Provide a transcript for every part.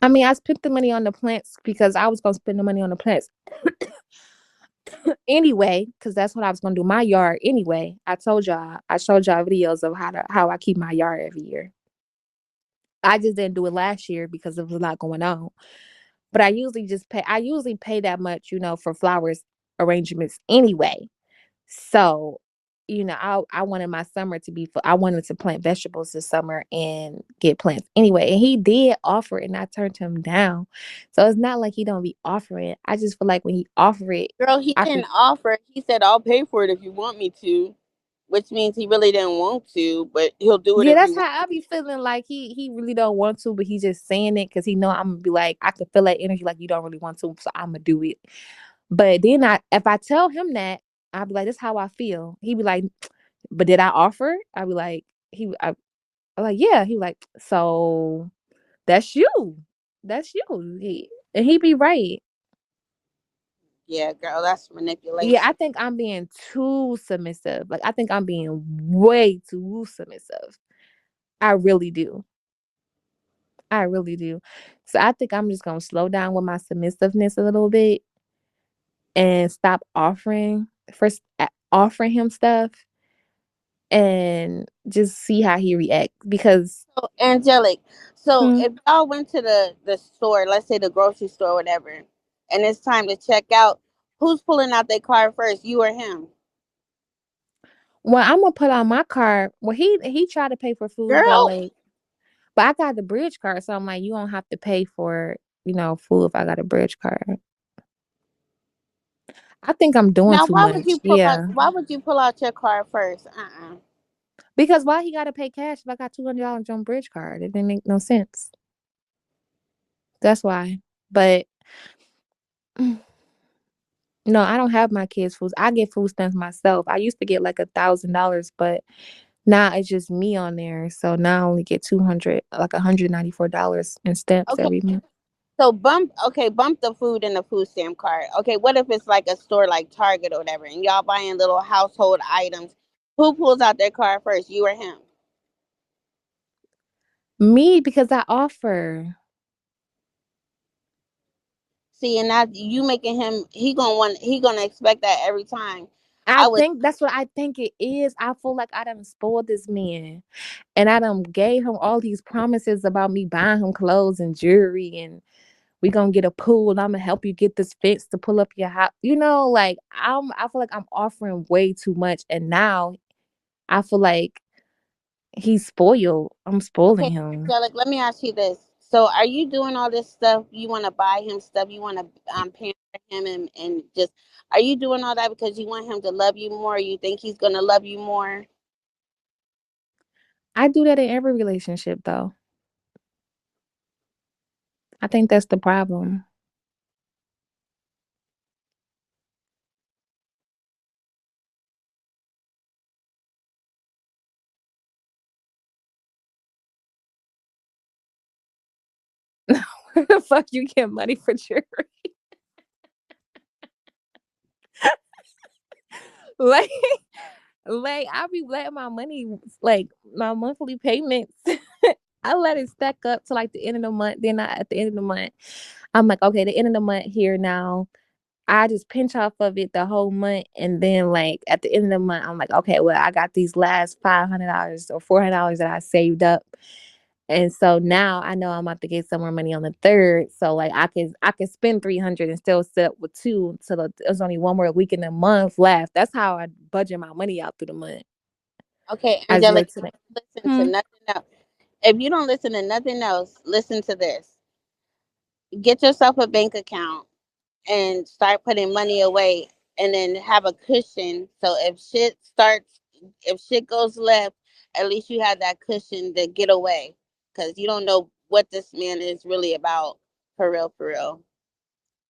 I mean, I spent the money on the plants because I was gonna spend the money on the plants anyway, because that's what I was gonna do. My yard anyway. I showed y'all videos of how I keep my yard every year. I just didn't do it last year because there was a lot going on. But I usually pay that much, for flowers arrangements anyway. So, I wanted my summer to be I wanted to plant vegetables this summer and get plants anyway. And he did offer it and I turned him down. So it's not like he don't be offering it. I just feel like when he offer it, Girl, he I could didn't offer. He said, "I'll pay for it if you want me to," which means he really didn't want to, but he'll do it yeah, if that's you how want. I be feeling like he really don't want to, but he's just saying it because he know I'm gonna be like I can feel that energy like you don't really want to, so I'm gonna do it. But then if I tell him that, I'll be like, "This is how I feel." He be like, "But did I offer?" I be like, I'm like, "Yeah." He like, "So that's you, that's you." And he be right. Yeah, girl, that's Yeah, I manipulation. think I'm being too submissive. Like I think I'm being way too submissive. I really do. I really do. So I think I'm just gonna slow down with my submissiveness a little bit and stop offering him stuff and just see how he reacts because So, angelic. So, hmm, if y'all went to the store, let's say the grocery store, or whatever, and it's time to check out, who's pulling out their card first, you or him? well, I'm gonna put on my card. Well, he tried to pay for food Girl, valet, but I got the bridge card, so I'm like, you don't have to pay for food if I got a bridge card. I think I'm doing now too why would you much. pull out? Yeah, Why would you pull out your card first? because why he got to pay cash if I got $200 on bridge card? It didn't make no sense. That's why. But no, I don't have my kids' food. I get food stamps myself. I used to get like $1,000, but now it's just me on there. So now I only get 200, like $194 in stamps Okay, every month. so bump the food in the food stamp card. Okay, what if it's like a store like Target or whatever, and y'all buying little household items? Who pulls out their card first, you or him? Me because I offer. See, and that you making him, he gonna expect that every time. I I would. think that's what I think it is. I feel like I done spoiled this man. And I done gave him all these promises about me buying him clothes and jewelry and we gonna get a pool. I'm gonna help you get this fence to pull up your house. Like I feel like I'm offering way too much and now I feel like he's spoiled. I'm spoiling Okay, him. Angelic, let me ask you this. So, are you doing all this stuff? You want to buy him stuff? You want to pamper him and just, are you doing all that because you want him to love you more? You think he's going to love you more? I do that in every relationship though. I think that's the problem. Where the fuck you get money for jewelry? Like, like I be letting my money, like my monthly payments. I let it stack up to like the end of the month. Then at the end of the month, I'm like, okay, the end of the month here now. I just pinch off of it the whole month, and then like at the end of the month, I'm like, okay, well, I got these last $500 or $400 that I saved up, and so now I know I'm about to get some more money on the third. So like I can spend 300 and still sit up with two. So there's only one more week in the month left. That's how I budget my money out through the month. Okay, I just Angelic, wait till it. listen to Hmm. nothing else. If you don't listen to nothing else, listen to this. Get yourself a bank account and start putting money away, and then have a cushion. So if shit goes left, at least you have that cushion to get away, because you don't know what this man is really about, for real, for real.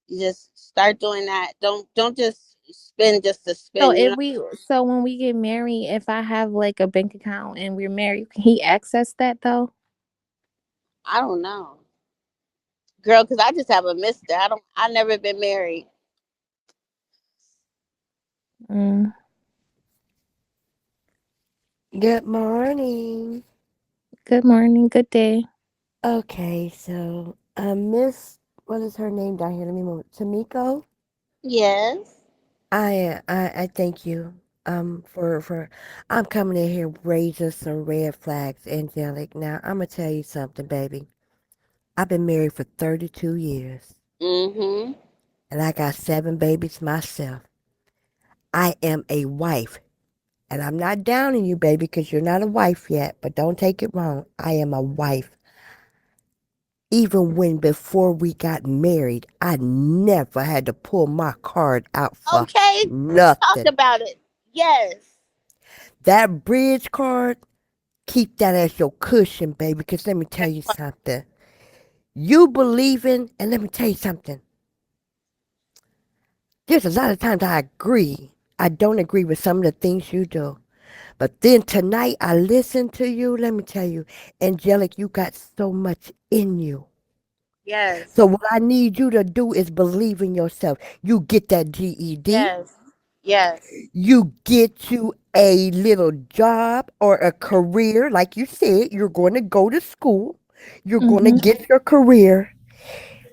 You just start doing that. Don't just spend just to So spend. if we, so when we get married, if I have like a bank account and we're married, can he access that though? I don't know, girl, because I just have a mister. I never been married. Mm. Good morning. Good morning, good day. Okay, so Miss, what is her name down here? Let me move. Tamiko. Yes. I thank you. For I'm coming in here raising some red flags, angelic. Now I'm gonna tell you something, baby. I've been married for 32 years, Mm-hmm. and I got 7 babies myself. I am a wife, and I'm not downing you, baby, because you're not a wife yet. But don't take it wrong. I am a wife. Even when before we got married, I never had to pull my card out for Okay. Talk nothing. about it. Yes. That bridge card, keep that as your cushion, baby, because let me tell you something. You believing, and let me tell you something. There's a lot of times I agree. I don't agree with some of the things you do. But then tonight I listened to you. Let me tell you, Angelic, you got so much in you. Yes. So what I need you to do is believe in yourself. You get that GED. Yes. Yes. You get you a little job or a career. Like you said, you're going to go to school. You're going to Mhm. get your career.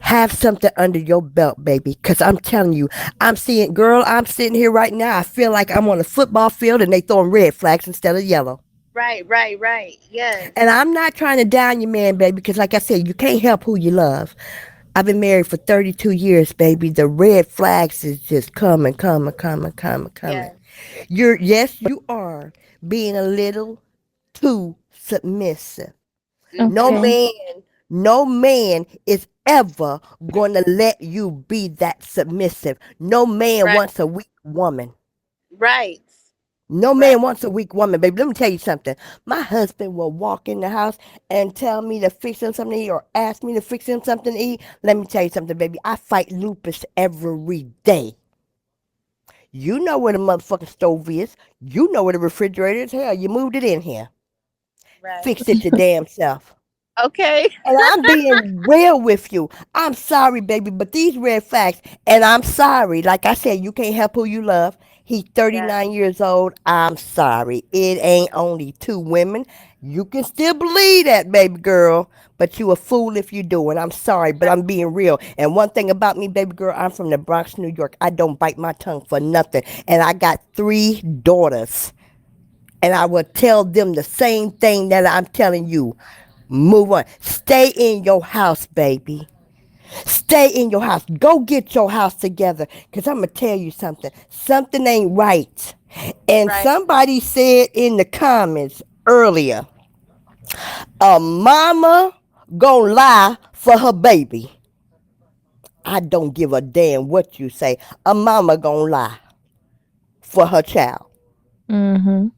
Have something under your belt, baby. Because I'm telling you, I'm seeing, girl, I'm sitting here right now. I feel like I'm on a football field and they throwing red flags instead of yellow. Right, right, right. Yes. And I'm not trying to down your man, baby, because like I said, you can't help who you love. I've been married for 32 years, baby. The red flags is just coming, coming, coming, coming, coming. Yes. Yes, you are being a little too submissive. No Mm-hmm. Okay. man, no man is ever going to let you be that submissive. No man Right. wants a weak woman. Right. No Right. man wants a weak woman, baby. Let me tell you something. My husband will walk in the house and tell me to fix him something to eat or ask me to fix him something to eat. Let me tell you something, baby. I fight lupus every day. You know where the motherfucking stove is. You know where the refrigerator is. Hell, you moved it in here. Right. Fix it your damn self. Okay. And I'm being real with you. I'm sorry, baby, but these red flags, and I'm sorry. Like I said, you can't help who you love. He's Yes. 39 years old. I'm sorry. It ain't only 2 women. You can still believe that, baby girl, but you a fool if you do. And I'm sorry, but Right. I'm being real. And one thing about me, baby girl, I'm from the Bronx, New York. I don't bite my tongue for nothing. And I got 3 daughters. And I will tell them the same thing that I'm telling you. Move on. Stay in your house, baby. Stay in your house. Go get your house together. Because I'm going to tell you something. Something ain't right. And Right. somebody said in the comments earlier, a mama gonna lie for her baby. I don't give a damn what you say. A mama gonna lie for her child. Mhm.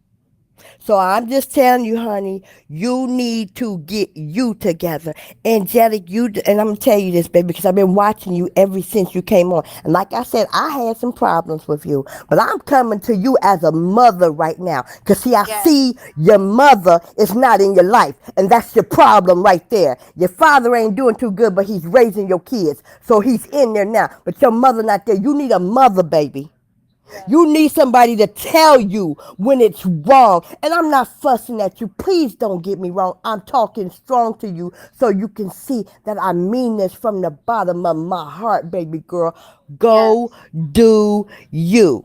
So I'm just telling you, honey, you need to get you together. Angelic, and I'm gonna tell you this, baby, because I've been watching you ever since you came on. And like I said, I had some problems with you, but I'm coming to you as a mother right now. Because see, I Yes. see your mother is not in your life, and that's your problem right there. Your father ain't doing too good, but he's raising your kids. So he's in there now, but your mother not there. You need a mother, baby. Yes. You need somebody to tell you when it's wrong. And I'm not fussing at you. Please don't get me wrong. I'm talking strong to you so you can see that I mean this from the bottom of my heart, baby girl. Go Yes. do you.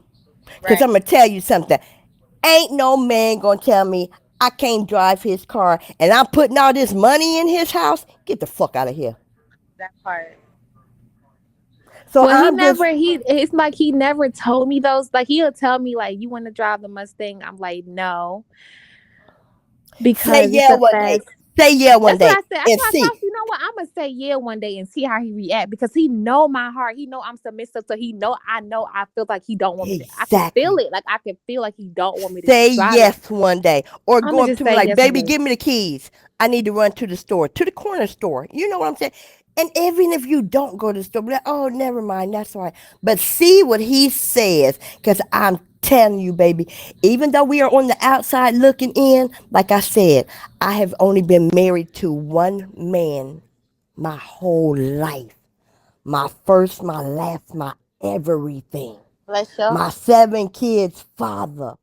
Because Right. I'm going to tell you something. Ain't no man going to tell me I can't drive his car and I'm putting all this money in his house. Get the fuck out of here. That part. So Well, he I'm never just, he it's like he never told me those. Like he'll tell me like you want to drive the Mustang. I'm like no say because it's yeah a one day. fast. Say yeah one That's what I day said. That's and what I see. told you. Know what? I'm gonna say yeah one day and see how he react because he know my heart. He know I'm submissive, so he know I feel like he don't want me to. I can feel Exactly. it. Like I can feel like he don't want me to Say drive it. yes one day. Or I'm go gonna up just to me say like, yes one baby, day. give me the keys. I need to run to the store, to the corner store. You know what I'm saying? And even if you don't go to the store, be like, oh, never mind, that's all right. But see what he says, because I'm telling you, baby, even though we are on the outside looking in, like I said, I have only been married to one man my whole life. My first, my last, my everything. Bless your My heart. 7 kids' father.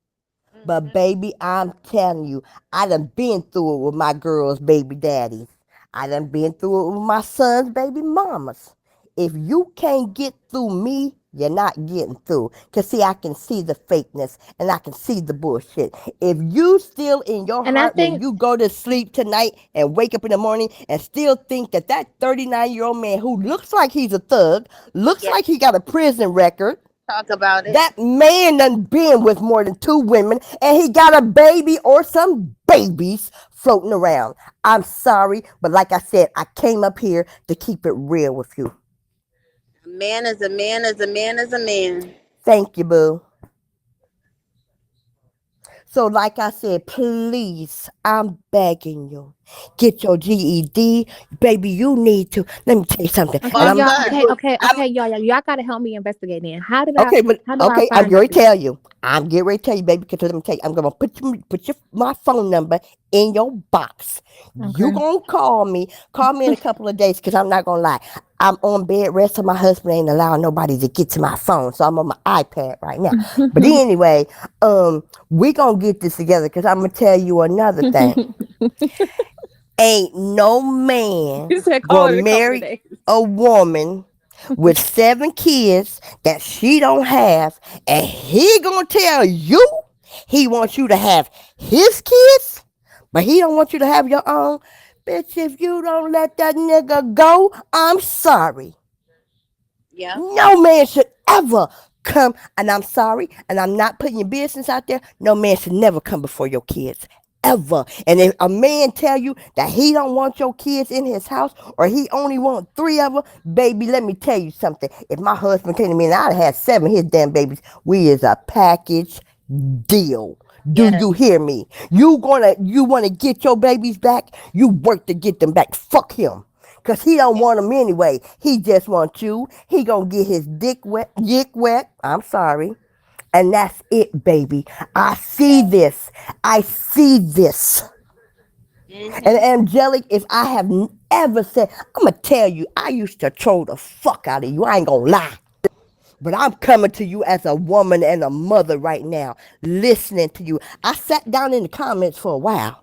But Mm-hmm. baby, I'm telling you, I done been through it with my girls' baby daddies. I done been through it with my son's baby mamas. If you can't get through me, you're not getting through. Cause see, I can see the fakeness and I can see the bullshit. If you still in your And I heart when think, you go to sleep tonight and wake up in the morning and still think that that 39-year-old man who looks like he's a thug, looks Yeah. like he got a prison record, Talk about it. that man done been with more than two women and he got a baby or some babies floating around. I'm sorry, but like I said, I came up here to keep it real with you. A man is a man is a man is a man. Thank you, boo. So, like I said, please, I'm begging you, get your GED, baby. You need to. Let me tell you something, okay, and Boss I'm y'all, not gonna up. okay, do it. okay, I'm okay, y'all gotta help me investigate then. okay, but How do I okay, I'm find going to out this? tell you. I'm getting ready to tell you, baby. Because let me tell you, I'm gonna put my phone number in your box. You Okay. gonna call me? Call me in a couple of days. Because I'm not gonna lie. I'm on bed rest, so my husband ain't allowing nobody to get to my phone. So I'm on my iPad right now. But anyway, we gonna get this together. Because I'm gonna tell you another thing. Ain't no man You said call gonna it a couple of marry days. a woman with 7 kids that she don't have, and he gonna tell you he wants you to have his kids, but he don't want you to have your own. Bitch, if you don't let that nigga go, I'm sorry. Yep. No man should ever come, and I'm sorry, and I'm not putting your business out there. No man should never come before your kids. Ever. And if a man tell you that he don't want your kids in his house or he only want 3 of them, baby, let me tell you something. If my husband came to me and I'd have 7 of his damn babies, we is a package deal. Do Yes. you hear me? You wanna get your babies back? You work to get them back. Fuck him. Cause he don't want them anyway. He just wants you. He gonna get his dick wet. I'm sorry. And that's it, baby. I see Yes. this. I see this. And Mhm. angelic, if I have ever said, I'm gonna tell you, I used to troll the fuck out of you. I ain't gonna lie. But I'm coming to you as a woman and a mother right now, listening to you. I sat down in the comments for a while.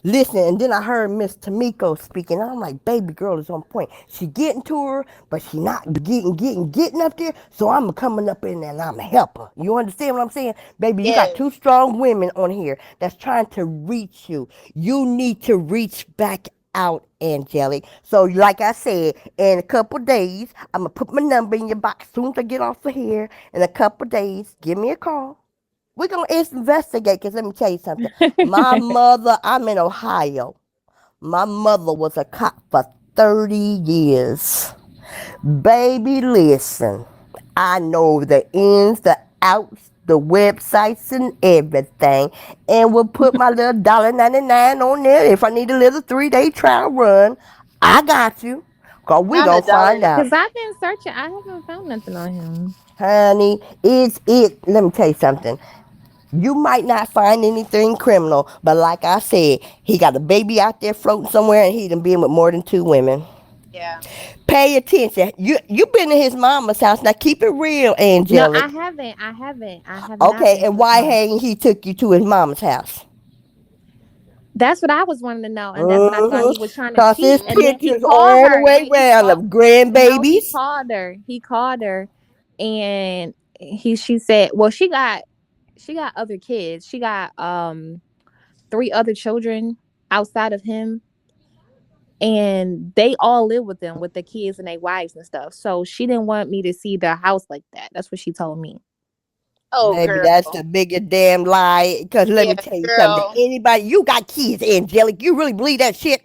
Listen, and then I heard Miss Tamiko speaking. I'm like, baby girl is on point. She getting to her, but she not getting up there. So I'm coming up in there and I'm a helper. You understand what I'm saying? Baby, you got Yes. 2 strong women on here that's trying to reach you. You need to reach back out, angelic. So like I said, in a couple days, I'm gonna put my number in your box. Soon as I get off of here, in a couple days, give me a call. We're gonna investigate because let me tell you something. My mother, I'm in Ohio. My mother was a cop for 30 years. Baby, listen. I know the ins, the outs, the websites, and everything. And will put my little $1.99 on there. If I need a little 3-day trial run, I got you. Cause we Not a gonna dollar. find out. Cause I've been searching. I haven't found nothing on him. Honey, it's it. Let me tell you something. You might not find anything criminal, but like I said, he got a baby out there floating somewhere, and he done been with more than 2 women. Yeah. Pay attention. You been in his mama's house. Now keep it real, No, I angelic. haven't. I haven't. I have not Okay, been to and his why house. hadn't he took you to his mama's house? That's what I was wanting to know, and that's what I thought Mm-hmm. he was trying to Cause his cheat. And then he pictures called all the her. way Wait, he around called. of No, he grandbabies. called her. He called her, and she said, "Well, she got other kids. She got 3 other children outside of him, and they all live with them with the kids and their wives and stuff. So she didn't want me to see their house like that. That's what she told me. Oh, Baby, that's girl. the biggest damn lie. Cause let me Yeah, tell you something. girl. Anybody, you got kids, angelic. You really believe that shit?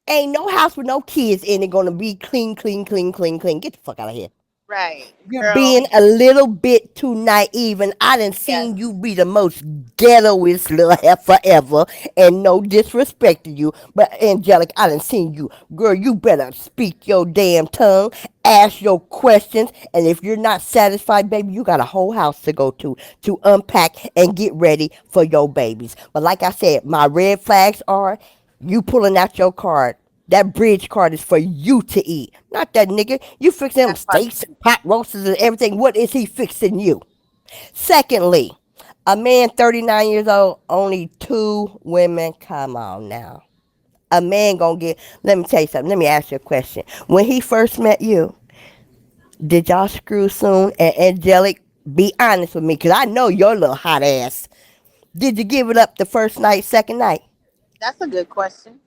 Ain't no house with no kids in it gonna be clean, clean, clean, clean, clean. Get the fuck out of here. Right, You're girl. being a little bit too naive, and I done Yes. seen you be the most ghettoest little heifer ever, and no disrespect to you, but angelic, I done seen you. Girl, you better speak your damn tongue, ask your questions, and if you're not satisfied, baby, you got a whole house to unpack and get ready for your babies. But like I said, my red flags are you pulling out your card. That bridge card is for you to eat, not that nigga. You fixing them That part. steaks and pot roasters and everything. What is he fixing you? Secondly, a man 39 years old, only 2 women. Come on now. a man gonna get. Let me tell you something. Let me ask you a question. When he first met you, did y'all screw soon? And Angelic, be honest with me, cause I know your little hot ass. Did you give it up the first night, second night? That's a good question.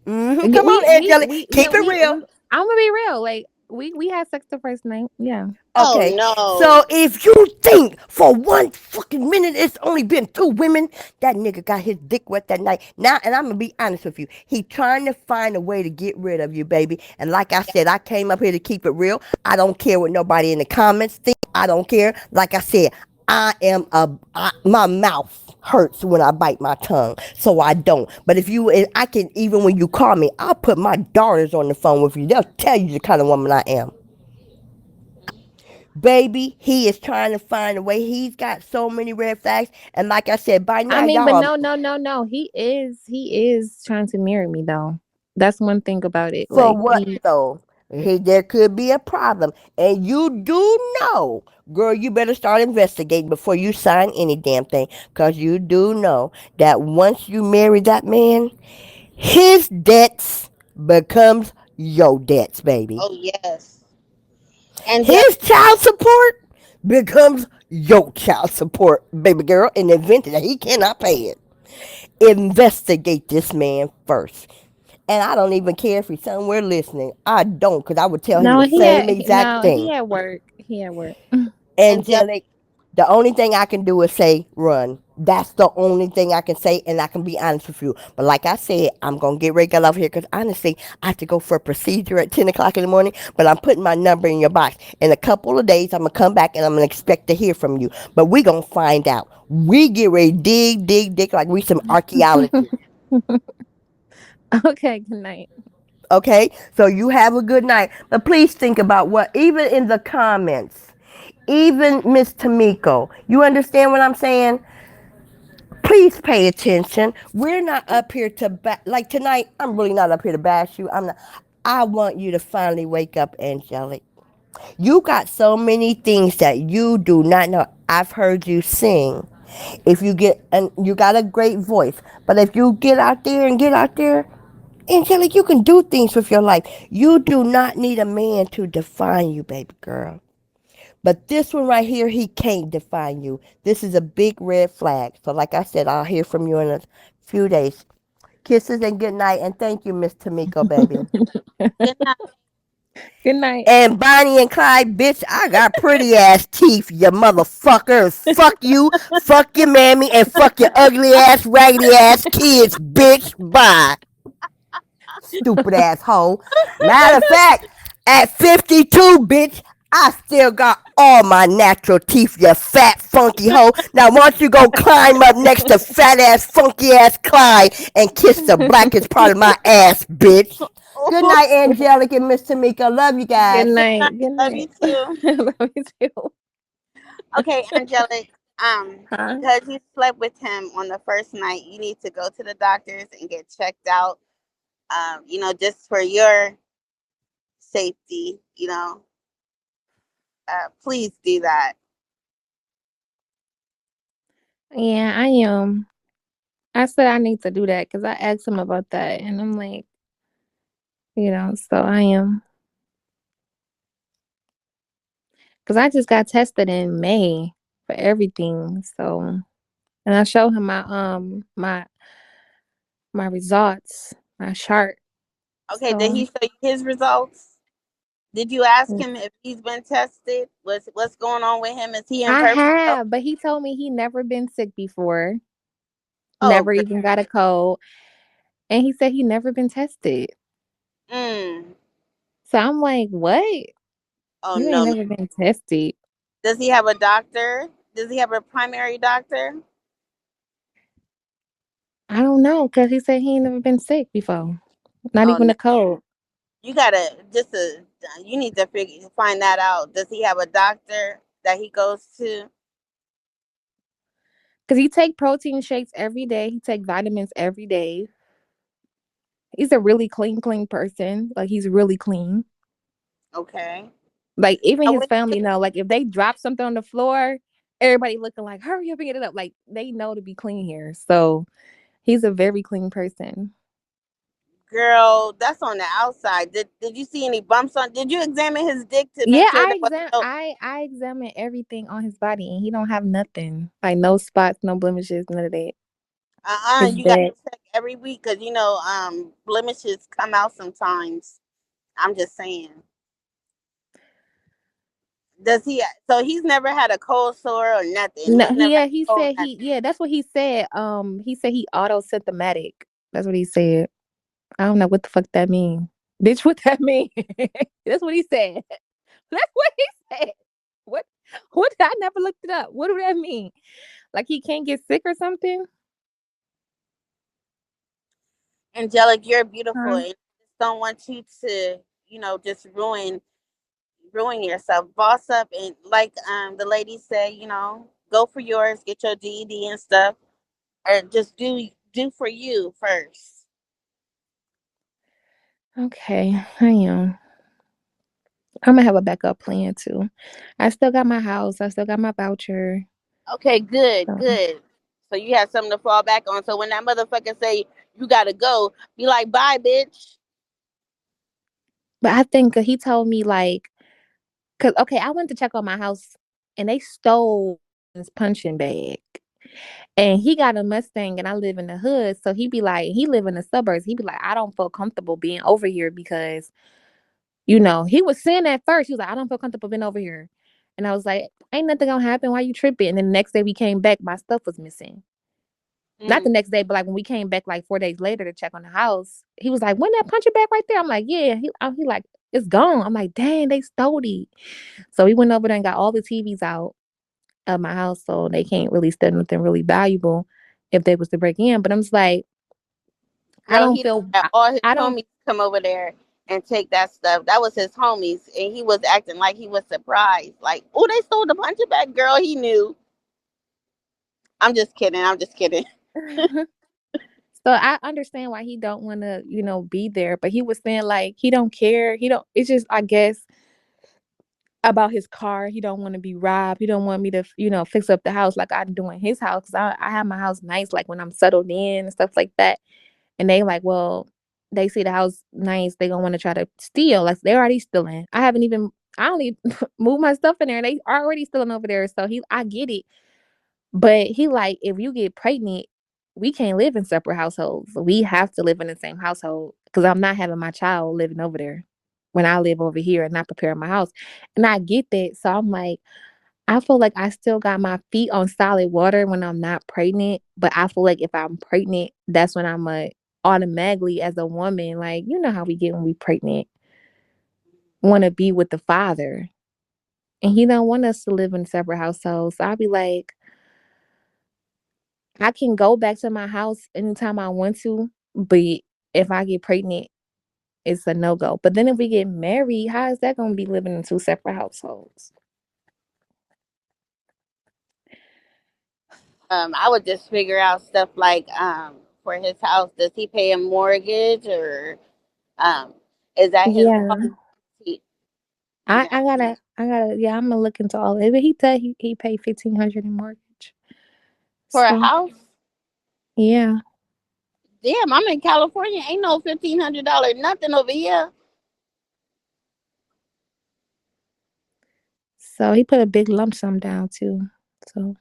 We Come on, we Angelic, we keep no it real. I'm gonna be real. Like we had sex the first night. Yeah. Oh Okay, so no, if you think for one fucking minute it's only been two women, that nigga got his dick wet that night. Now, and I'm gonna be honest with you, he trying to find a way to get rid of you, baby. And like I said, I came up here to keep it real. I don't care what nobody in the comments think. I don't care. Like I said, my mouth hurts when I bite my tongue, so I don't. But I can, even when you call me, I'll put my daughters on the phone with you. They'll tell you the kind of woman I am. Baby, he is trying to find a way. He's got so many red flags. And like I said, by I now, mean, but y'all are no. He is trying to marry me though. That's one thing about it. for Like what though? There could be a problem. And you do know, girl, you better start investigating before you sign any damn thing. Because you do know that once you marry that man, his debts becomes your debts, baby. oh yes, Angelic. His child support becomes your child support, baby girl, in the event that he cannot pay it. Investigate this man first. And I don't even care if he's somewhere listening. I don't, because I would tell him no, the same exact he thing. at work. He at work. Angelic. Angelic, the only thing I can do is say run. That's the only thing I can say, and I can be honest with you. But like I said, I'm gonna get ready to get off here because honestly, I have to go for a procedure at 10 o'clock in the morning. But I'm putting my number in your box. In a couple of days, I'm gonna come back and I'm gonna expect to hear from you. But we gonna find out. We get ready to dig like we some archaeologists. Okay, good night. Okay, so you have a good night. But please think about what, even in the comments, even Miss Tamiko, you understand what I'm saying? Please pay attention. We're not up here to like tonight. I'm really not up here to bash you. I'm not. I want you to finally wake up, Angelic. You got so many things that you do not know. I've heard you sing. If you get, and you got a great voice, but if you get out there, Angelic, you can do things with your life. You do not need a man to define you, baby girl. But this one right here, he can't define you. This is a big red flag. So, like I said, I'll hear from you in a few days. Kisses and good night. And thank you, Miss Tamiko, baby. Good night. Good night. And Bonnie and Clyde, bitch, I got pretty ass teeth, you motherfucker. Fuck you, fuck your mammy, and fuck your ugly ass, raggedy ass kids, bitch. Bye. Stupid asshole. Matter of fact, at 52, bitch, I still got all my natural teeth, you fat, funky hoe. Now, why don't you go climb up next to fat ass, funky ass Clyde and kiss the blackest part of my ass, bitch? Good night, Angelica and Miss Tamika. Love you Good guys. Good night. night. Good Love night. you too. Love you too. Okay, Angelic. Huh? Because you slept with him on the first night, you need to go to the doctors and get checked out. Just for your safety. Please do that. Yeah, I am. I said I need to do that because I asked him about that, and I'm like, so I am because I just got tested in May for everything. So, and I showed him my results, my chart. Okay, did So he show you his results? Did you ask him if he's been tested? What's going on with him? Is he in I perfect health? have, but he told me he never been sick before, Oh, never good. even got a cold, and he said he never been tested. Mm. So I'm like, what? Oh You ain't no, no. never been tested. Does he have a doctor? Does he have a primary doctor? I don't know because he said he ain't never been sick before, not Oh even no. a cold. You gotta you need to find that out. Does he have a doctor that he goes to? Because he take protein shakes every day. He take vitamins every day. He's a really clean person. Like he's really clean. Okay. Like even I his would family know. Like if they drop something on the floor, everybody looking like, hurry up and get it up. Like they know to be clean here. So he's a very clean person. Girl, that's on the outside. Did you see any bumps on? Did you examine his dick to make Yeah, sure there wasn't no? I examine everything on his body, and he don't have nothing. Like no spots, no blemishes, none of that. His You got back. to check every week because blemishes come out sometimes. I'm just saying. Does he? So he's never had a cold sore or nothing. No, He's never had he a cold said nothing. that's what he said. He said he autosymptomatic. That's what he said. I don't know what the fuck that mean. Bitch, what that mean? That's what he said. That's what he said. What? What? I never looked it up. What do that mean? Like he can't get sick or something? Angelic, you're beautiful, Huh? and I just don't want you to, just ruin yourself. Boss up, and like the lady said, go for yours, get your GED and stuff, or just do for you first. Okay, I am. I'm gonna have a backup plan too. I still got my house. I still got my voucher. Okay, good, So, good. So you have something to fall back on. So when that motherfucker say you gotta go, be like, bye, bitch. but I think he told me like, cause okay, I went to check on my house and they stole his punching bag. And he got a Mustang and I live in the hood. So he be like, he live in the suburbs. He be like, I don't feel comfortable being over here because, he was saying at first, he was like, I don't feel comfortable being over here. And I was like, ain't nothing gonna happen. Why you tripping? And then the next day we came back, my stuff was missing. Not the Mm. next day, but like when we came back like 4 days later to check on the house, he was like, "Wasn't that punching bag right there?" I'm like, "Yeah." He like, "It's gone." I'm like, "Dang, they stole it." So we went over there and got all the TVs out of my house, so they can't really steal nothing really valuable if they was to break in. But I'm just like, I Girl, don't he feel, had all his I don't. homies come over there and take that stuff. That was his homies, and he was acting like he was surprised. Like, oh, they stole the punching bag. Girl, he knew. I'm just kidding. I'm just kidding. So I understand why he don't want to, be there. But he was saying like he don't care. He don't. It's just I guess about his car. He don't want to be robbed. He don't want me to, fix up the house like I do in his house. Cause I have my house nice, like when I'm settled in and stuff like that. And they like, well, they see the house nice. They gonna want to try to steal. Like they're already stealing. I only moved my stuff in there. And they already stealing over there. So I get it. But he like, if you get pregnant, we can't live in separate households. We have to live in the same household because I'm not having my child living over there when I live over here and not preparing my house. And I get that. So I'm like, I feel like I still got my feet on solid water when I'm not pregnant. But I feel like if I'm pregnant, that's when I'm automatically as a woman, like, you know how we get when we pregnant, want to be with the father. And he don't want us to live in separate households. So I'll be like, I can go back to my house anytime I want to, but if I get pregnant, it's a no go. But then if we get married, how is that gonna be living in two separate households? I would just figure out stuff like for his house. Does he pay a mortgage or um is that his home? Yeah. He, I, yeah. I gotta yeah, I'm gonna look into all of it. But he said he paid 1,500 in mortgage. For a So house? yeah. Damn, I'm in California. Ain't no $1,500 nothing over here. So he put a big lump sum down too. So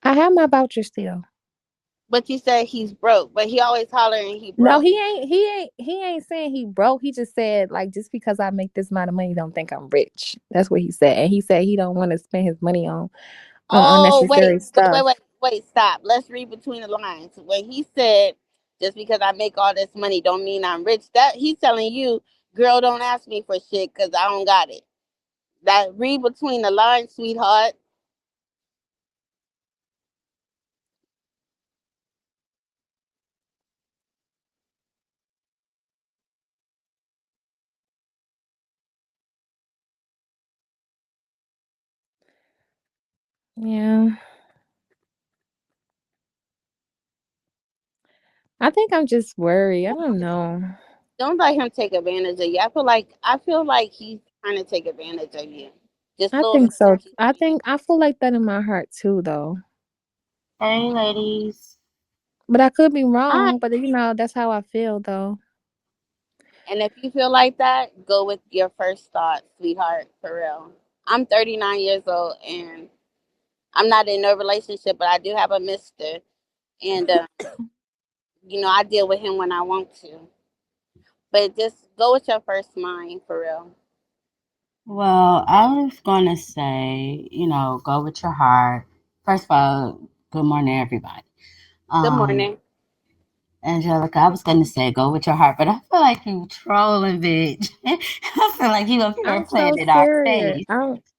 I have my voucher still. But you said he's broke, but he always hollering he No, broke. he ain't saying he broke. He just said like just because I make this amount of money, don't think I'm rich. That's what he said. And he said he don't want to spend his money on Oh, unnecessary stuff. wait, stop. Let's read between the lines. When he said, just because I make all this money don't mean I'm rich, that he's telling you, girl, don't ask me for shit because I don't got it. That read between the lines, sweetheart. Yeah. I think I'm just worried. I don't know. Don't let him take advantage of you. I feel like he's trying to take advantage of you. Just I little think so. messages. I feel like that in my heart too though. Hey, ladies. But I could be All right. wrong. But that's how I feel though. And if you feel like that, go with your first thought, sweetheart, for real. I'm 39 years old and I'm not in no relationship, but I do have a mister. And, I deal with him when I want to. But just go with your first mind, for real. Well, I was gonna say, go with your heart. First of all, good morning, everybody. Good Um, morning. Angelica, I was gonna say go with your heart, but I feel like you trolling, bitch. I feel like you up here I'm playing so in our serious. face.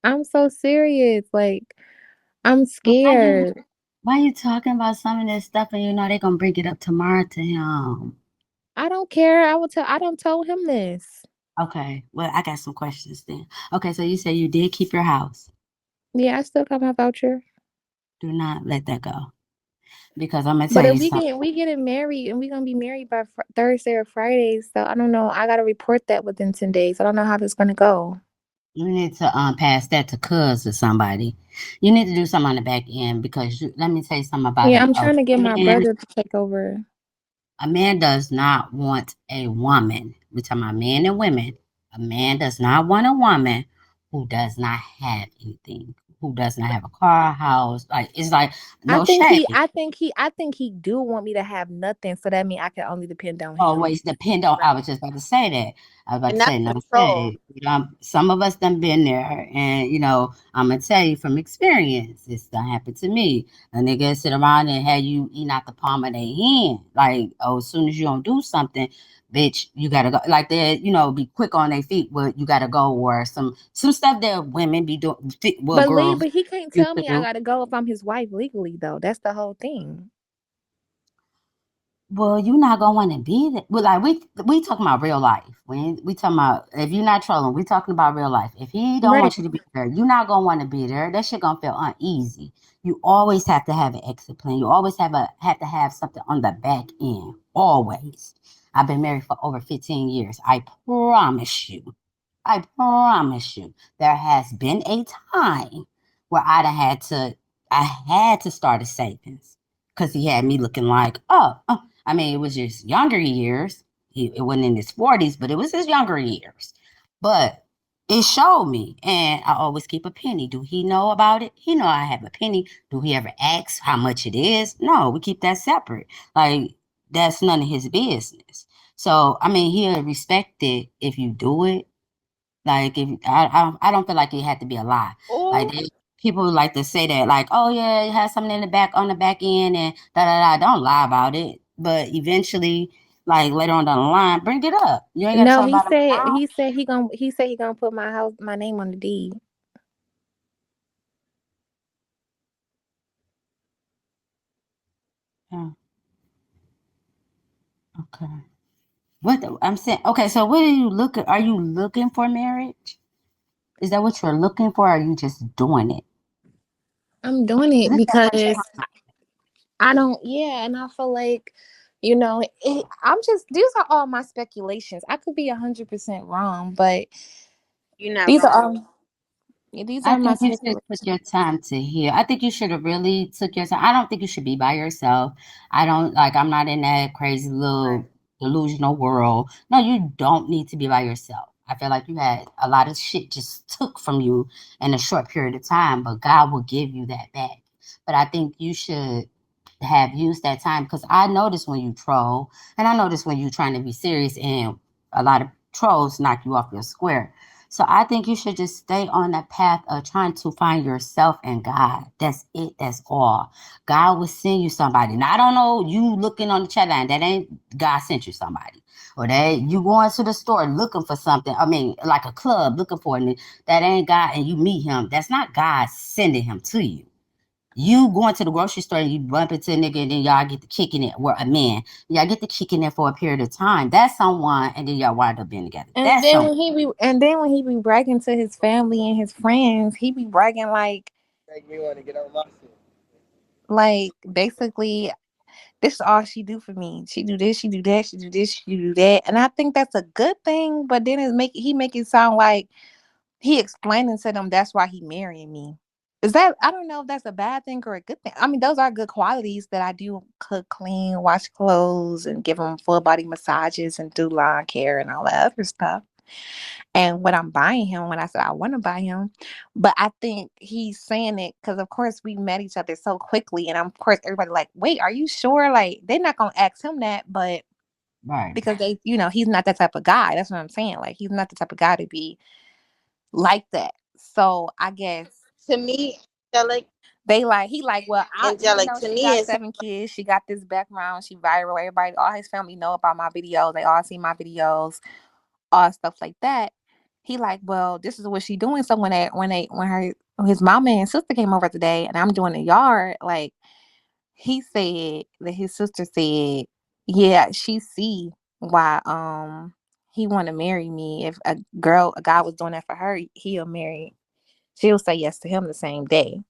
I'm so serious. Like I'm But scared. why you talking about some of this stuff and you know they gonna bring it up tomorrow to him? I don't care. I don't told him this. Okay, well I got some questions then. Okay, so you say you did keep your house. Yeah, I still got my voucher. Do not let that go because I'm gonna But tell if you something. we getting married and we gonna be married by Thursday or Friday, so I don't know. I gotta report that within 10 days. I don't know how this gonna go. You need to pass that to cuz or somebody. You need to do something on the back end because let me tell you something about Yeah, I'm a trying to get my man. brother to take over. A man does not want a woman. We're talking about men and women. A man does not want a woman who does not have anything, who does not have a car, house. Like it's like no shade. I think he do want me to have nothing. So that means I can only depend on him. Always depend on. I was just about to say that. I was about And to that's say no control. shade. Some of us done been there, and I'm gonna tell you from experience, it's done happened to me. A nigga sit around and have you eating out the palm of their hand, like oh, as soon as you don't do something, bitch, you gotta go. Like they, be quick on their feet. Well, you gotta go, or some stuff that women be doing. Well, girls But he can't used tell to me I do. gotta go if I'm his wife legally though. That's the whole thing. Well, you're not gonna want to be there. Well, like we talking about real life. We talking about if you're not trolling, we talking about real life. If he don't Right. want you to be there, you're not gonna want to be there. That shit gonna feel uneasy. You always have to have an exit plan. You always have to have something on the back end. Always. I've been married for over 15 years. I promise you. I promise you, there has been a time where I had to start a savings because he had me looking like, I mean, it was his younger years. It wasn't in his 40s, but it was his younger years. But it showed me, and I always keep a penny. Do he know about it? He know I have a penny. Do he ever ask how much it is? No, we keep that separate. Like that's none of his business. So I mean, he'll respect it if you do it like if I don't feel like it had to be a lie. Like Oh, people like to say that, like, oh yeah, it has something in the back on the back end and da da da. Don't lie about it. But eventually, like later on down the line, bring it up. You ain't got to No, talk about it now. he said he gonna put my name on the deed. Yeah, okay. I'm saying, okay. So what are you looking? Are you looking for marriage? Is that what you're looking for? Or are you just doing it? I'm doing Is it it that much because fun? I don't. Yeah, and I feel like I'm just. These are all my speculations. I could be 100% wrong, but you're not these are wrong. all. Yeah, these I are my think you should speculations. take your time to heal. I think you should have really took your time. I don't think you should be by yourself. I don't like I'm not in that crazy little delusional world. No, you don't need to be by yourself. I feel like you had a lot of shit just took from you in a short period of time, but God will give you that back. But I think you should have used that time because I notice when you troll and I notice when you're trying to be serious and a lot of trolls knock you off your square. So I think you should just stay on that path of trying to find yourself and God. That's it. That's all. God will send you somebody. Now I don't know you looking on the chat line. That ain't God sent you somebody. Or that you going to the store looking for something. I mean, like a club looking for it. That ain't God and you meet him. That's not God sending him to you. You going to the grocery store and you bump into a nigga and then y'all get to kicking it, or a man. Y'all get to kicking it for a period of time. That's someone, and then y'all wind up being together. That's someone. And then when he be bragging to his family and his friends, he be bragging like basically this is all she do for me. She do this, she do that, she do this, she do that. And I think that's a good thing, but then he make it sound like he explaining to them that's why he marrying me. Is that, I don't know if that's a bad thing or a good thing. I mean, those are good qualities that I do cook, clean, wash clothes, and give them full body massages and do lawn care and all that other stuff. And what I'm buying him when I said I want to buy him. But I think he's saying it because, of course, we met each other so quickly. And of course, everybody like, wait, are you sure? Like, they're not going to ask him that. But Right. because they, he's not that type of guy. That's what I'm saying. Like, he's not the type of guy to be like that. So I guess To me, angelic, they like, he like, well, even angelic though to she me got is 7 kids, she got this background, she viral, everybody, all his family know about my videos, they all see my videos, all stuff like that. He like, well, this is what she doing. So when his mama and sister came over today, and I'm doing the yard, like he said that his sister said, yeah, she see why he want to marry me. If a guy was doing that for her, she'll say yes to him the same day.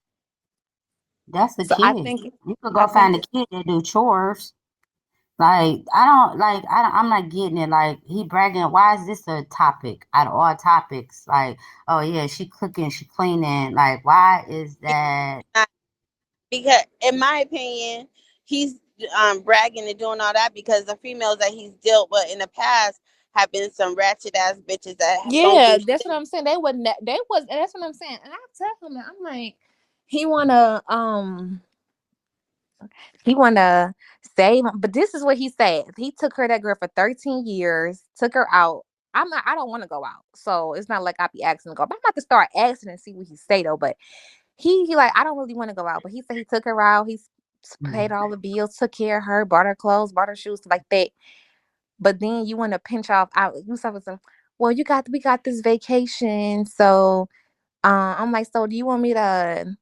That's the So I kid. think You could I go think find a it's kid that do chores. Like I don't like I don't, I'm not getting it. Like he bragging. Why is this a topic out of all topics? Like, oh yeah, she cooking, she cleaning. Like, why is that? not, because, in my opinion, he's bragging and doing all that because the females that he's dealt with in the past have been some ratchet ass bitches that don't yeah, do that's what shit. I'm saying. They wasn't that, they was, and that's what I'm saying. And I tell him that I'm like, he wanna he wanna save him, but this is what he said. He took her that girl for 13 years, took her out. I don't want to go out, so it's not like I be asking to go. But I'm about to start asking and see what he say though. But he like, I don't really want to go out, but he said he took her out. He Mm. paid all the bills, took care of her, bought her clothes, bought her shoes, like that. But then you want to pinch off out. You said, well, we got this vacation, so I'm like, so do you want me to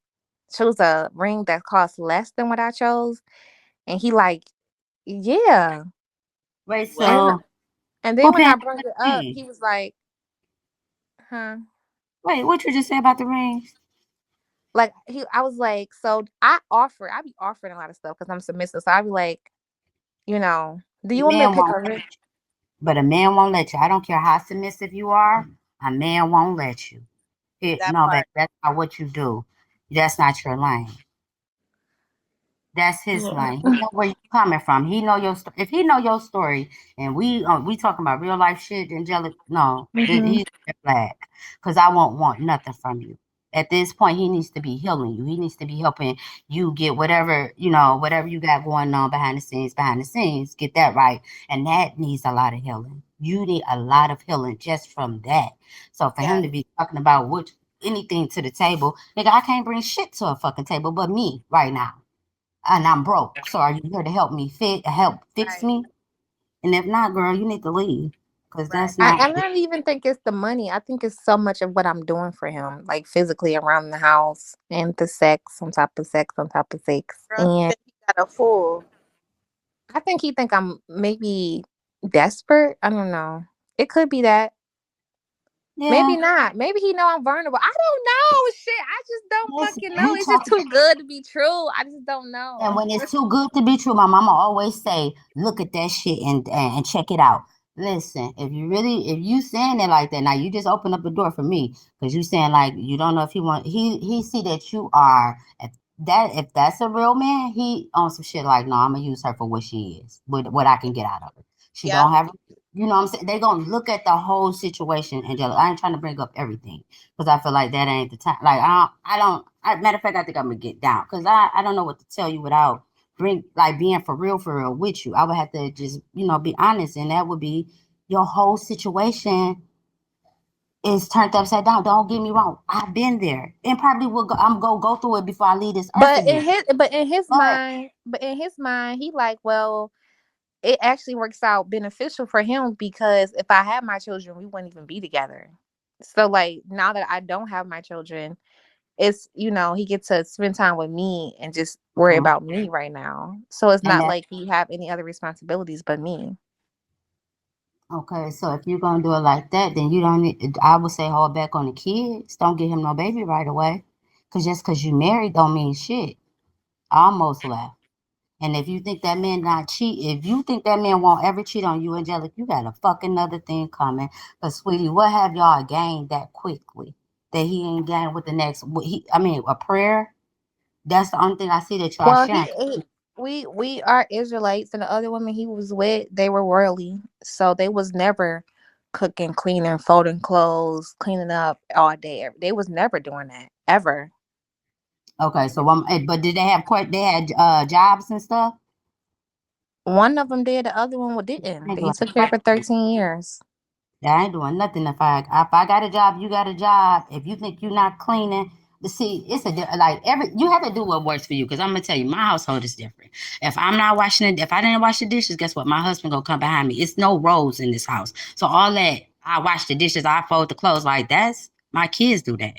choose a ring that costs less than what I chose? And he like, yeah. Wait, What? And so and who then when paying I for brought it the up, ring? he was like, huh? Wait, what you just say about the rings? Like I was like, so I be offering a lot of stuff because I'm submissive. So I be like, do A you want me to man pick won't a let ring? you, but a man won't let you. I don't care how submissive you are. A man won't let you. That No, baby, part. that's not what you do. That's not your lane. That's his Yeah. lane. He know where you coming from. He know your story. If he know your story, and we talking about real life shit, angelic, no, Hmm. he's a flag. Cause I won't want nothing from you. At this point, he needs to be healing you. He needs to be helping you get whatever whatever you got going on behind the scenes. Behind the scenes, get that right, and that needs a lot of healing. You need a lot of healing just from that. So for him Yes. to be talking about anything to the table, nigga, I can't bring shit to a fucking table but me right now and I'm broke. So are you here to help fix Right. me? And if not, girl, you need to leave because Right. that's not. I don't even think it's the money. I think it's so much of what I'm doing for him, like physically around the house and the sex on top of sex on top of sex. Girl, he And think he got a fool. I think he think I'm maybe desperate. I don't know. It could be that. Maybe Yeah, not. Maybe he know I'm vulnerable. I don't know. Shit, I just don't listen, fucking know. you It's just talking. too good to be true. I just don't And know. when it's too good to be true, my mama always say, "Look at that shit and check it out." Listen, if you saying it like that, now you just open up the door for me because you saying like you don't know if he see that you are if that's a real man, he on some shit like no, I'm gonna use her for what she is, what I can get out of her. She don't Yep. have, what I'm saying. They gonna look at the whole situation, Angela. I ain't trying to bring up everything because I feel like that ain't the time. Like matter of fact, I think I'm gonna get down because I don't know what to tell you without being for real with you. I would have to just be honest, and that would be your whole situation is turned upside down. Don't get me wrong, I've been there, and probably will go. I'm gonna go through it before I leave this earth again. But But in his mind, he like, well, it actually works out beneficial for him because if I had my children, we wouldn't even be together. So like now that I don't have my children, it's he gets to spend time with me and just worry mhm. about me right now. So it's And not that like he have any other responsibilities but me. okay. So if you're gonna do it like that, then you don't need. I would say hold back on the kids. Don't get him no baby right away, cause just cause you married don't mean shit. I almost left. And if you think that man not cheat, if you think that man won't ever cheat on you, Angelic, you got a fucking other thing coming. Cause sweetie, what have y'all gained that quickly? that he ain't got with the next. I mean, a prayer. That's the only thing I see that y'all Well, sharing. we are Israelites, and the other women he was with, they were royally, so they was never cooking, cleaning, folding clothes, cleaning up all day. They was never doing that ever. Okay, so but did they have quite? They had jobs and stuff. One of them did, the other one I didn't. ain't He doing took care crap. for 13 years. I ain't doing nothing. If I got a job, you got a job. If you think you're not cleaning, see, it's like every you have to do what works for you. Because I'm gonna tell you, my household is different. If I'm not washing it, if I didn't wash the dishes, guess what? My husband gonna come behind me. It's no roles in this house. So all that I wash the dishes, I fold the clothes. Like that's my kids do that.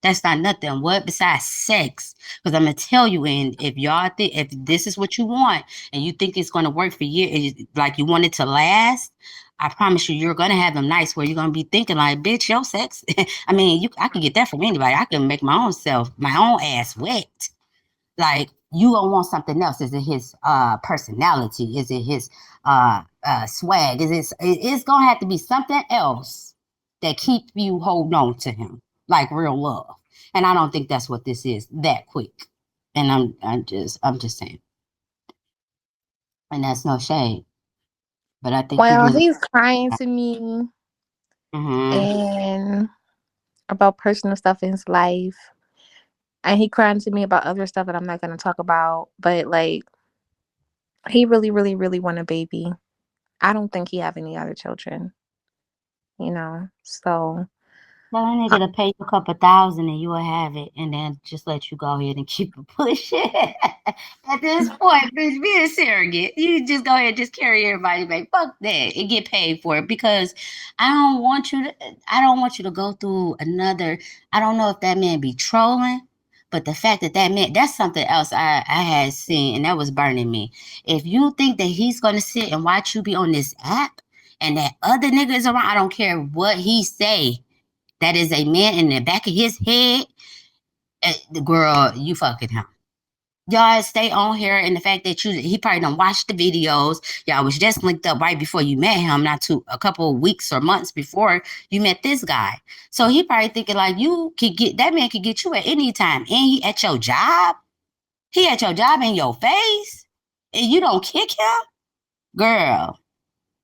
That's not nothing. What besides sex? Because I'm gonna tell you, and if y'all think if this is what you want, and you think it's gonna work for you, like you want it to last, I promise you, you're gonna have them nights where you're gonna be thinking like, "Bitch, your sex." I mean, I can get that from anybody. I can make my own self, my own ass wet. Like you gonna want something else. Is it his personality? Is it his swag? It's gonna have to be something else that keep you holding on to him, like real love. And I don't think that's what this is that quick. And I'm just saying. And that's no shade. But I think you Well, really he's crying to me hmm and about personal stuff in his life, and he crying to me about other stuff that I'm not gonna talk about. But like, he really, really, really want a baby. I don't think he have any other children. So tell a I, nigga to pay you a couple thousand and you will have it, and then just let you go ahead and keep it pushing. At this point, bitch, be a surrogate. You just go ahead and just carry everybody back. Fuck that and get paid for it because I don't want you to go through another. I don't know if that man be trolling, but the fact that man, that's something else I had seen and that was burning me. If you think that he's gonna sit and watch you be on this app and that other nigga is around, I don't care what he say, that is a man in the back of his head. The girl, you fucking him. Y'all stay on here, and the fact that he probably don't watch the videos. Y'all was just linked up right before you met him, not too a couple of weeks or months before you met this guy. So he probably thinking like you could get that man could get you at any time, and he at your job. He at your job in your face, and you don't kick him, girl.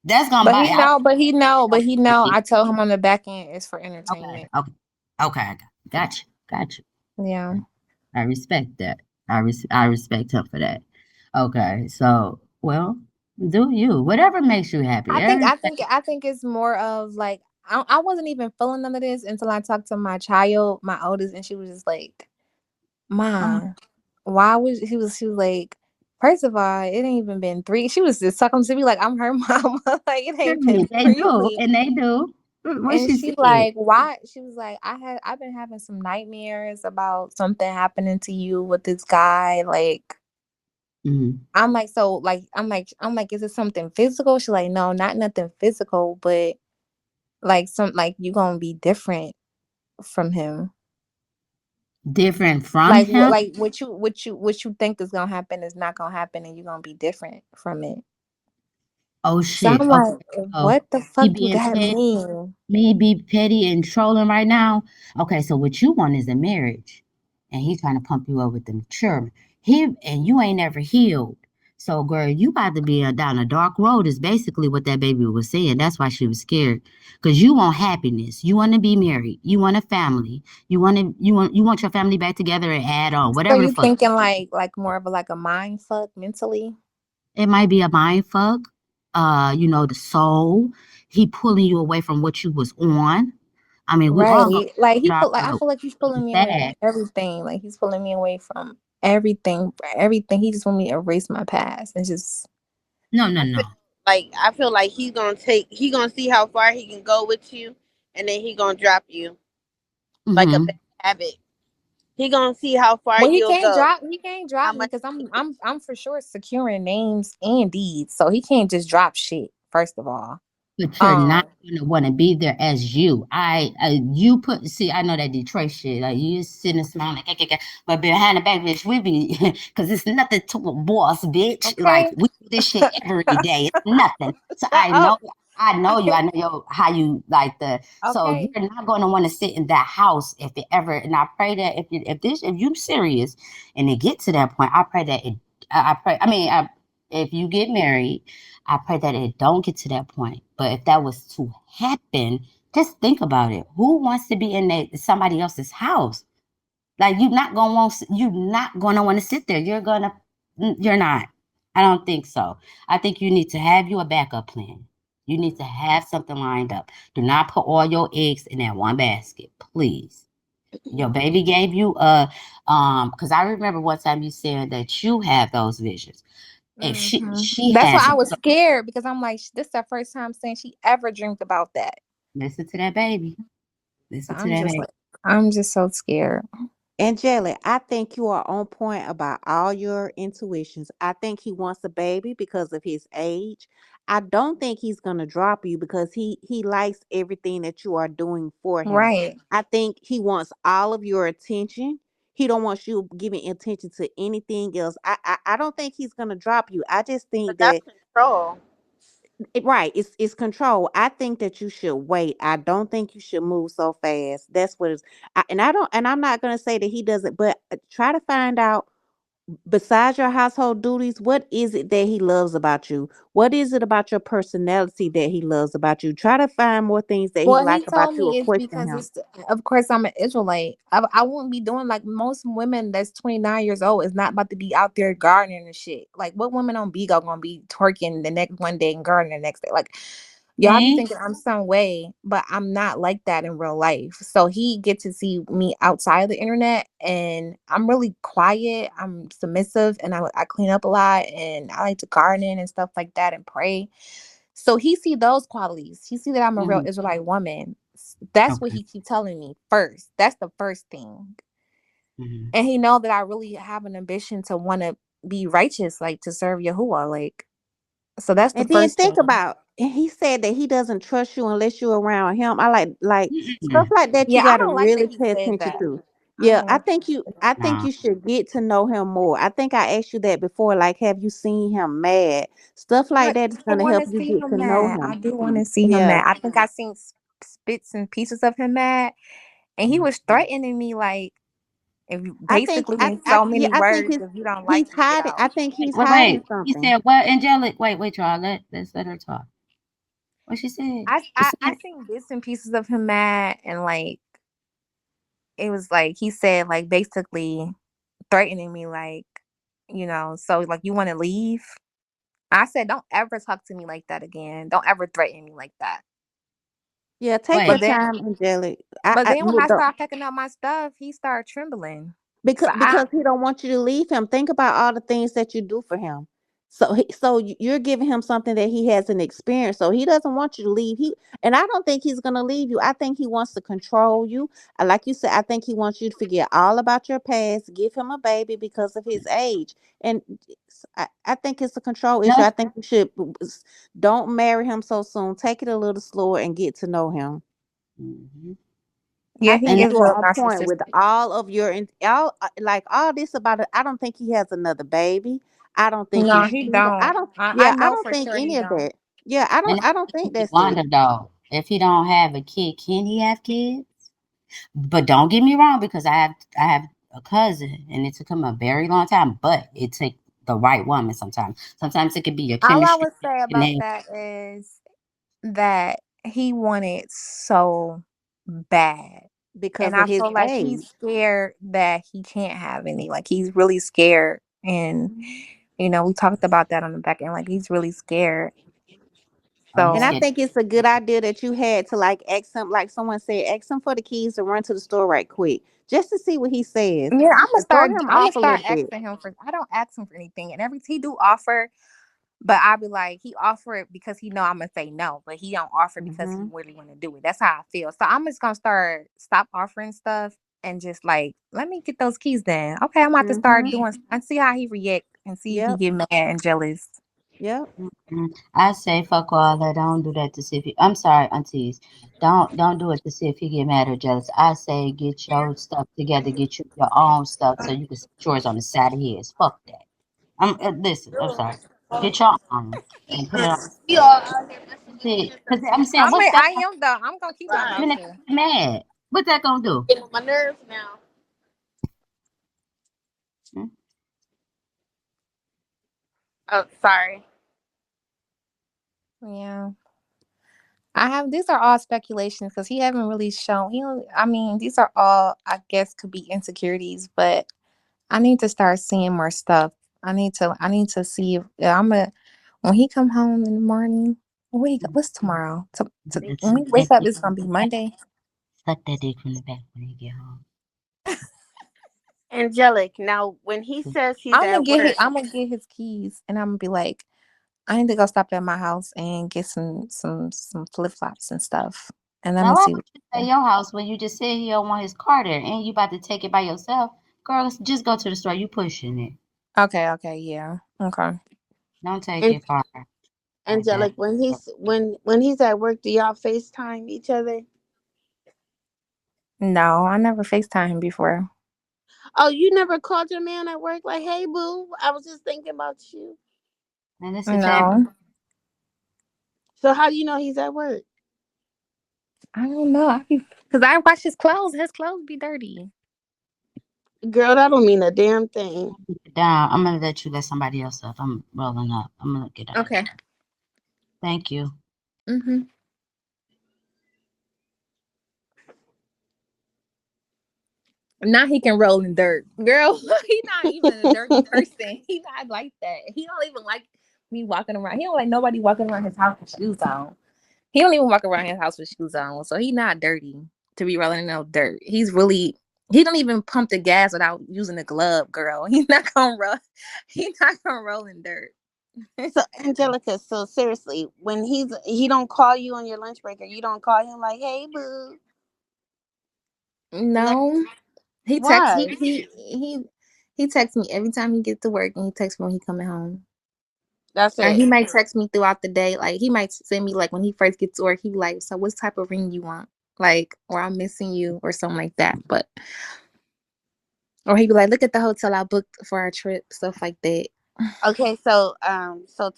That's gonna but buy. he know, but he know, but he know. Okay, I told him on the back end it's for okay, entertainment. okay. Got you. Yeah. I respect that. I respect him for that. Okay, so well, do you whatever makes you happy. I think I think I think it's more of like I wasn't even feeling none of this until I talked to my child, my oldest, and she was just like, Oh, "Mom, why was she was like, first of all, it ain't even been 3." She was just talking to me like I'm her mama, like it ain't been period. They 3 do, weeks. and they do. What And she she said. like, why? She was like, I've been having some nightmares about something happening to you with this guy. Like, Mhm. I'm like, so like, I'm like, is it something physical? She's like, no, not nothing physical, but like you gonna be different from him. Different from him. Like what you think is gonna happen is not gonna happen, and you're gonna be different from it. Oh So shit. I'm Okay. like, So what the he fuck do being that petty. mean? Me be petty and trolling right now. Okay, so what you want is a marriage, and he trying to pump you up with the mature. He and you ain't never healed. So, girl, you about to be down a dark road. Is basically what that baby was saying. That's why she was scared, because you want happiness. You want to be married. You want a family. You want your family back together and add on So whatever the you fuck. thinking like more of a mind fuck mentally? It might be a mind fuck. The soul. He pulling you away from what you was on. I mean, we all go Right. Like get I our feel like he's pulling me away from bag. everything. Like he's pulling me away from everything. Everything. He just want me to erase my past and just No, no, I no. feel I feel like he gonna see how far he can go with you, and then he gonna drop you like a bad Mhm. habit. He gonna see how far well you'll go, he can't drop how me much. because I'm for sure securing names and deeds. So he can't just drop shit, first of all. But you're not Um gonna want to be there as you. You put. See, I know that Detroit shit. Like you sitting and smiling, like, "Okay, okay." But behind the back, bitch, we be because it's nothing to a boss, bitch. Like okay. we do this shit every day. It's nothing. So I Shut know. up. I know you. I know how you like the. So Okay. you're not going to want to sit in that house if it ever. And I pray that if you serious, and it get to that point, I pray that it. I pray. I mean, if you get married, I pray that it don't get to that point. But if that was to happen, just think about it. Who wants to be in somebody else's house? Like you're not gonna want to sit there. You're not. I don't think so. I think you need to have you a backup plan. You need to have something lined up. Do not put all your eggs in that one basket, please. Your baby gave you because I remember one time you said that you have those visions. If she That's why has, I was scared because I'm like, this is the first time saying she ever dreamed about that. listen to that baby. So Listen to I'm that just baby. like, I'm just so scared. Angelic, I think you are on point about all your intuitions. I think he wants a baby because of his age. I don't think he's gonna drop you because he likes everything that you are doing for him. Right. I think he wants all of your attention. He don't want you giving attention to anything else. I don't think he's gonna drop you. I just But think that's that control. right, it's control. I think that you should wait. I don't think you should move so fast. That's what it's and I don't and I'm not going to say that he doesn't, but try to find out besides your household duties, what is it that he loves about you? What is it about your personality that he loves about you? Try to find more things that he Well, he like told about you or me it's question because him. it's, of course, I'm an Israelite. I wouldn't be doing like most women that's 29 years old is not about to be out there gardening and shit. Like, what women on Bigo gonna be twerking the next one day and gardening the next day? Like, y'all be Me? thinking I'm some way, but I'm not like that in real life. So he get to see me outside of the internet, and I'm really quiet. I'm submissive, and I clean up a lot, and I like to garden and stuff like that, and pray. So he see those qualities. He see that I'm a real Mhm. Israelite woman. That's what Okay. he keep telling me first. That's the first thing. Mhm. And he know that I really have an ambition to want to be righteous, like to serve Yahuwah. Like, so that's the And then first think thing. about and he said that he doesn't trust you unless you're around him. I like stuff Mm-mm. like that you Yeah, I gotta don't like that really he pay said attention that. to. I Yeah, don't like I that. think No. you should get to know him more. I think I asked you that before. Like, have you seen him mad? Stuff like I that is I gonna want help to you see get him to know mad. him. I do want to see him Yeah. mad. I think I seen spits and pieces of him mad, and he Mhm. was threatening me like, if you I think basically in so many I think words, if you don't like he's me, get hiding. out. I think he's hiding Wait. You something. said what, Angelic? Wait, y'all. Let's let her talk. What she said? I You I said I seen bits and pieces of him mad, and like it was like he said like basically threatening me like, so like you want to leave. I said don't ever talk to me like that again. Don't ever threaten me like that. Yeah, take your But wait. then time, Angelic. but I then when look, I started packing up my stuff, he started trembling. So I because he don't want you to leave him. Think about all the things that you do for him. So you're giving him something that he hasn't experienced. So he doesn't want you to leave. And I don't think he's gonna leave you. I think he wants to control you. Like you said, I think he wants you to forget all about your past. Give him a baby because of his age. And I think it's a control issue. No. I think you should don't marry him so soon. Take it a little slower and get to know him. Mhm. yeah, I he think And is you are real on point with narcissistic. all of your all like all this about it. I don't think he has another baby. I don't think No, he's he cheating. I don't. don't. I Yeah, I know don't for think sure he any of don't. that. Yeah, I don't. and I don't think I that's it. wonder though, if he don't have a kid, can he have kids? But don't get me wrong, because I have a cousin, and it took him a very long time, but it took the right woman sometimes. Sometimes it could be your All I chemistry, would say and about then that is that he wanted so bad. And Because I of his feel like he's age. scared that he can't have any. Like he's really scared. And we talked about that on the back end. Like he's really scared. oh, he's And I So scared. think it's a good idea that you had to like ask him, like someone said, ask him for the keys to run to the store right quick, just to see what he says, yeah, to throw him I'm gonna off a start little bit. asking him for I don't ask him for anything. And every he do offer, but I'll be like, he offer it because he know I'm gonna say no, but he don't offer because he Hmm. really wanna do it. That's how I feel. So I'm just gonna stop offering stuff and just like let me get those keys then. Okay, I'm about to start Hmm. doing and see how he react and see if he Yep. get mad and jealous. Yep. Mm, I say fuck all that. Don't do that to see if he. I'm sorry, aunties. Don't do it to see if he get mad or jealous. I say get your stuff together, get your own stuff, so you can set yours on the side of his. Fuck that. Listen. I'm sorry. Get your own and put it on. Because I'm saying, I what's mean, that? I am though. I'm gonna keep my Right. Even if voucher. you're mad, what's that gonna do? Getting on my nerves now. Hmm? Oh, sorry. Yeah. I have these are all speculations because he haven't really shown he don't, I mean, these are all I guess could be insecurities, but I need to start seeing more stuff. I need to see if yeah, I'm a when he come home in the morning. What's tomorrow? When we Suck wake that up, dick it's from gonna the be back. Monday. Suck that dick from the back when you get home. Angelic. Now, when he says he's at work, I'm gonna get his keys and I'm gonna be like, I need to go stop at my house and get some flip flops and stuff. And let me Now, why see would what you say your house when you just said you don't want his car there and you about to take it by yourself? Girl, let's just go to the store. You pushing it. okay, yeah. Okay. Don't take and it far like that. Angelic, when he's at work, do y'all FaceTime each other? No, I never FaceTime him before. Oh, you never called your man at work like, "Hey, boo, I was just thinking about you." And this is family. No. So how do you know he's at work? I don't know. Because I wash his clothes. His clothes be dirty. Girl, that don't mean a damn thing. Get down. I'm gonna let you let somebody else up. I'm rolling up. I'm gonna get down. Okay. Thank you. Mm-hmm. Now he can roll in dirt. Girl, he not even a dirty person. He not like that. He don't even like me walking around. He don't like nobody walking around his house with shoes on. He don't even walk around his house with shoes on. So he not dirty to be rolling in no dirt. He don't even pump the gas without using a glove, girl. He's not gonna roll. He's not gonna roll in dirt. So Angelica, so seriously, when he don't call you on your lunch break, or you don't call him like, "Hey, boo," never. No. He texts Why? he texts me every time he gets to work and he texts me when he coming home. That's And it. he might text me throughout the day. Like he might send me like when he first gets to work, he be like, so what type of ring you want? Like, or I'm missing you or something like that. But or he'd be like, look at the hotel I booked for our trip, stuff like that. Okay, so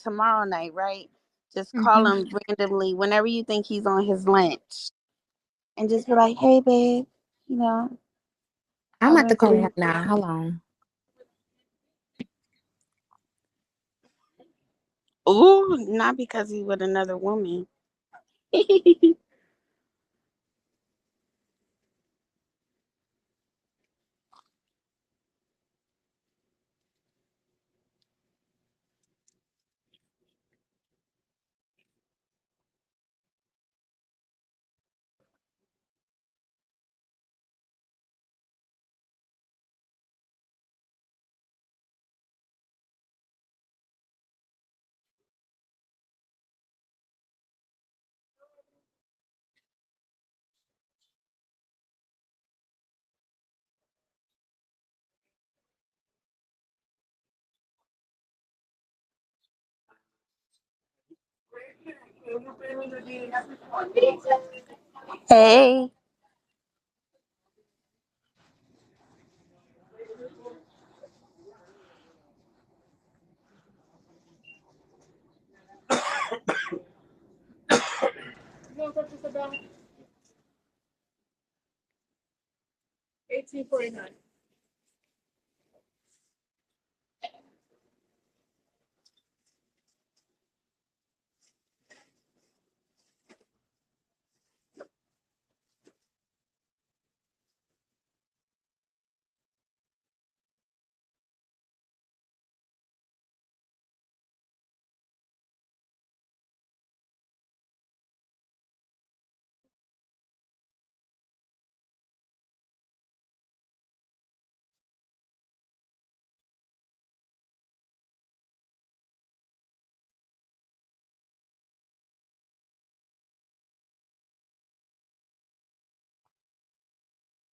tomorrow night, right? Just call Hmm. him randomly whenever you think he's on his lunch, and just be like, "Hey, babe, you know, I I'm at the went call him through." right now. Hold on. Ooh, not because he's with another woman. Hey,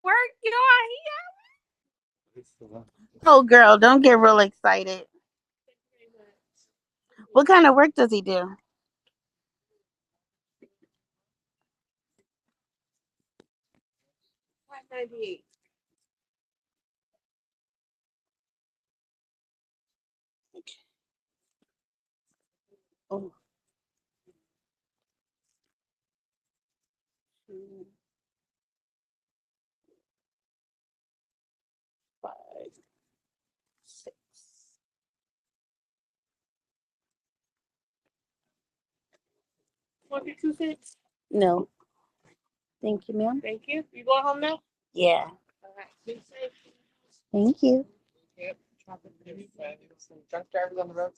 Work, y'all. oh girl, don't get real excited. What kind of work does he do? Oh, Mm, 5, 6. 1, 2, 6. No. Thank you, ma'am. Thank you. You going home now? Yeah. All right. Be safe. Thank you. Yep. Traffic. Some drunk drivers on the road.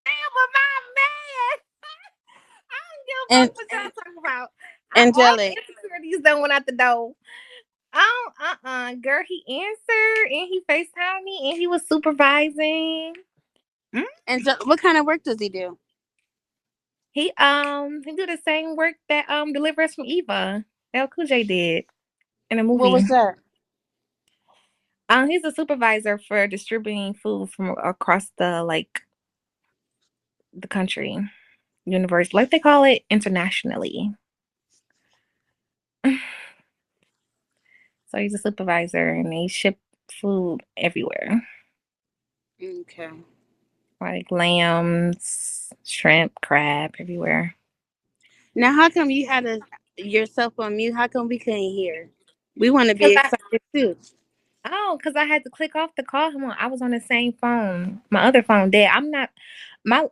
Damn, but my man. I don't give a And fuck what y'all talking about. All the angelic. insecurities done went out the door. Oh, girl, he answered and he FaceTimed me and he was supervising. Mm. What kind of work does he do? He do the same work that Delivers from Eva. L Cool J did in a What movie. was that? He's a supervisor for distributing food from across the country, universe, like they call it internationally. So he's a supervisor and they ship food everywhere. Okay. Like lambs, shrimp, crab, everywhere. Now, how come you had yourself on mute? How come we couldn't hear? We want to Cause be excited too. cause I had to click off to call him on. I was on the same phone. My other phone dead. I'm not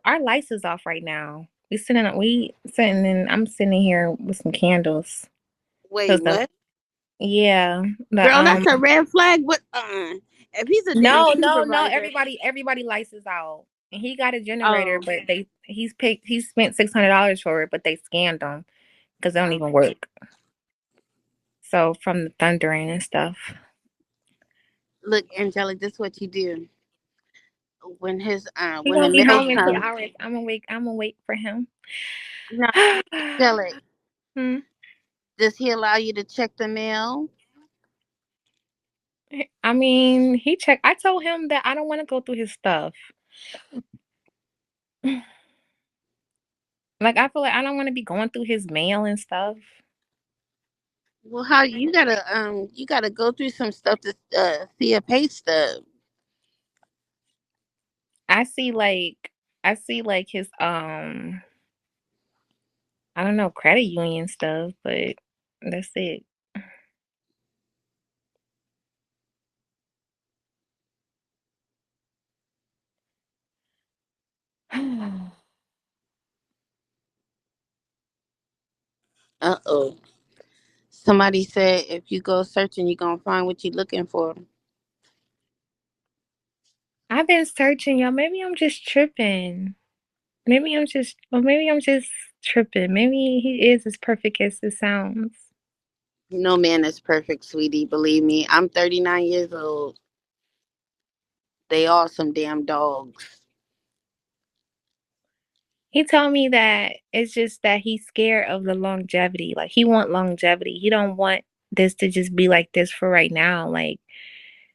our lights is off right now. I'm sitting here with some candles. Wait, Cause the what? yeah, the Girl, that's a red flag. What? If he's a damn no, supervisor. everybody lights is out. And he got a generator, Oh, but he spent $600 for it, but they scammed him because they don't even okay. work. So from the thundering and stuff. Look, Angelic, this is what you do He when the gonna be mail home in two comes. hours. I'm gonna wait for him. No, Angelic, Hmm. does he allow you to check the mail? I mean, he checked. I told him that I don't want to go through his stuff. Like I feel like I don't want to be going through his mail and stuff. Well, how you gotta go through some stuff to see a pay stub. I see like his I don't know, credit union stuff, but that's it. Uh-oh. Somebody said if you go searching, you're gonna find what you're looking for. I've been searching, y'all. Maybe I'm just tripping. Maybe I'm just tripping. Maybe he is as perfect as it sounds. No man is perfect, sweetie. Believe me. I'm 39 years old. They all some damn dogs. He told me that it's just that he's scared of the longevity. Like he want longevity. He don't want this to just be like this for right now. Like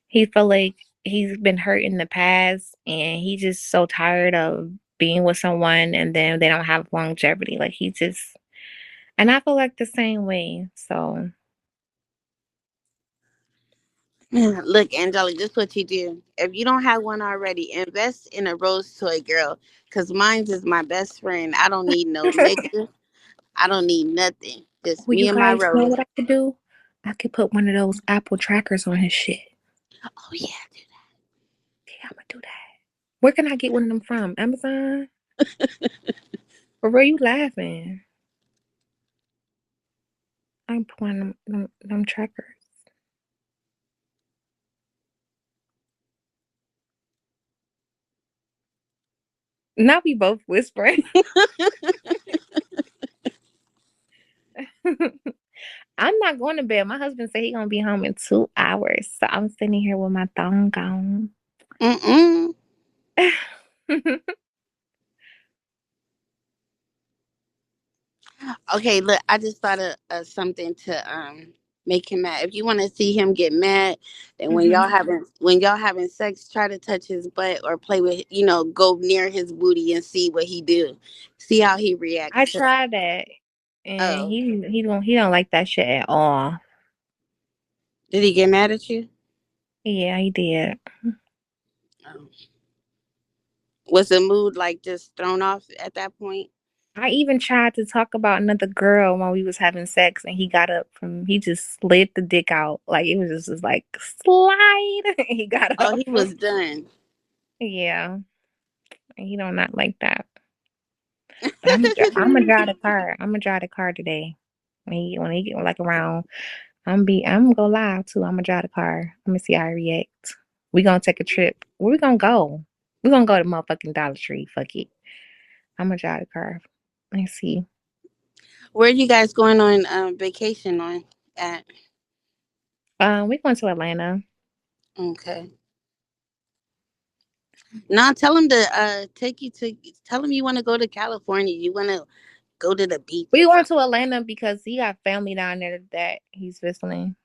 he feel like he's been hurt in the past and he just so tired of being with someone and then they don't have longevity. Like he just and I feel like the same way. So Look, Angelica, this is what you do. If you don't have one already, invest in a rose toy girl. Cause mine is my best friend. I don't need no nigga. I don't need nothing. Just well, me you and my guys know rose. what I could do? I could put one of those Apple trackers on his shit. Oh yeah. Yeah, I'm gonna do that. Where can I get one of them from? Amazon? Or where you laughing? I'm put one of them trackers. Now we both whispering. I'm not going to bed. My husband said he gonna be home in 2 hours. So I'm sitting here with my thong on. Mm-mm. Okay, look, I just thought of something to Make him mad. If you want to see him get mad, then Hmm. when y'all having sex, try to touch his butt or play with, go near his booty and see what he do. See how he I reacts to. tried that, and Oh, he don't like that shit at all. did he get mad at you? Yeah, he did. Oh. Was the mood like just thrown off at that point? I even tried to talk about another girl while we was having sex, and he just slid the dick out. Like, it was just like, slide. He got Oh, up. he was done. Yeah, he don't not like that. But I'm gonna drive the car. I'm gonna drive the car today. When he get like around, I'm gonna go live too. I'm gonna drive the car. I'm gonna see how he react. We gonna take a trip. Where we gonna go? We gonna go to motherfucking Dollar Tree. Fuck it. I'm gonna drive the car. Let's see. Where are you guys going on vacation on at? We going to Atlanta. Okay. Now tell him to take you to tell him you want to go to California. You want to go to the beach We or going to something. Atlanta because he got family down there that he's visiting.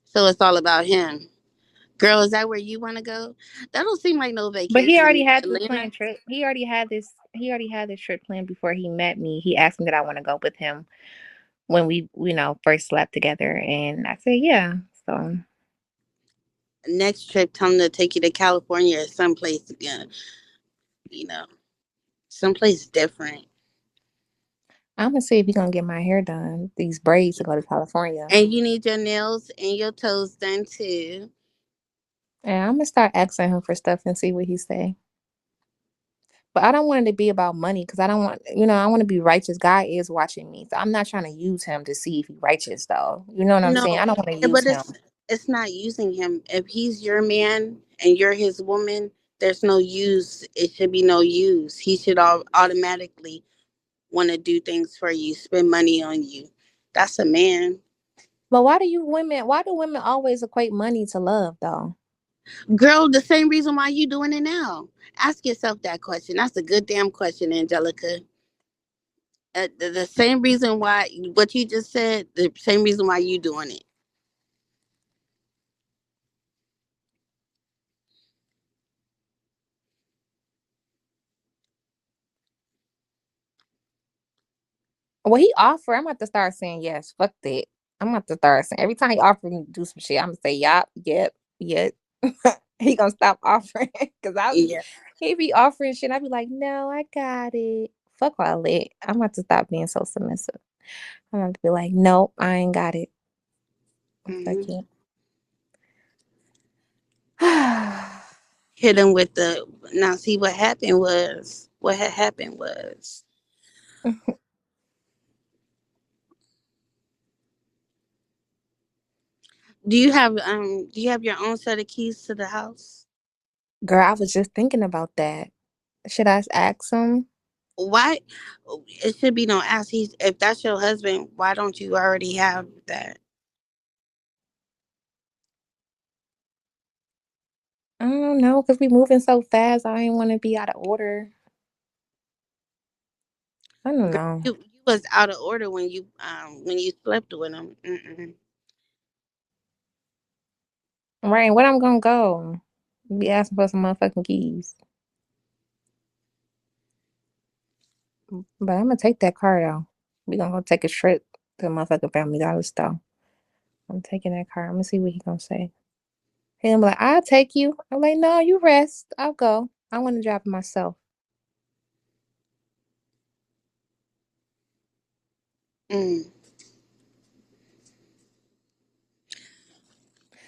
So it's all about him. Girl, is that where you want to go? That don't seem like no But he already vacation. had this Atlanta. planned trip. He already had this trip planned before he met me. He asked me that I want to go with him when we, first slept together, and I said yeah. So Next trip, tell him to take you to California or someplace, you know, someplace different. I'm gonna see if he gonna get my hair done, these braids, to go to California. And you need your nails and your toes done too. And I'm gonna start asking him for stuff and see what he say. But I don't want it to be about money because I don't want, I want to be righteous. God is watching me, so I'm not trying to use him to see if he's righteous, though. You know what I'm No, saying? I don't want to use but him. it's not using him. If he's your man and you're his woman, there's no use. It should be no use. He should automatically want to do things for you, spend money on you. That's a man. But why do women always equate money to love, though? Girl, the same reason why you doing it now. Ask yourself that question. That's a good damn question, Angelica. The same reason why what you just said, the same reason why you doing it. Well, he offered. I'm about to start saying yes. Fuck that. I'm about to start saying every time he offered me to do some shit, I'm gonna say yup, yep, yep. He gonna stop offering because Yeah. he be offering shit. I be like, no, I got it. Fuck all that. I'm about to stop being so submissive. I'm about to be like, nope, I ain't got it. Fuck Hmm. it. Hit him with the now. See what had happened was. Do you have your own set of keys to the house? Girl, I was just thinking about that. Should I ask him? Why it should be no ask. He's if that's your husband, why don't you already have that? I don't know because we moving so fast. I ain't want to be out of order. I don't Girl, know. you was out of order when you slept with him. Mm-mm. Right, where I'm gonna go? Be asking for some motherfucking keys. But I'm gonna take that car though. We gonna go take a trip to motherfucking Family Dollar store. I'm taking that car. I'm gonna see what he gonna say. He gonna be like, I'll take you. I'm like, no, you rest. I'll go. I want to drive it myself. Mm.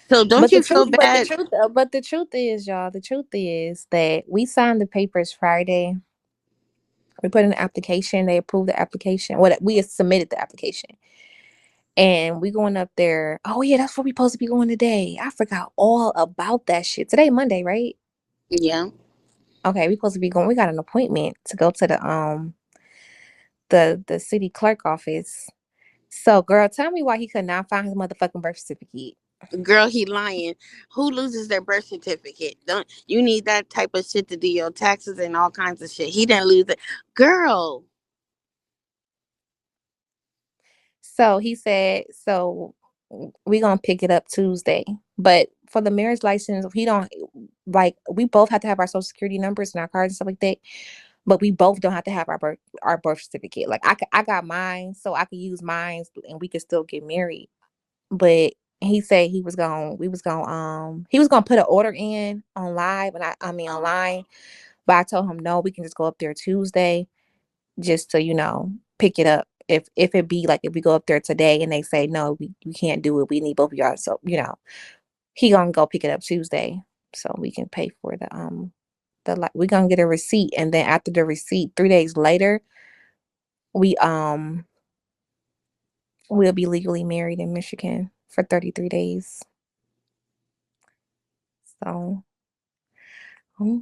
So don't But the you truth, feel but the bad? truth, but the truth is, y'all, the truth is that we signed the papers Friday. We put in the application. They approved the application. Well, we submitted the application. And we going up there. Oh yeah, that's where we supposed to be going today. I forgot all about that shit. Today Monday, right? Yeah. Okay, we supposed to be going. We got an appointment to go to the city clerk office. So, girl, tell me why he could not find his motherfucking birth certificate. Girl, he lying. Who loses their birth certificate? Don't you need that type of shit to do your taxes and all kinds of shit? He didn't lose it. Girl, So he said, so we gonna pick it up Tuesday. But for the marriage license, he don't like. We both have to have our social security numbers and our cards and stuff like that. But we both don't have to have our birth certificate. Like I got mine, so I could use mine, and we could still get married. But he said he was gonna put an order in on live, and I mean online. But I told him no, we can just go up there Tuesday, just to pick it up. If it be like if we go up there today and they say no, we can't do it. We need both of y'all. So he gonna go pick it up Tuesday, so we can pay for the like we gonna get a receipt, and then after the receipt, 3 days later, we we'll be legally married in Michigan for 33 days. So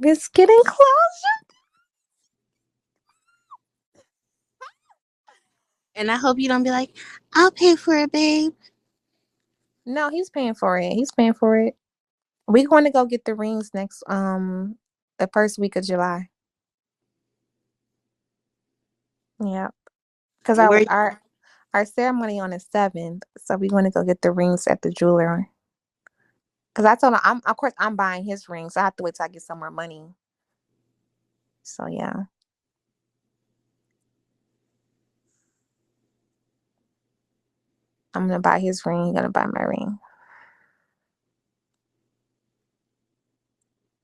it's getting close. And I hope you don't be like, I'll pay for it, babe. No, he's paying for it. He's paying for it. We're going to go get the rings next the first week of July. Yeah, because Where our ceremony on the 7th, so we're going to go get the rings at the jeweler. Because I told him, of course I'm buying his rings. So I have to wait till I get some more money. So yeah, I'm gonna buy his ring. He's gonna buy my ring.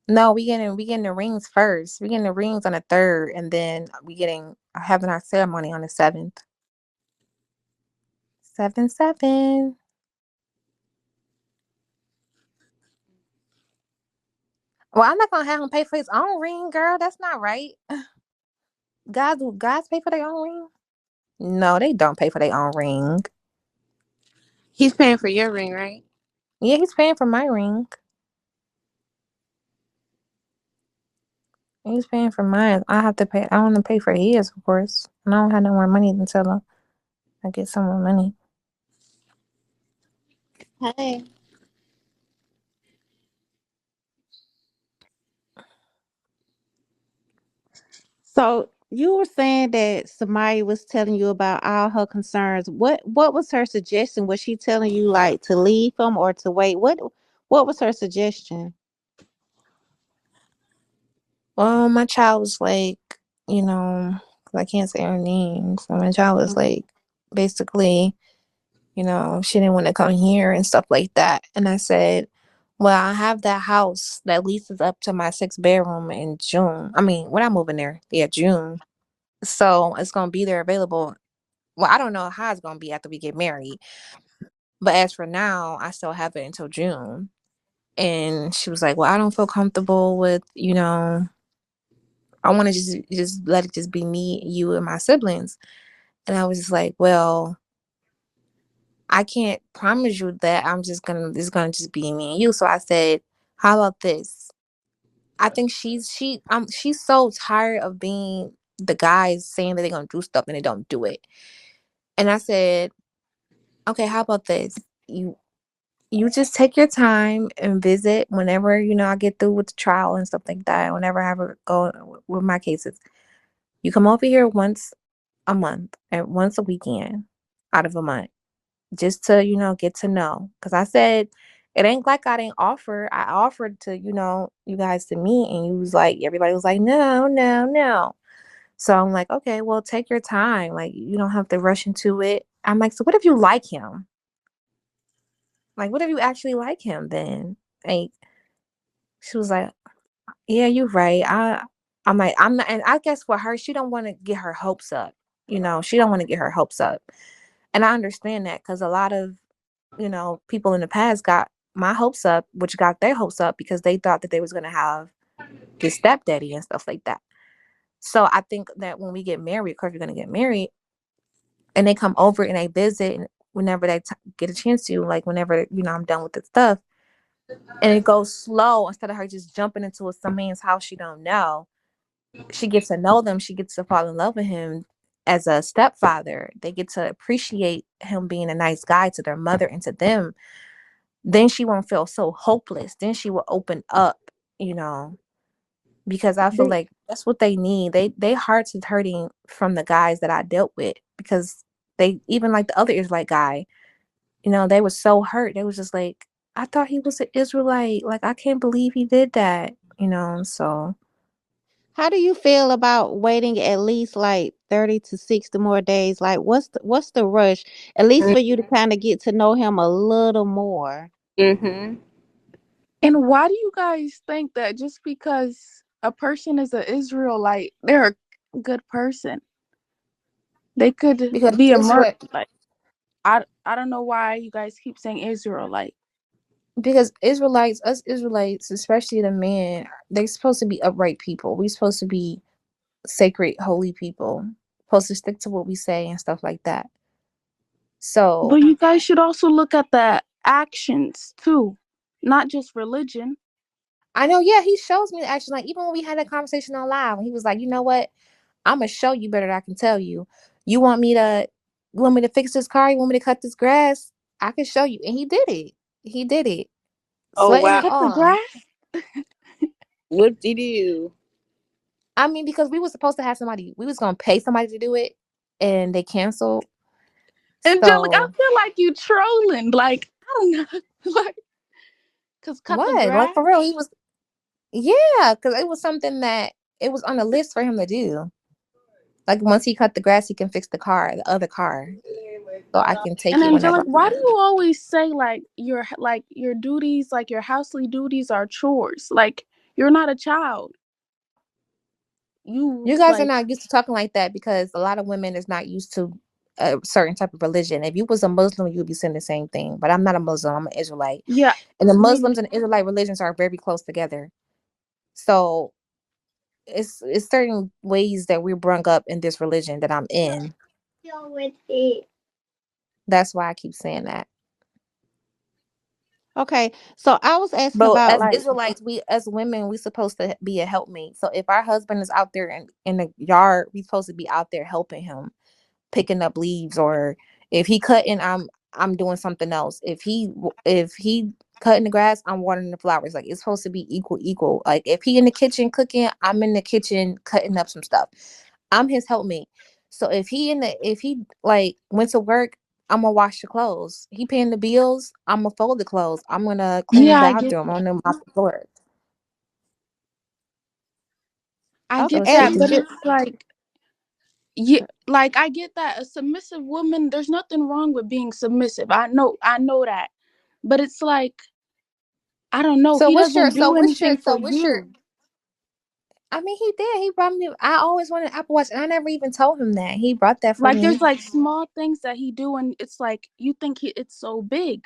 No, we getting the rings first. We getting the rings on the 3rd, and then we getting having our ceremony on the 7th. 7/7. Well, I'm not gonna have him pay for his own ring, girl. That's not right. Guys pay for their own ring? No, they don't pay for their own ring. he's paying for your ring, right? Yeah, he's paying for my ring. He's paying for mine. I have to pay. I want to pay for his, of course. And I don't have no more money until I get some more money. Hey. So you were saying that Samaya was telling you about all her concerns. What was her suggestion? Was she telling you like to leave him or to wait? What was her suggestion? Well, my child was like, you know, 'cause I can't say her name. So my child was like, basically, she didn't want to come here and stuff like that. And I said, well, I have that house that leases up to my 6 bedroom in June. I mean, when I move in there, yeah, June. So it's gonna be there available. Well, I don't know how it's gonna be after we get married, but as for now, I still have it until June. And she was like, well, I don't feel comfortable with, I want to just let it just be me, you, and my siblings. And I was just like, well, I can't promise you that it's gonna just be me and you. So I said, how about this? I think she's so tired of being the guys saying that they're gonna do stuff and they don't do it. And I said, okay, how about this? You just take your time and visit whenever I get through with the trial and stuff like that. Whenever I ever go with my cases, you come over here once a month and once a weekend out of a month, just to get to know. Because I said it ain't like I didn't offer. I offered to you guys to meet, and everybody was like, no, no, no. So I'm like, okay, well, take your time. Like, you don't have to rush into it. I'm like, so what if you like him? Like, what if you actually like him then? Like, she was like, yeah, you're right. I'm like, I'm not, and I guess for her, she don't want to get her hopes up. She don't want to get her hopes up. And I understand that because a lot of, people in the past got my hopes up, which got their hopes up because they thought that they was going to have this stepdaddy and stuff like that. So I think that when we get married, of course, we're going to get married and they come over and they visit and whenever they get a chance to, like whenever, I'm done with the stuff and it goes slow instead of her just jumping into some man's house she don't know. She gets to know them. She gets to fall in love with him as a stepfather. They get to appreciate him being a nice guy to their mother and to them. Then she won't feel so hopeless. Then she will open up, you know, because I feel like that's what they need. They hearts is hurting from the guys that I dealt with because they even like the other Israelite guy. They were so hurt. They was just like, I thought he was an Israelite. Like, I can't believe he did that. So How do you feel about waiting at least like 30 to 60 more days? Like what's the rush? At least for you to kind of get to know him a little more. Mm-hmm. And why do you guys think that just because a person is an Israelite, they're a good person? They could because be a murder. Israel, Like I don't know why you guys keep saying Israelite. because Israelites, us Israelites, especially the men, they supposed to be upright people. We supposed to be sacred, holy people. Supposed to stick to what we say and stuff like that. So But you guys should also look at the actions too, not just religion. I know, yeah, he shows me the action. Like even when we had that conversation on live, when he was like, you know what, I'm gonna show you better than I can tell you. You want me to, fix this car? You want me to cut this grass? I can show you, and he did it. He did it, Oh sweating wow. and Cut the all. grass. Whoop de doo. I mean, because we was supposed to have somebody, we was gonna pay somebody to do it, and they canceled. Angelic, I So feel like you trolling. Like I don't know, like cause cut the what? Like grass. for real, he was. Yeah, because it was something that it was on the list for him to do. Like once he cut the grass, he can fix the other car, so I can take And it whenever Angelic, I why do want. you always say like your duties, like your housely duties are chores? Like you're not a child. You You guys are like not used to talking like that because a lot of women is not used to a certain type of religion. If you was a Muslim, you would be saying the same thing. But I'm not a Muslim. I'm an Israelite, yeah, and the me neither. Muslims and Israelite religions are very close together. So it's certain ways that we're brung up in this religion that I'm in. That's why I keep saying that. Okay. So I was asking But about as like Israelites, we as women, we supposed to be a helpmate. So if our husband is out there in the yard, we supposed to be out there helping him, picking up leaves, or if he cutting, I'm doing something else. If he cutting the grass, I'm watering the flowers. Like it's supposed to be equal. Like if he in the kitchen cooking, I'm in the kitchen cutting up some stuff. I'm his helpmate. So if he like went to work, I'm gonna wash the clothes. He paying the bills, I'm gonna fold the clothes. I'm gonna clean the Yeah, I get bathroom. that. I'm gonna mop the floor. I okay, So get it's and that, just but it's like yeah, like I get that a submissive woman. There's nothing wrong with being submissive. I know that, but it's like I don't know. so He what's your doesn't so do what's your anything for so what's your you. I mean, he did. He brought me. I always wanted an Apple Watch, and I never even told him that. He brought that for Like me, there's like small things that he do, and it's like you think it's so big.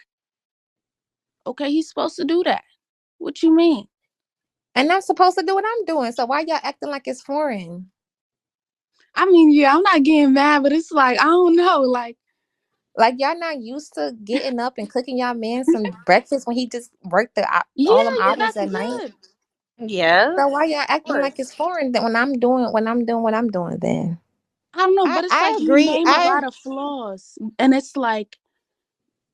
Okay, he's supposed to do that. What you mean? and I'm supposed to do what I'm doing. So why y'all acting like it's foreign? I mean, yeah, I'm not getting mad, but it's like I don't know. Like Like y'all not used to getting up and cooking y'all man some breakfast when he just worked yeah, all them yeah, hours that's at night. good. Yeah. So why y'all Of acting like course. it's foreign that when I'm doing what I'm doing then? I don't know, I but it's I like you agree. name a I lot of flaws, and it's like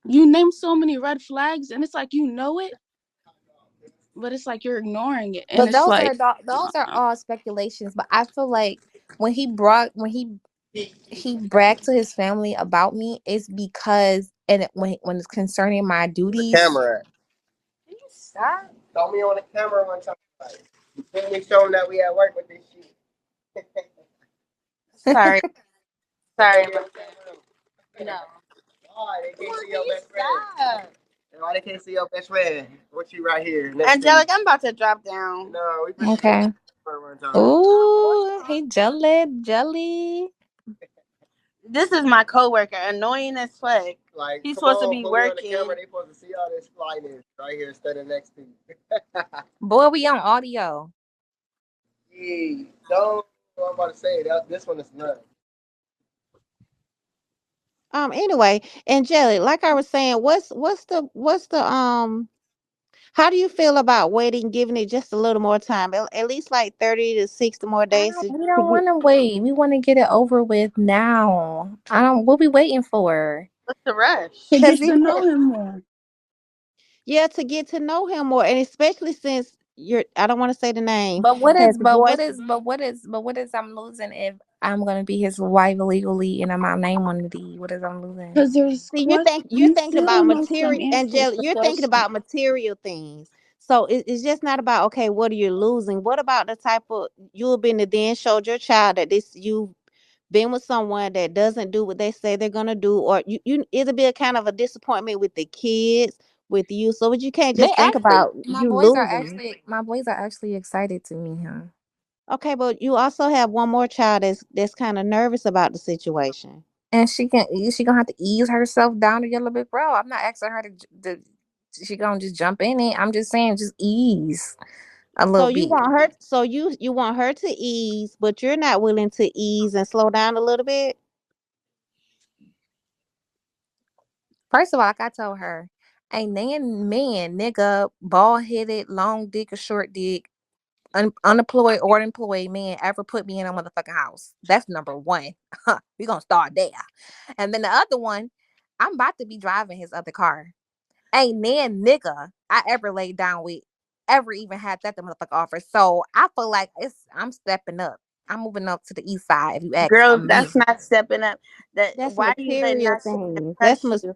you name so many red flags, and it's like you know it, but it's like you're ignoring it, and But it's like those are all speculations. But I feel like when he bragged to his family about me, it's because when it's concerning my The duties. camera. Can you stop? Throw me on the camera one time. Like, you feel me? Show them that we at work with this shit. Sorry. Sorry. Throw me on the camera. No. Why they can't see your best friend? Why they can't see your best friend? What you right here next to you? Angelic, I'm about to drop down. No, we finna show Okay. her one time. Ooh, he jelly. This is my coworker, annoying as fuck. Like, He's come supposed to on, be put me on the camera. working. They supposed to see all this flyness right here, standing next to you. Boy, we on audio. Yeah, don't. I'm about to say that this one is nuts. anyway, Angelic, like I was saying, how do you feel about waiting, giving it just a little more time, at least like 30 to 60 more days We to don't get. want to wait. We want to get it over with now. I don't. What we waiting for? What's the rush? to Because get to even know him more. yeah, to get to know him more, and especially since I don't want to say the name, But what has is, the but voice. what is, but what is, but what is I'm losing if I'm gonna be his wife legally and my name on the deed? What is I'm losing? Because there's See, you're you thinking still about don't know some material, answers Angela. to You're thinking questions. about material things. So it's just not about, okay, what are you losing? What about the type of, you've been to then showed your child that this, you've been with someone that doesn't do what they say they're gonna do, or it'll be a kind of a disappointment with the kids, with you. So you can't They just think actually, about you losing. my boys are actually excited to meet him. Okay, but you also have one more child that's kind of nervous about the situation. And she gonna have to ease herself down a little bit, bro. I'm not asking her to she gonna just jump in it. I'm just saying just ease a little So you bit. want her, so you want her to ease, but you're not willing to ease and slow down a little bit. First of all, like I told her, ain't man, nigga, bald headed, long dick or short dick, unemployed or employed man ever put me in a motherfucking house. That's number one. We gonna start there. And then the other one, I'm about to be driving his other car. Ain't nan nigga I ever laid down with ever even had that the motherfucker offer. So I feel like I'm stepping up. I'm moving up to the east side if you ask Girl, me. that's not stepping up. That That's why are you letting material that shit things. That's impress you?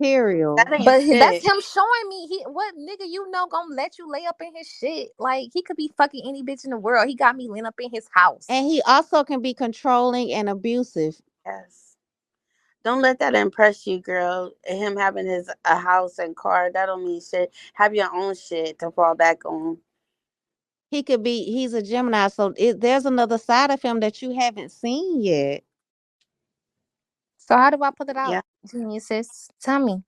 That material. ain't But that's shit. him showing me he what nigga you know gonna let you lay up in his shit. Like he could be fucking any bitch in the world. He got me laying up in his house. And he also can be controlling and abusive. Yes. Don't let that impress you, girl. Him having his a house and car, that don't mean shit. Have your own shit to fall back on. He's a Gemini, so there's another side of him that you haven't seen yet. So how do I put it Yeah. out? Geniuses, tell me.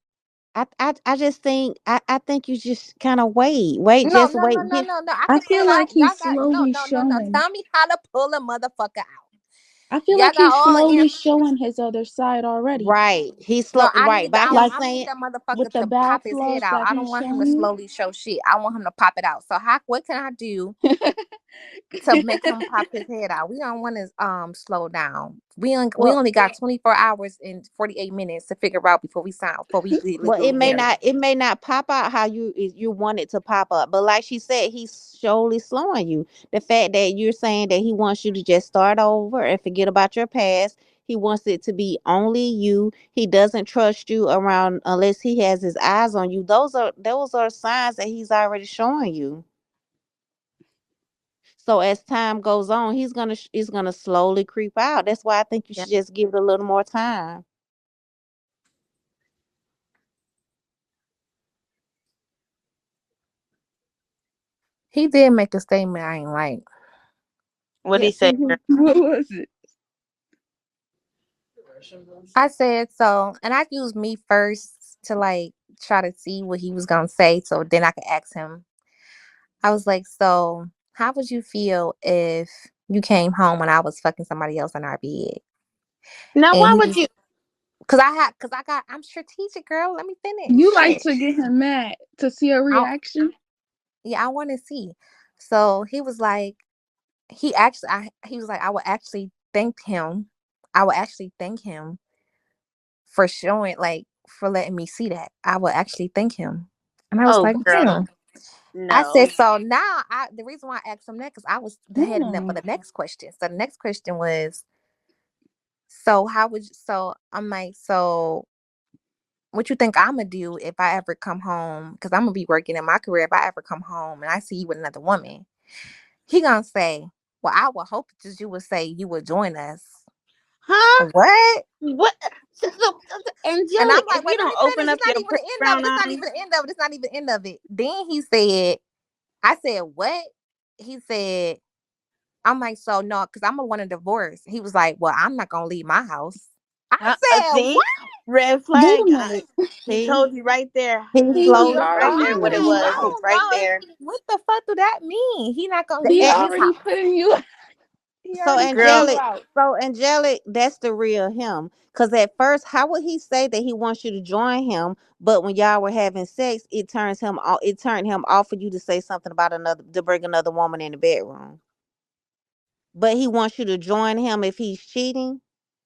I just think, I think you just kind of wait, No, just no, no, wait. no, no, no. I I can pull feel it like out. he's Y'all got no, slowly no, no, no. showing. Tell me how to pull a motherfucker out. I feel Y'all like got he's all the slowly answers. showing his other side already. Right, he's No, slow, right by him Like I need saying. that with motherfucker the to bad pop his head flaws out. that I don't he's want him to showing you. slowly show shit. I want him to pop it out. So what can I do to make him pop his head out? We don't want to slow down. We Well, only got 24 hours and 48 minutes to figure out before we Well, legally married. it may not pop out how you want it to pop up, but like she said, he's surely slowing you. The fact that you're saying that he wants you to just start over and forget about your past. He wants it to be only you. He doesn't trust you around unless he has his eyes on you. Those are signs that he's already showing you. So as time goes on, he's gonna slowly creep out. That's why I think you Yeah. should just give it a little more time. He did make a statement I ain't like. What do Yeah, you say, see, girl? What was it? I said so, and I used me first to like try to see what he was gonna say, so then I could ask him. I was like, so how would you feel if you came home when I was fucking somebody else in our bed? Now, And why he would was, you? I'm strategic, girl. Let me finish. You like Shit. to get him mad to see a I, reaction? yeah, I want to see. So he was like, he was like, I would actually thank him. I would actually thank him for showing, like, for letting me see that. I would actually thank him. And I was Oh, like, girl, I no. said, so now the reason why I asked him that, because I was heading up for Hmm. the next question. So the next question was, so how would you, so I'm like, so what you think I'm gonna do if I ever come home? Because I'm gonna be working in my career. If I ever come home and I see you with another woman, he gonna say, well, I would hope that you would say you would join us. Huh? What? What? And I'm Angelic, if like, wait, you let me don't open finish. up It's not your even pretty the end of brown it. It's not eyes. even the end of it. It's not even the end of it. Then he said, I said, what? He said, I'm like, so no, because I'm gonna want a divorce. He was like, well, I'm not gonna leave my house. I said, See? what? Red Wait a flag. minute. He see, told you right there. he's He told He you slowly So right already there showing what it putting you. you was. I It's out. don't right know. there. What the fuck do that mean? He not gonna He leave And his already house. putting you. He so already putting Girl, you angelic, out. that's the real him. Because at first, how would he say that he wants you to join him, but when y'all were having sex, it turns him off. It turned him off for you to say something about another, to bring another woman in the bedroom. But he wants you to join him if he's cheating.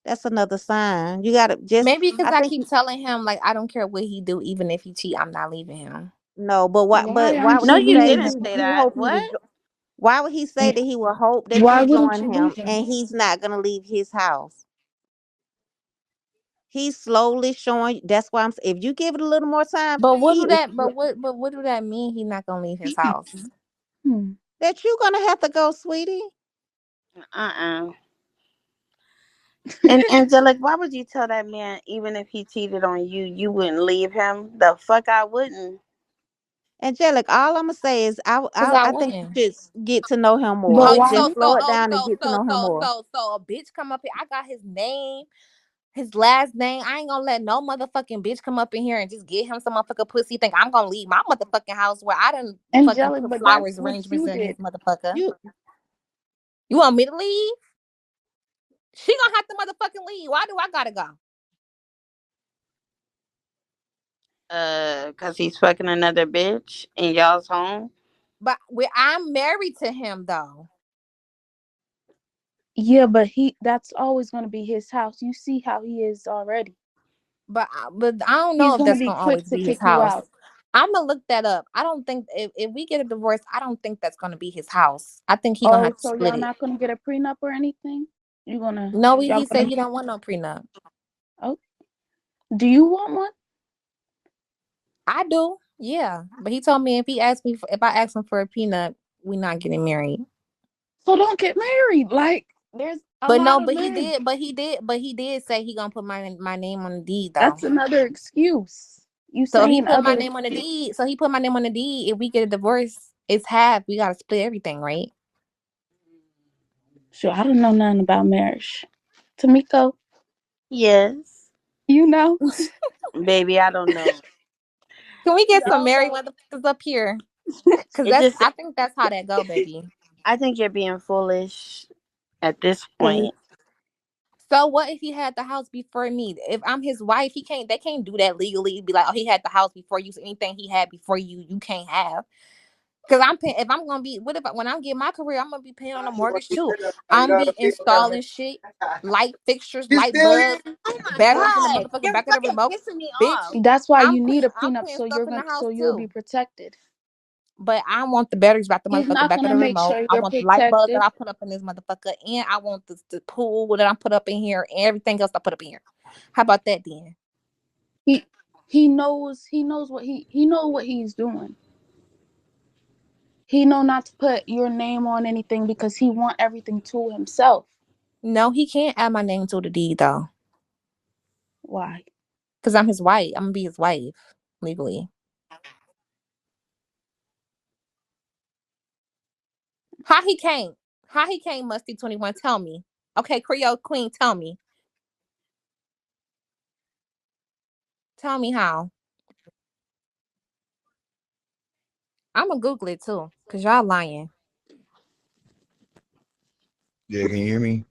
That's another sign. You gotta just. Maybe because I I think keep telling him like I don't care what he do, even if he cheat, I'm not leaving him. no, but Why why would no, he you say leaving didn't him? say he that. hope you to? What? Why would he say that he will hope that Why you wouldn't join you him leave him? and he's not gonna leave his house? He's slowly showing. That's why if you give it a little more time, But what he do is that? But what do that mean? He not gonna leave his house? Hmm. that you're gonna have to go, sweetie. Uh-uh. And Angelic, why would you tell that man even if he cheated on you, you wouldn't leave him? The fuck I wouldn't. Angelic, all I'm gonna say is Cause I I think you wouldn't. should get to know him But more. Oh, why so Just would so slow it oh down and so get to so know him so more. so so a bitch come up here. I got his name, his last name. I ain't gonna let no motherfucking bitch come up in here and just get him some motherfucking pussy. Think I'm gonna leave my motherfucking house where I done fucking Angelic? put But that's flowers what arrangements you in his did. motherfucker. You You want me to leave? She gonna have to motherfucking leave. Why do I gotta go? Cause he's fucking another bitch in y'all's home. But I'm married to him though. Yeah, but that's always gonna be his house. You see how he is already. But I don't know He's if gonna that's be gonna quick always to be his kick you house. out. I'm gonna look that up. I don't think if we get a divorce, I don't think that's gonna be his house. I think he gonna Oh, have to so split y'all it. not gonna get a prenup or anything? No, Y'all he said gonna? he don't want no prenup. Oh, do you want one? I do, yeah. But he told me if I ask him for a prenup, we not getting married. So don't get married. Like, there's a But lot no, of men. but he did say he gonna put my name on the deed though. That's another excuse. You So he saying put my other name on the excuses. deed. So he put my name on the deed. If we get a divorce, it's half. We gotta split everything, right? Sure, I don't know nothing about marriage. Tamiko, Yes. you know? Baby, I don't know. Can we get some Y'all married know. motherfuckers up here? Cause It just I think that's how that go, baby. I think you're being foolish at this Cause point. So what if he had the house before me? If I'm his wife, they can't do that legally. Be like, oh, he had the house before you. So anything he had before you can't have. Cause I'm paying. If I'm gonna be, what if when I get my career, I'm gonna be paying on a mortgage too. I'm be installing shit, light fixtures, You light still here? bulbs, Oh my batteries in the god. motherfucking You're back of the fucking remote, pissing me bitch. off. that's why you need a I'm prenup putting stuff in the house so you'll be too. protected. But I want the batteries about the He's motherfucking not back of gonna the make remote. sure I you're want the light bulbs that protected. I put up in this motherfucker, and I want the pool that I put up in here, and everything else I put up in here. How about that then? He he knows he know what he's doing. He know not to put your name on anything because he want everything to himself. No, he can't add my name to the deed though, Why? because I'm his wife. I'm gonna be his wife legally. How he can't? How he can't? Musty 21. Tell me. Okay, Creole Queen. Tell me. Tell me how. I'm gonna Google it too, cause y'all lying. Yeah, can you hear me?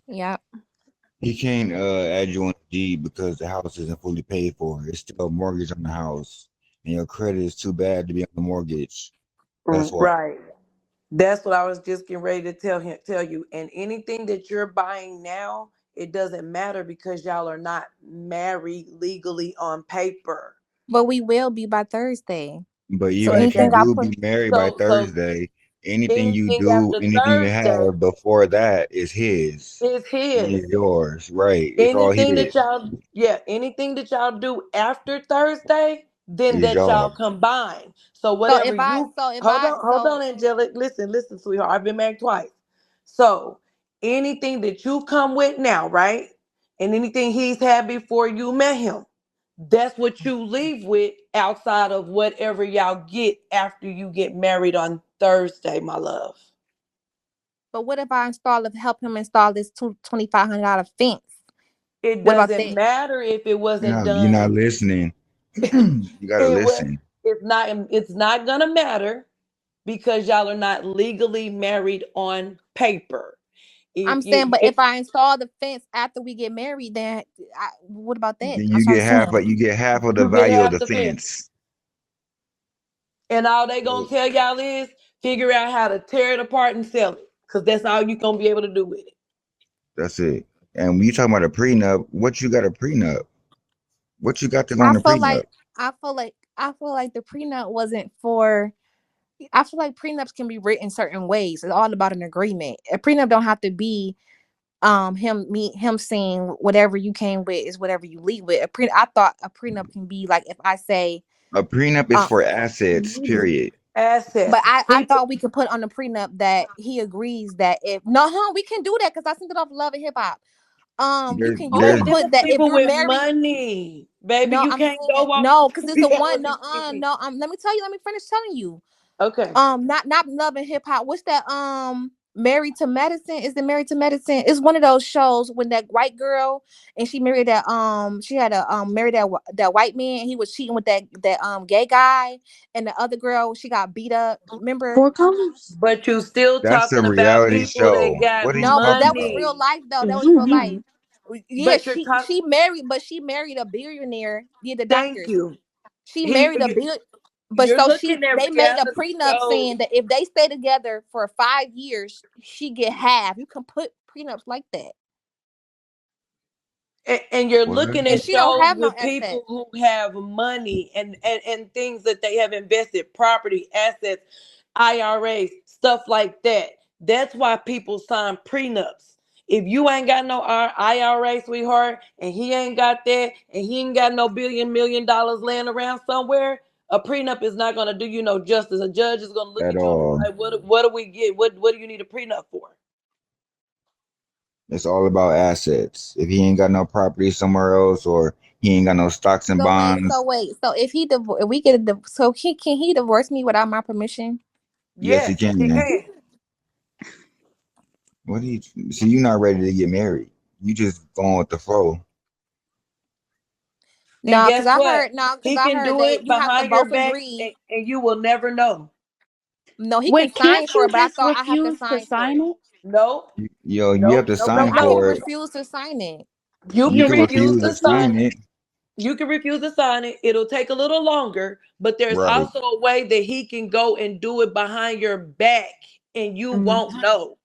Yep. He can't add you on the deed because the house isn't fully paid for. It's still a mortgage on the house, and your credit is too bad to be on the mortgage. That's why. Right. That's what I was just getting ready to tell you. And anything that you're buying now, it doesn't matter because y'all are not married legally on paper. But we will be by Thursday. But So even if you anything I do put. be married by So Thursday, anything you anything do, after anything you Thursday have before that is his. is It his. is yours, right? It's all Anything his. that y'all anything that y'all do after Thursday, then It's that y'all y'all. combine. So So whatever if I. you So if hold I. on, hold on, So. Angelic. Listen, sweetheart. I've been married twice. So anything that you come with now, right? And anything he's had before you met him, that's what you leave with outside of whatever y'all get after you get married on Thursday, my love. But what if I help him install this $2,500 fence? It What about doesn't that? matter if it wasn't You're not done. listening. You gotta It was listen. it's not gonna matter because y'all are not legally married on paper. I'm saying, but if I install the fence after we get married, then what about that? Then That's what I'm saying. you get half of the You get value of half the the fence. fence. And all they gonna tell y'all is figure out how to tear it apart and sell it. Cause that's all you gonna be able to do with it. That's it. And when you talking about a prenup, what you got a prenup? What you got to go I on a feel prenup? like I feel like the prenup wasn't for I feel like prenups can be written certain ways. It's all about an agreement. A prenup don't have to be him saying whatever you came with is whatever you leave with. I thought a prenup can be like if I say A prenup is uh, for assets, period. but Assets. I People. thought we could put on the prenup that he agrees that if no huh we can do that because I sent it off Love and Hip Hop. You can you Oh, can There's put that's that if people you're with married. money, baby. No, You I'm can't saying go off. no because it's a one. No, reality. no. Let me tell you. Let me finish telling you. Okay. Not Love and Hip Hop. What's that? Married to Medicine. Is it Married to Medicine? It's one of those shows when that white girl and she married that she had a married that white man. And he was cheating with that gay guy, and the other girl she got beat up. Remember? Four colors. But you still that's a talking about reality people that show. got What are you No, but talking that was about? real money. life though. That was real life. Mhm. Yeah, But you're talking. she married, but she married a billionaire. Yeah, the Thank doctors. you. She He. married a bill, but You're so she looking at they made a reality prenup shows. saying that if they stay together for 5 years, she get half. You can put prenups like that, And you're What? looking and at she don't shows have no with assets. people who have money and things that they have invested, property, assets, IRAs, stuff like that. That's why people sign prenups. If you ain't got no IRA, sweetheart, and he ain't got that, and he ain't got no billion million dollars laying around somewhere, a prenup is not gonna do you no justice. A judge is gonna look At at you and be all. like, what do we get? What do you need a prenup for? It's all about assets. If he ain't got no property somewhere else, or he ain't got no stocks and bonds, So if if we get a so he can he divorce me without my permission? yes, he Yes, he can. can. What do you see? You're not ready to get married. You just going with the flow. And No, guess because I what? heard no, because He I can heard do that it you have to behind your both back agree. and you will never know. No, he can Wait, sign can't for you it, but I just thought I have to refuse to sign for sign it. it? Nope, Yo, you have nope, to nope, nope, sign I can nope. for it. refuse to sign it. You You can can refuse refuse to to sign sign it. it. You can refuse to sign it. It'll take a little longer, but there's Right. also a way that he can go and do it behind your back and you Mhm. won't know.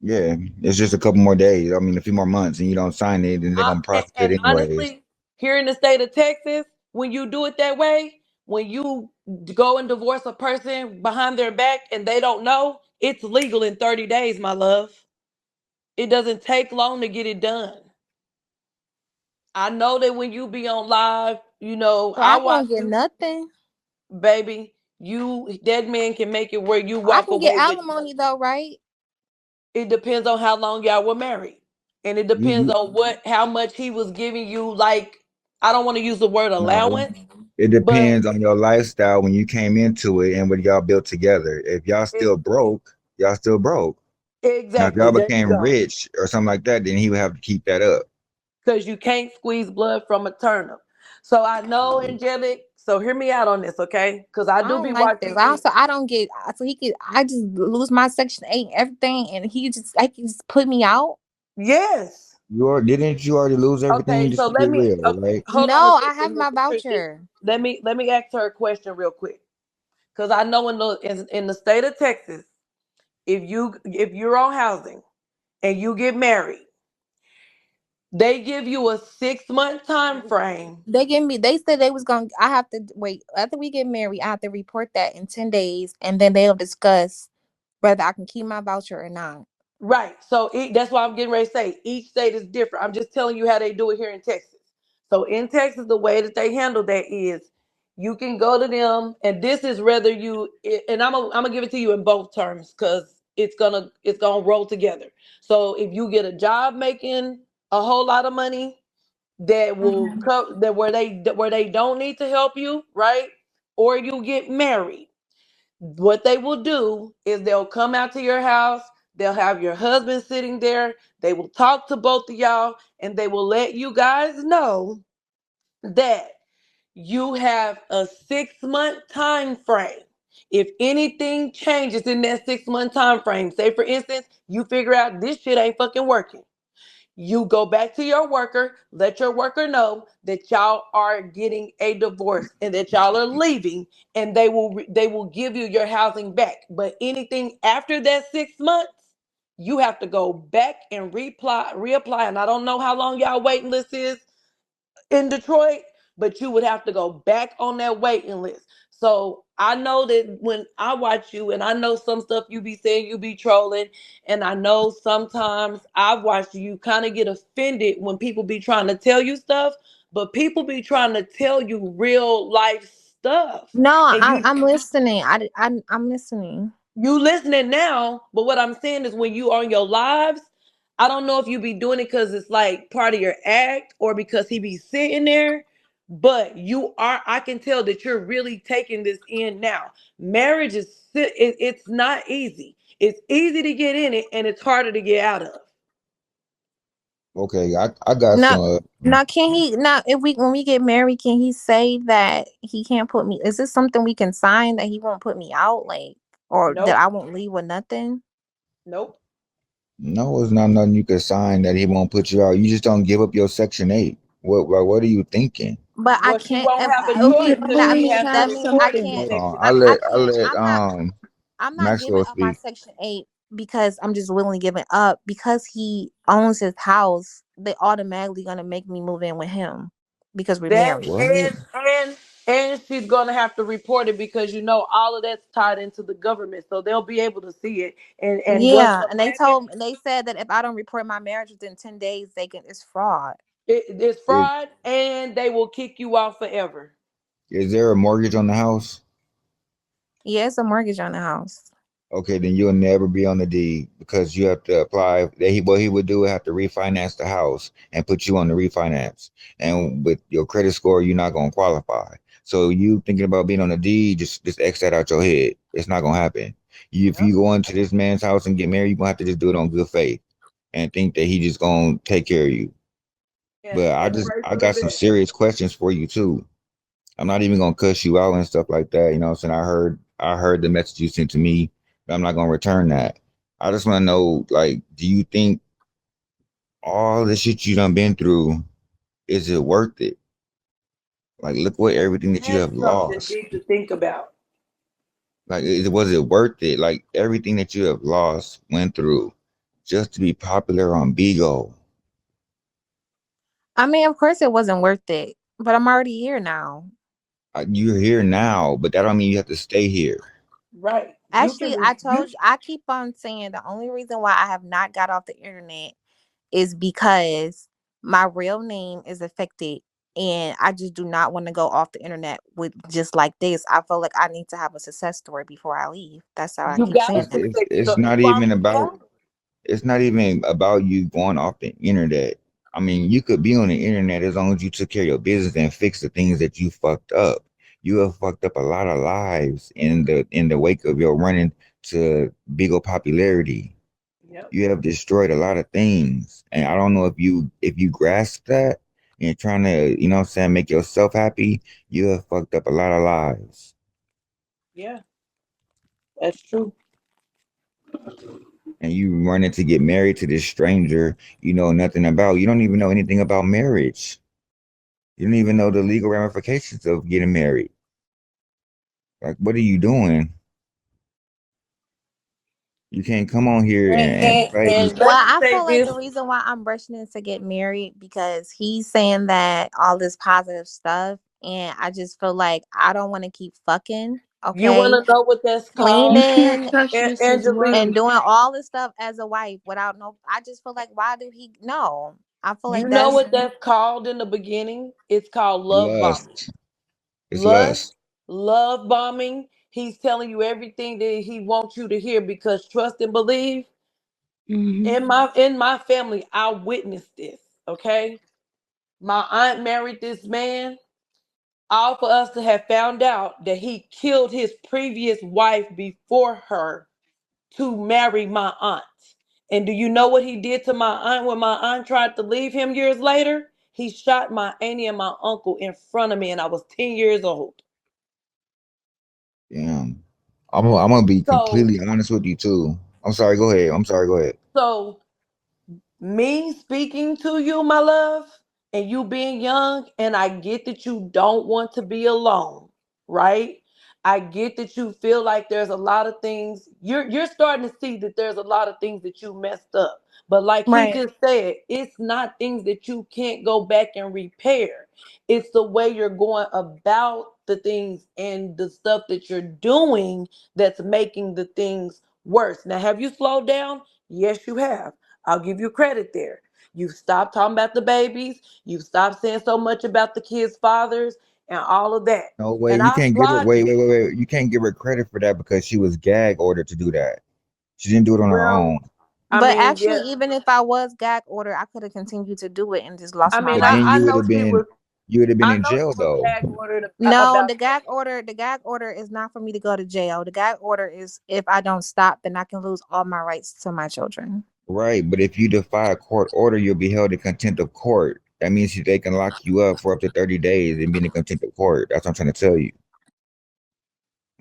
Yeah. It's just a couple more days. I mean, a few more months, and you don't sign it, and they're gonna process it And anyways. honestly, here in the state of Texas, when you do it that way, when you go and divorce a person behind their back and they don't know, it's legal in 30 days, my love. It doesn't take long to get it done. I know that when you be on live, So I I watch won't get you, nothing. baby. You That man can make it where you I walk can get away with alimony nothing. though, right? It depends on how long y'all were married. And it depends You on how much he was giving you, like, I don't want to use the word no. allowance, It but depends on your lifestyle when you came into it and what y'all built together. If y'all it, still broke, y'all still broke. Now, if exactly, y'all there you became go. rich or something like that, then he would have to keep that up. Because you can't squeeze blood from a turnip. So I know, Angelic. So hear me out on this, okay? Because I I do be don't like this. watching I you. also I don't get so he could I just lose my section 8 and everything and he just I can just put me out. Yes. Didn't you already lose everything? Okay, Just so keep it let me. real, Okay, right? hold on a No, I second, have my Mr. Tristan. voucher. Let me ask her a question real quick, because I know in the state of Texas, if you're on housing and you get married, they give you a 6 month time frame. They said they was gonna I have to wait after we get married, I have to report that in 10 days and then they'll discuss whether I can keep my voucher or not. Right. So that's why I'm getting ready to say each state is different. I'm just telling you how they do it here in Texas. So in Texas, the way that they handle that is you can go to them, and this is whether and I'm gonna give it to you in both terms because it's gonna roll together. So if you get a job making a whole lot of money that will Mhm. that where they don't need to help you, right? Or you get married, what they will do is they'll come out to your house, they'll have your husband sitting there, they will talk to both of y'all, and they will let you guys know that you have a 6 month time frame. If anything changes in that 6 month time frame, say for instance you figure out this shit ain't fucking working, you go back to your worker, let your worker know that y'all are getting a divorce and that y'all are leaving, and they will give you your housing back. But anything after that 6 months, you have to go back and reapply. And I don't know how long y'all waiting list is in Detroit, but you would have to go back on that waiting list. So I know that when I watch you, and I know some stuff you be saying, you be trolling, and I know sometimes I've watched you kind of get offended when people be trying to tell you stuff, but people be trying to tell you real life stuff, No, and I'm listening. I'm listening. you listening now, but what I'm saying is when you on your lives, I don't know if you be doing it because it's like part of your act or because he be sitting there, but you are, I can tell that you're really taking this in now. Marriage is it's not easy. It's easy to get in it and it's harder to get out of. Okay, I got Now, some. now, can he now if we when we get married, can he say that he can't put me? Is this something we can sign that he won't put me out, like, or that Nope. I won't leave with nothing? Nope. No, it's not nothing you can sign that he won't put you out. You just don't give up your Section 8. What are you thinking? But I Well, she can't. won't If have a Okay, choice okay, because that she boys means has to have report I his something. Hold can't. on, Section 8. I'll I let I'm not giving Maxwell up my speak. Section 8 because I'm just willingly giving up because he owns his house. They automatically gonna make me move in with him because we're That married. What? and she's gonna have to report it because you know all of that's tied into the government, so they'll be able to see it. And once Yeah, the and they man, told they said that if I don't report my marriage within 10 days, they can it's fraud. it's Is fraud, and they will kick you out forever. is there a mortgage on the house? Yeah, it's a mortgage on the house. Okay, then you'll never be on the deed because you have to apply. That he what he would do is have to refinance the house and put you on the refinance. And with your credit score, you're not gonna qualify. So you thinking about being on the deed, just X that out your head. It's not gonna happen. If Yep. you go into this man's house and get married, you're gonna have to just do it on good faith and think that he just gonna take care of you. But And pray I for the got some best. serious questions for you too. I'm not even gonna cuss you out and stuff like that. You know what I'm saying? I heard the message you sent to me, but I'm not gonna return that. I just wanna know, like, do you think all the shit you done been through, is it worth it? Like, look what everything that you That's have something lost. deep to think about. Like, was it worth it? Like everything that you have lost, went through, just to be popular on Bigo. I mean, of course it wasn't worth it, but I'm already here now. You're here now, but that don't mean you have to stay here. Right. You can Actually, I you told you, I keep on saying the only reason why I have not got off the internet is because my real name is affected and I just do not want to go off the internet with just like this. I feel like I need to have a success story before I leave. That's how I you keep got a saying that. success It's story. not You even already about have. it's not even about you going off the internet. I mean, you could be on the internet as long as you took care of your business and fix the things that you fucked up. You have fucked up a lot of lives in the wake of your running to bigger popularity. Yep. You have destroyed a lot of things, and I don't know if you grasp that and trying to you know what I'm saying make yourself happy. You have fucked up a lot of lives, Yeah, that's true. and you running to get married to this stranger you know nothing about. You don't even know anything about marriage. You don't even know the legal ramifications of getting married. Like, what are you doing? You can't come on here and play. And Well, let me I say feel like the this. reason why I'm rushing in to get married because he's saying that all this positive stuff, and I just feel like I don't want to keep fucking, You want okay, to know what that's called, You can't cleaning touch this as Angelique? and well. doing all this stuff as a wife without no. I just feel like why do he no? I feel You like know that's what that's called in the beginning? It's called love bombing. Lust. It's Lust, lust. love bombing. He's telling you everything that he wants you to hear because trust and believe. Hmm. In my family, I witnessed this. Okay, my aunt married this man. All for us to have found out that he killed his previous wife before her to marry my aunt. And do you know what he did to my aunt when my aunt tried to leave him years later? He shot my auntie and my uncle in front of me, and I was 10 years old. Damn. I'm gonna be So, completely honest with you too. I'm sorry. Go ahead. I'm sorry. Go ahead. so me speaking to you, my love, and you being young, and I get that you don't want to be alone, right? I get that you feel like there's a lot of things you're starting to see that there's a lot of things that you messed up. But like he Right. just said, it's not things that you can't go back and repair. It's the way you're going about the things and the stuff that you're doing that's making the things worse. Now, have you slowed down? Yes, you have. I'll give you credit there. You've stopped talking about the babies. You've stopped saying so much about the kids' fathers and all of that. No way. And You I can't give her applaud you. wait. You can't give her credit for that because she was gag ordered to do that. She didn't do it on her Well, own. I But mean, actually, yeah. even if I was gag order, I could have continued to do it and just lost I my mean, But then rights. you would have been I in know jail she was though. gag ordered No, about that. the gag order is not for me to go to jail. The gag order is if I don't stop, then I can lose all my rights to my children. Right. But if you defy a court order, you'll be held in contempt of court. That means they can lock you up for up to 30 days and be in contempt of court. That's what I'm trying to tell you.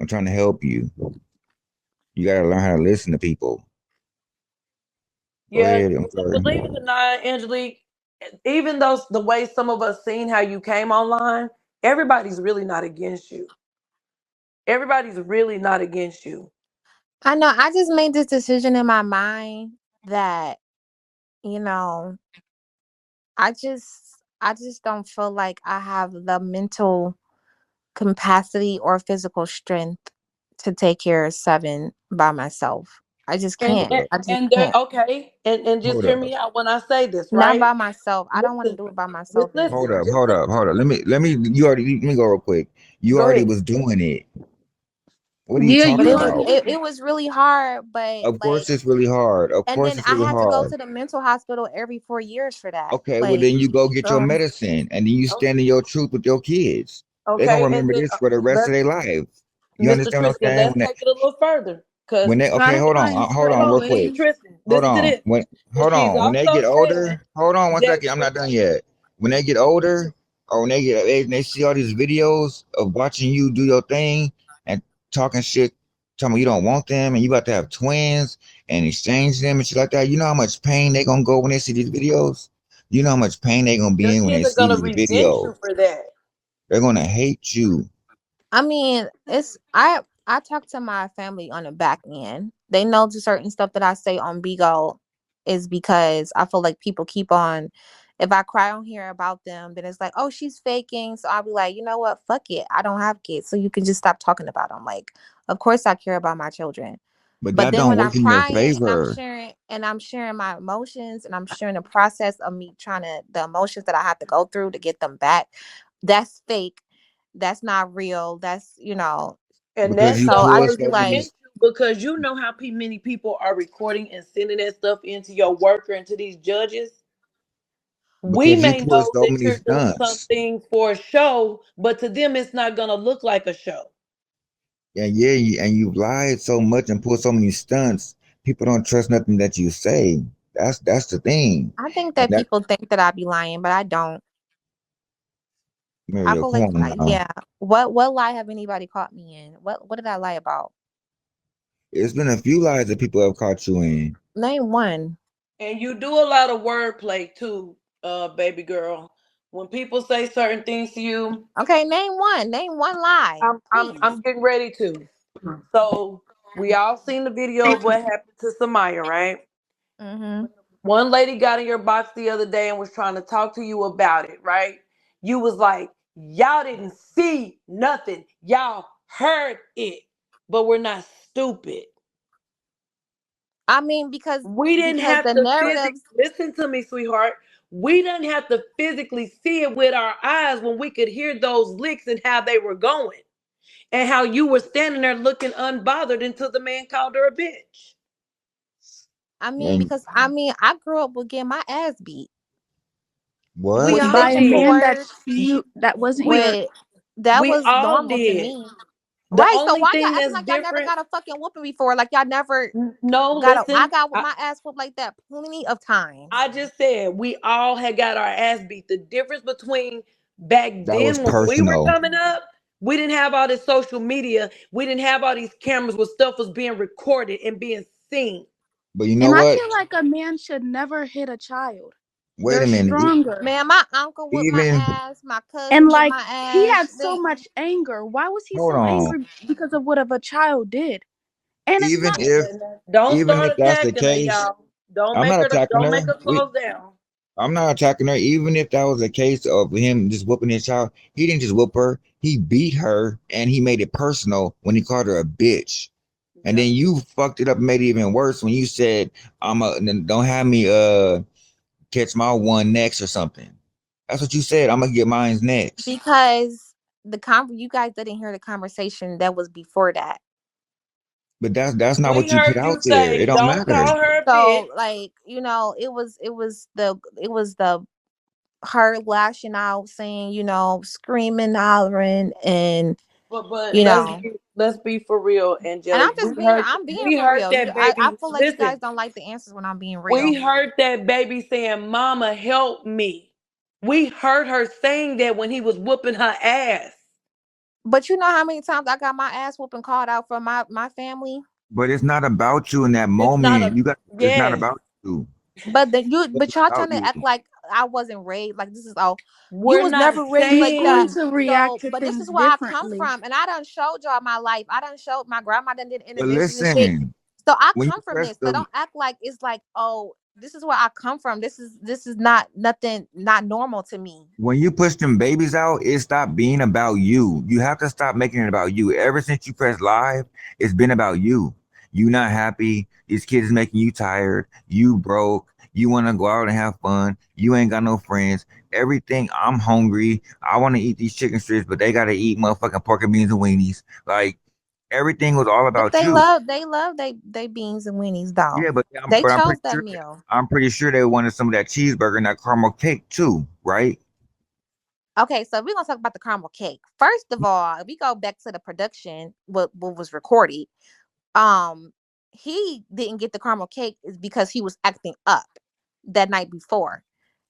I'm trying to help you. You gotta learn how to listen to people. Go Yeah, ahead. I'm sorry. believe it or not, Angelique, even though the way some of us seen how you came online, everybody's really not against you. Everybody's really not against you. I know. I just made this decision in my mind that you know, I just don't feel like I have the mental capacity or physical strength to take care of seven by myself. I just And can't. and, I just and there, can't. okay, and just Hold hear up. me out when I say this, Not right? by myself. I don't want to Listen, do it by myself just listen, Hold anymore. up. just Hold listen. up. Hold up. Let me go real quick. You Go already ahead. was doing it. What are you Yeah, But talking you about? already it was really hard. But Of like, course it's really hard. Of and course then it's I really had to go hard. to the mental hospital every 4 years for that. Okay, well Like, then you go get your so medicine and then you O- stand in your truth with your kids. They're gonna Okay, and remember then this for the rest of let's, their life. You Mr. understand what I'm Tristan, saying? let's take it a little further, because When they okay, timelines hold hold on, on, real Mr. quick. everything. Tristan, listen to this. Hold She's on. When they also get saying older, hold on one that second. I'm not done yet. When they get older, or when they get of age and they see all these videos of watching you do your thing and talking shit, telling me you don't want them and you about to have twins and exchange them and shit like that. You know how much pain they gonna go when they see these videos? You know how much pain they gonna be your in when they kids are see gonna these resent videos. you for that. They're gonna hate you. I mean, it's I talk to my family on the back end. They know the certain stuff that I say on Bigo is because I feel like people keep on. If I cry on here about them, then it's like, oh, she's faking. So I'll be like, you know what? Fuck it. I don't have kids, so you can just stop talking about them. Like, of course I care about my children. But But that then don't when I'm work in your crying favor. and I'm sharing my emotions and I'm sharing the process of me trying to the emotions that I have to go through to get them back, that's fake. That's not real. That's And Because that's you so gonna I pull just work be so many like, against you, because you know how many people are recording and sending that stuff into your worker and to these judges. We because you may pull know so that many you're doing stunts. something for a show, but to them it's not gonna look like a show. And yeah, and you lied so much and pulled so many stunts. People don't trust nothing that you say. That's the thing. I think And that that people think that I be lying, but I don't. I Mario, feel come like, on now. yeah. What lie have anybody caught me in? What did I lie about? It's been a few lies that people have caught you in. Name one. And you do a lot of wordplay too, baby girl. When people say certain things to you, Okay, name one. Name one lie, I'm please. getting ready to. So we all seen the video of what happened to Samaya, right? Mm-hmm. One lady got in your box the other day and was trying to talk to you about it, right? You was like, y'all didn't see nothing. Y'all heard it. But we're not stupid. I mean, because We didn't have the to physically narratives. listen to me, sweetheart. We didn't have to physically see it with our eyes when we could hear those licks and how they were going. And how you were standing there looking unbothered until the man called her a bitch. I mean, And because I grew up with getting my ass beat We what? with By all a physical did. man that words. you that wasn't We your With that we was all normal to did. me. The Right. So only why y'all thing acting that's like y'all never different, got a fucking whooping before? Like y'all never no, got a I listen, got my ass whooped like that plenty of times. I just said we all had got our ass beat. The difference between back That was then when we were personal. coming up, we didn't have all this social media. We didn't have all these cameras where stuff was being recorded and being seen. But you know and I what? feel like a man should never hit a child. Wait They're a minute. stronger. Man, my uncle whooped my Even ass, my And cousin whooped like my he ass. had so much anger. Why was he hold so on. angry because of what of a child did? And it's Even not if Don't even start if that's the attacking her, case, y'all. Don't I'm make not her. attacking Don't her. make her close down. I'm not attacking her. Even if that was a case of him just whooping his child, he didn't just whoop her. He beat her, and he made it personal when he called her a bitch. And Yeah. then you fucked it up and made it even worse when you said, don't have me catch my one next or something. That's what you said. I'm gonna get mine's next. Because you guys didn't hear the conversation that was before that. But that's not We what you put heard out you there. It say, don't "Don't matter. call her a bitch." So like, it was the her lashing out, saying, screaming, hollering, and But you know let's be for real, and Angelic. I'm being We for heard real. that I baby. feel like you guys Listen, don't like the answers when I'm being we real. heard that baby saying, "Mama, help me." We heard her saying that when he was whooping her ass. But you know how many times I got my ass whooping called out for my family? But it's not about you in that It's not moment. a You got. It's not yes. about you. But It's y'all about trying to you. act like I wasn't raised. Like, this is all, you We're was not never raised He's like going that. saying, to react So, to but this things is where I come differently. from, and I done showed y'all my life. I done showed my grandma done did But interventions and shit. listen, So I when you come from press this. So the don't act like it's like, oh, this is where I come from. This is not nothing, not normal to me. when you push them babies out, it stopped being about you. You have to stop making it about you. Ever since you press live, it's been about you. You not happy. These kids is making you tired. You broke. You want to go out and have fun. You ain't got no friends. Everything. I'm hungry. I want to eat these chicken strips, but they gotta eat motherfucking pork and beans and weenies. Like everything was all But about you. they love they beans and weenies though. Yeah, but They I'm chose pretty that sure. meal. I'm pretty sure they wanted some of that cheeseburger and that caramel cake too, right? Okay, so we're gonna talk about the caramel cake. First of all, if we go back to the production, what was recorded, um, he didn't get the caramel cake is because he was acting up that night before.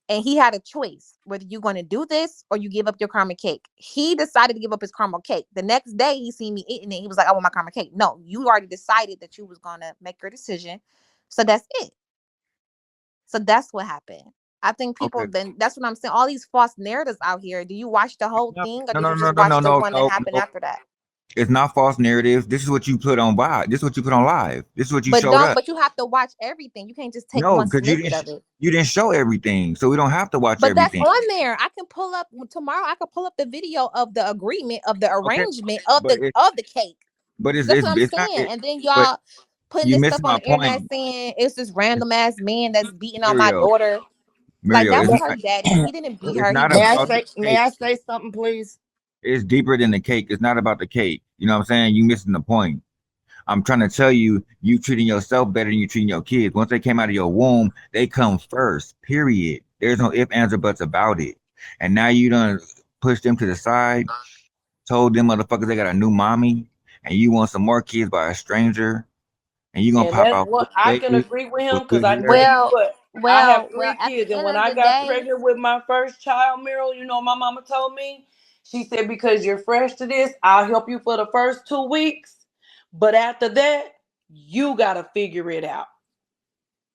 And he had a choice whether you're going to do this or you give up your caramel cake. He decided to give up his caramel cake. The next day, he seen me eating it. He was like, "I want my caramel cake." No, you already decided that you was going to make your decision, so that's it. So that's what happened. I think people Okay. then that's what I'm saying. All these false narratives out here. Do you watch the whole No, thing or no, did no, you no, just no, watch no, the no, one that no, happened no. after that? It's not false narrative. This is what you put on live. This is what you put on live. This is what you showed us. But you have to watch everything. You can't just take No, one because snippet of it. you didn't show everything, so we don't have to watch But that's everything. on there. I can pull up tomorrow. I can pull up the video of the agreement of the Okay, arrangement of but the cake. That's what I'm it's not saying. it. And then But y'all putting you this stuff missing on my the internet point. saying it's this It's, random ass man that's beating on my Mario, daughter. Like, Mario, that it's was May, her not. daddy. He didn't beat It's her. He not may beat I about me. the say may cake. I say something, please? It's deeper than the cake. It's not about the cake. You know what I'm saying? You missing the point. I'm trying to tell you, you treating yourself better than you treating your kids. Once they came out of your womb, they come first. Period. There's no ifs, ands, or buts about it. And now you done push them to the side, told them motherfuckers they got a new mommy, and you want some more kids by a stranger, and you gonna and pop that's out what four I can babies agree with him with because good I tell hair. you Well, what, I have well. three At the kids, and end when of I the got day, pregnant with my first child, Meryl, you know, my mama told me, she said, because you're fresh to this, I'll help you for the first 2 weeks, but after that, you gotta figure it out.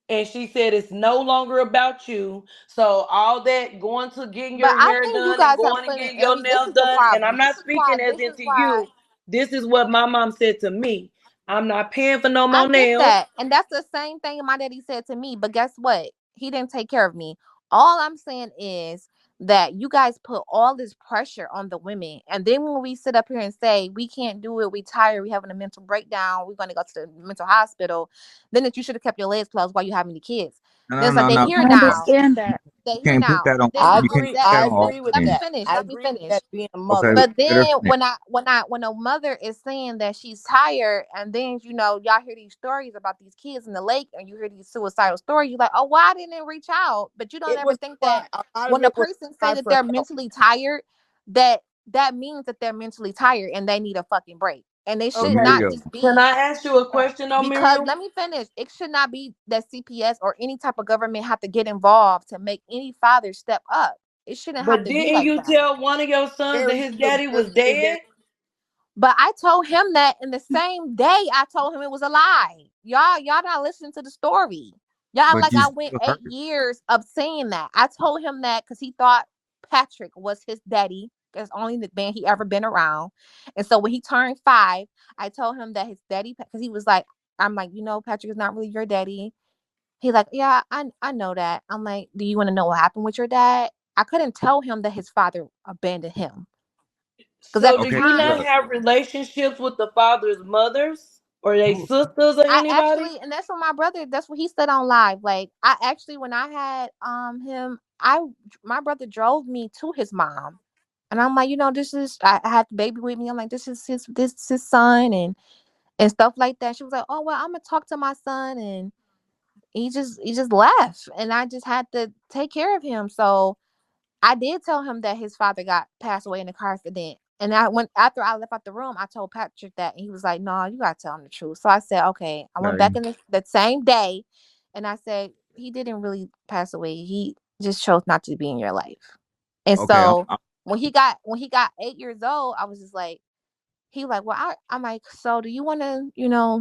And she said it's no longer about you. So all that going to getting but your I hair think you done and guys are going and putting getting your every. This nails is the done, and I'm problem. not speaking as This is into why. you. This is what my mom said to me. I'm not paying for no I more get nails. that. And that's the same thing my daddy said to me. But guess what? He didn't take care of me. All I'm saying is that you guys put all this pressure on the women. And then when we sit up here and say, we can't do it, we tired, we having a mental breakdown, we're going to go to the mental hospital, then that you should have kept your legs closed while you having the kids. No, Then no, it's like, no, they no. here I now. understand that. They You here can't put now. that on. Then You can't put that I that on let all me agree with let me women. that. finish. I Let me agree with finish. that being a Okay, mother. But let her then finish. when a mother is saying that she's tired, and then y'all hear these stories about these kids in the lake, and you hear these suicidal stories, you're like, oh, why didn't it reach out? But you don't It ever was think that a lot of when a it was person say cry that for they're help. mentally tired, that means that they're mentally tired and they need a fucking break. And they should Okay. not Mario, just Can be I ask you a question though, because Miriam? let me finish. It should not be that CPS or any type of government have to get involved to make any father step up. It shouldn't have But to be didn't like you that. tell one of your sons that Very his few, daddy very was few that dead? But I told him that in the same day I told him it was a lie. Y'all not listening to the story. Y'all but like you I went still hurt. 8 years of saying that. I told him that because he thought Patrick was his daddy. That's only the man he ever been around. And so when he turned 5, I told him that his daddy, because he was like, I'm like, Patrick is not really your daddy. He like, yeah, I know that. I'm like, do you want to know what happened with your dad? I couldn't tell him that his father abandoned him because at So the do Okay, you not time, look. have relationships with the father's mothers or they Who? sisters or I anybody? actually, and that's what my brother. That's what he said on live. Like, I actually, when I had him, my brother drove me to his mom, and I'm like, this is I had the baby with me. I'm like, this is his son, and stuff like that. She was like, oh well, I'm gonna talk to my son, and he just left, and I just had to take care of him. So I did tell him that his father got passed away in a car accident. And I went after I left out the room, I told Patrick that, and he was like, "No, you gotta tell him the truth." So I said, "Okay." I went back Okay. in that same day, and I said he didn't really pass away. He just chose not to be in your life. And Okay. so when he got 8 years old, I was just like, he like, well, I'm like, so do you want to,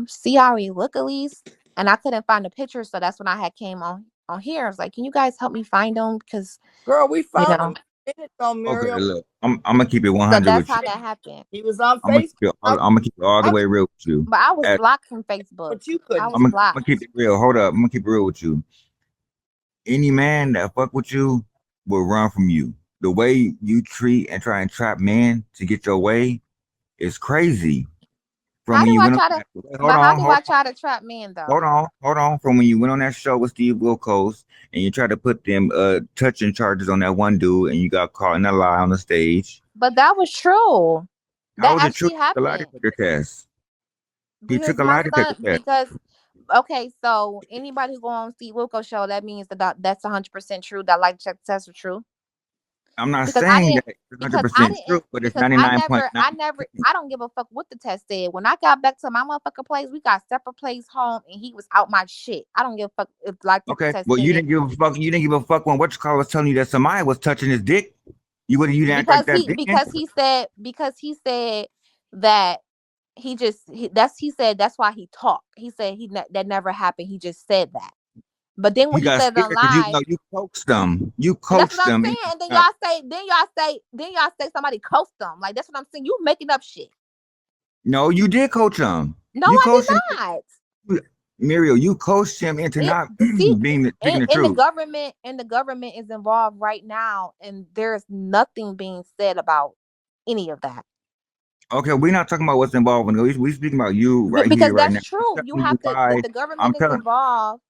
see how he look at least? And I couldn't find the picture, so that's when I had came on here. I was like, can you guys help me find him? Because Girl, we you found know, him. Minutes on Okay. Muriel. Look, I'm gonna keep it so 100 that's with you. how that happened. He was on I'm gonna keep Facebook. it. I'm gonna keep it all the way real with you. But I was As, blocked from Facebook. But you I couldn't. was I'm gonna keep blocked. it real. Hold up. I'm gonna keep it real with you. Any man that fuck with you will run from you. The way you treat and try and trap men to get your way is crazy. From How when do you I went on try to? that, hold But how on, do hold I try to trap men hold though? on, hold on. From when you went on that show with Steve Wilkos and you tried to put them touching charges on that one dude and you got caught in a lie on the stage. But that was true. How That was it true? actually The lie happened detector test. He because took a my lie detector son. test. Because okay, so anybody who go on Steve Wilkos show, that means that's 100% true. That like check test are true. I'm not Because I saying didn't that it's because I 100% didn't true, but it's because I never 99.9. I don't give a fuck what the test said. When I got back to my motherfucking place, we got separate place home and he was out my shit. I don't give a fuck if like Okay, test well you said didn't give a fuck. You didn't give a fuck when what you call was telling you that somebody was touching his dick. You didn't act like because that then. he said that he said that's why he talked. He said that never happened. He just said that. But then He when he got said it on scared because you live, know you coaxed them. You and that's what coaxed I'm them. saying. And then y'all say somebody coached them. Like that's what I'm saying. You making up shit. No, you did coach him. No, You I did coached him. not. Muriel, you coached him into It not see being taking the in the truth. government and the government is involved right now, and there's nothing being said about any of that. Okay, we're not talking about what's involved. We speaking about you right Because here, right that's now. I'm true. You telling you have to. If why. the I'm government is telling. involved,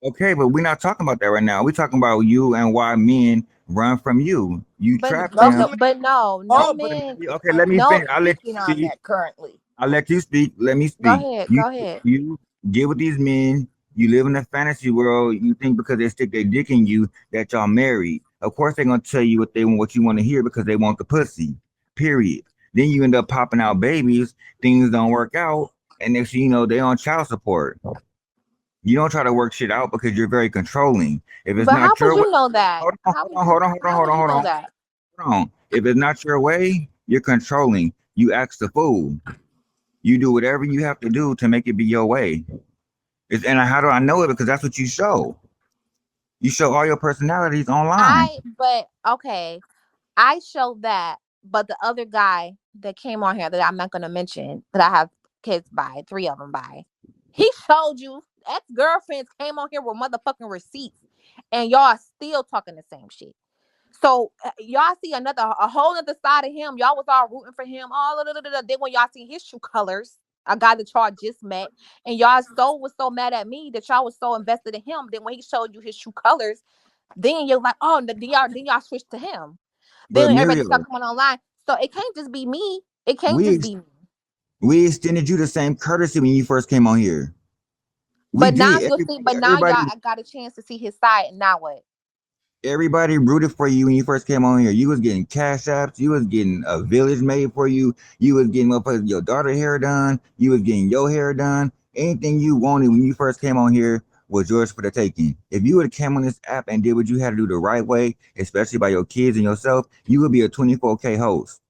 Okay, but we're not talking about that right now. We're talking about you and why men run from you. You but trap but them. no, Government, but no, no all but men, Okay, let me no. finish. I'll let you speaking on speak. that currently. I'll let you speak. Let me Go speak. ahead, You go ahead. you get with these men. You live in a fantasy world. You think because they stick their dick in you that y'all married. Of course they're gonna tell you what you want to hear because they want the pussy. Period. Then you end up popping out babies. Things don't work out, and next thing you know they on child support. You don't try to work shit out because you're very controlling. If it's But how not would your way, you know that? hold on, How hold would on, you? hold on, hold on, How hold would on, you hold know on, that? hold on. If it's not your way, you're controlling. You act the fool. You do whatever you have to do to make it be your way. And how do I know it? Because that's what you show. You show all your personalities online. But okay, I showed that, but the other guy that came on here that I'm not gonna mention that I have kids by, three of them by, he showed you ex girlfriends came on here with motherfucking receipts, and y'all still talking the same shit. So y'all see a whole other side of him. Y'all was all rooting for him. All then when y'all see his true colors, a guy that y'all just met, and y'all was so mad at me that y'all was so invested in him. Then when he showed you his true colors, then you're like, oh, then y'all switch to him. But Then everybody start Muriel, coming online. So it can't just be me. It can't we just ex- be me. we extended you the same courtesy when you first came on here. We But now did. you'll see. But now Everybody, y'all got a chance to see his side. And now what? everybody rooted for you when you first came on here. You was getting cash apps. You was getting a village made for you. You was getting your daughter hair done. You was getting your hair done. Anything you wanted when you first came on here was yours for the taking. If you would have came on this app and did what you had to do the right way, especially by your kids and yourself, you would be a 24K host.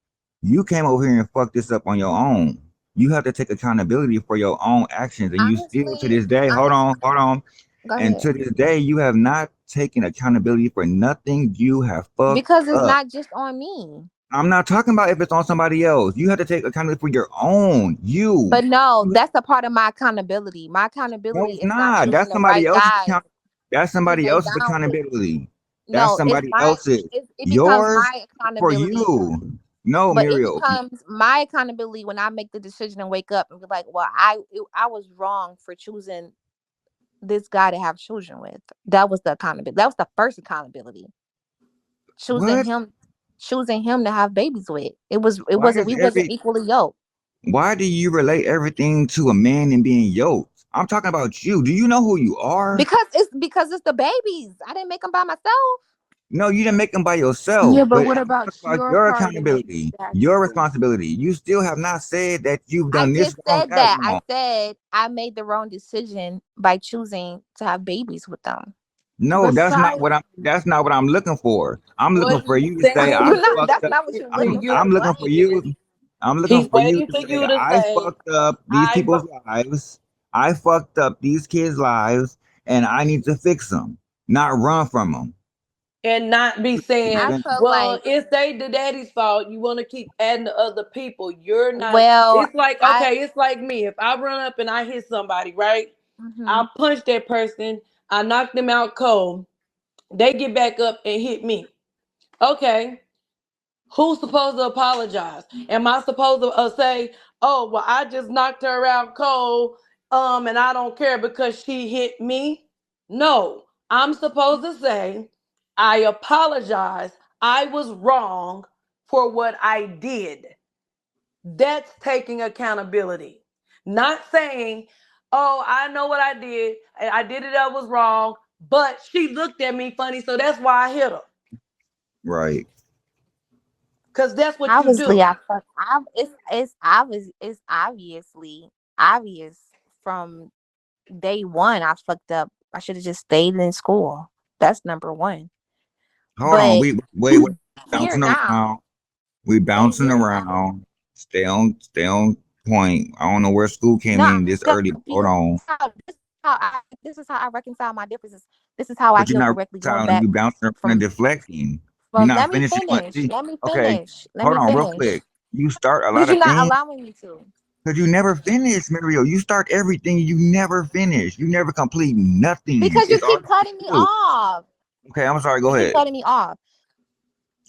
You came over here and fucked this up on your own. You have to take accountability for your own actions, and you still to Honestly, this day, hold on, go and ahead. to this day, you have not taken accountability for nothing you have fucked Because it's up. not just on me. I'm not talking about if it's on somebody else. You have to take accountability for your own. You. But no, that's a part of my accountability. My No, accountability it's is not not. choosing That's the somebody right else's guy. account. That's because somebody they else's bound it. accountability. That's No, it's somebody my else's. it becomes Yours my for accountability. you. No, But it Muriel. becomes my accountability when I make the decision and wake up and be like, well, I was wrong for choosing this guy to have children with. That was the accountability. That was the first accountability. Choosing What? him, choosing him to have babies with. It Why wasn't does we wasn't every equally yoked. why do you relate everything to a man and being yoked? I'm talking about you. Do you know who you are? Because it's the babies. I didn't make them by myself. No, you didn't make them by yourself, Yeah, but but what I'm talking about about your your part in accountability, that your decision? responsibility. You still have not said that you've I done this just wrong, said that that. I wrong. said I made the wrong decision by choosing to have babies with them. No, Besides, that's not what I'm looking for. I'm looking What for he's you to say I saying fucked That's up. not what you're to looking you for. I'm looking What? for you. is, I'm looking he's for you waiting to for say you to I say, fucked up these I, people's lives. I fucked up these kids' lives, and I need to fix them, not run from them. and not be saying, I feel well, like, it's the daddy's fault. You want to keep adding to other people. You're not. well, It's like, I. okay, it's like me. If I run up and I hit somebody, right? I Mhm. punch that person. I knock them out cold. They get back up and hit me. Okay, who's supposed to apologize? Am I supposed to say, "Oh, well, I just knocked her out cold, and I don't care because she hit me"? No, I'm supposed to say, "I apologize. I was wrong for what I did." That's taking accountability. Not saying, "Oh, I know what I did. I did it. I was wrong, but she looked at me funny, so that's why I hit her." Right. Because that's what you Obviously, do. I fuck. It's obviously obvious from day one. I fucked up. I should have just stayed in school. That's number one. Hold on. But We here bouncing now, around. We but bouncing here now, around. Stay on point. I don't know where school came no, in this early. Hold because on. this is how I reconcile my differences. This is how I But you're heal not correctly. Going reconciling. back You bouncing around and from deflecting. You're not let me finishing what. finish. See, Let me okay. finish. Let Hold me on, real finish. quick. You start a Because lot you're of not things allowing me to. because you never finish, Mario. You start everything. You never finish. You never complete nothing. Because you It's keep already cutting me you. off. Okay, I'm sorry. Go You keep ahead. cutting me off.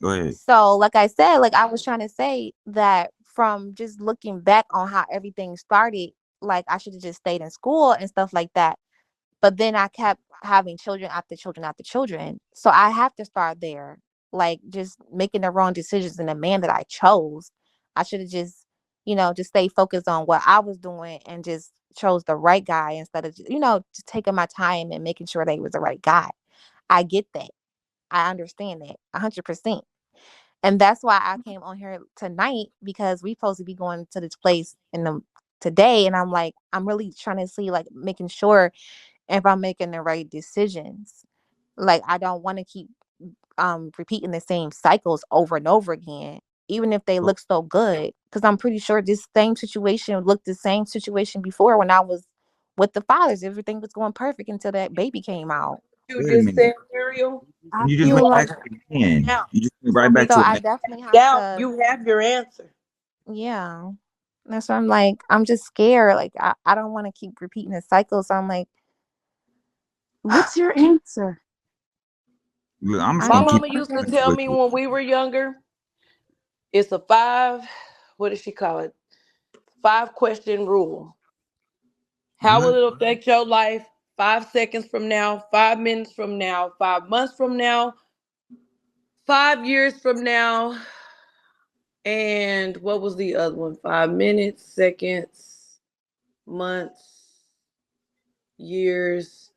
Go ahead. So, like I said, like I was trying to say that from just looking back on how everything started, like I should have just stayed in school and stuff like that. But then I kept having children after children after children. So I have to start there. Like just making the wrong decisions in the man that I chose. I should have just, just stay focused on what I was doing and just chose the right guy instead of, just taking my time and making sure that he was the right guy. I get that. I understand that 100%. And that's why I came on here tonight because we supposed to be going to this place in the today. And I'm like, I'm really trying to see, like, making sure if I'm making the right decisions. Like, I don't want to keep repeating the same cycles over and over again, even if they But look so good. Because I'm pretty sure this same situation looked the same situation before when I was with the fathers. Everything was going perfect until that baby came out. You wait a just minute. said, Muriel. I You just feel went like back to it again. Now, You just went so right back make So to it. I Again. definitely have doubt to, you have your answer. yeah. That's why I'm like, I'm just scared. Like, I don't want to keep repeating the cycle. So I'm like, what's your answer? Look, I'm just I My gonna ain't keep mama gonna used to honest tell with me you. when we were younger, it's a five, what does she call it? 5 question rule. How What? will it affect your life 5 seconds from now, 5 minutes from now, 5 months from now, 5 years from now? And what was the other one? 5 minutes, seconds, months, years.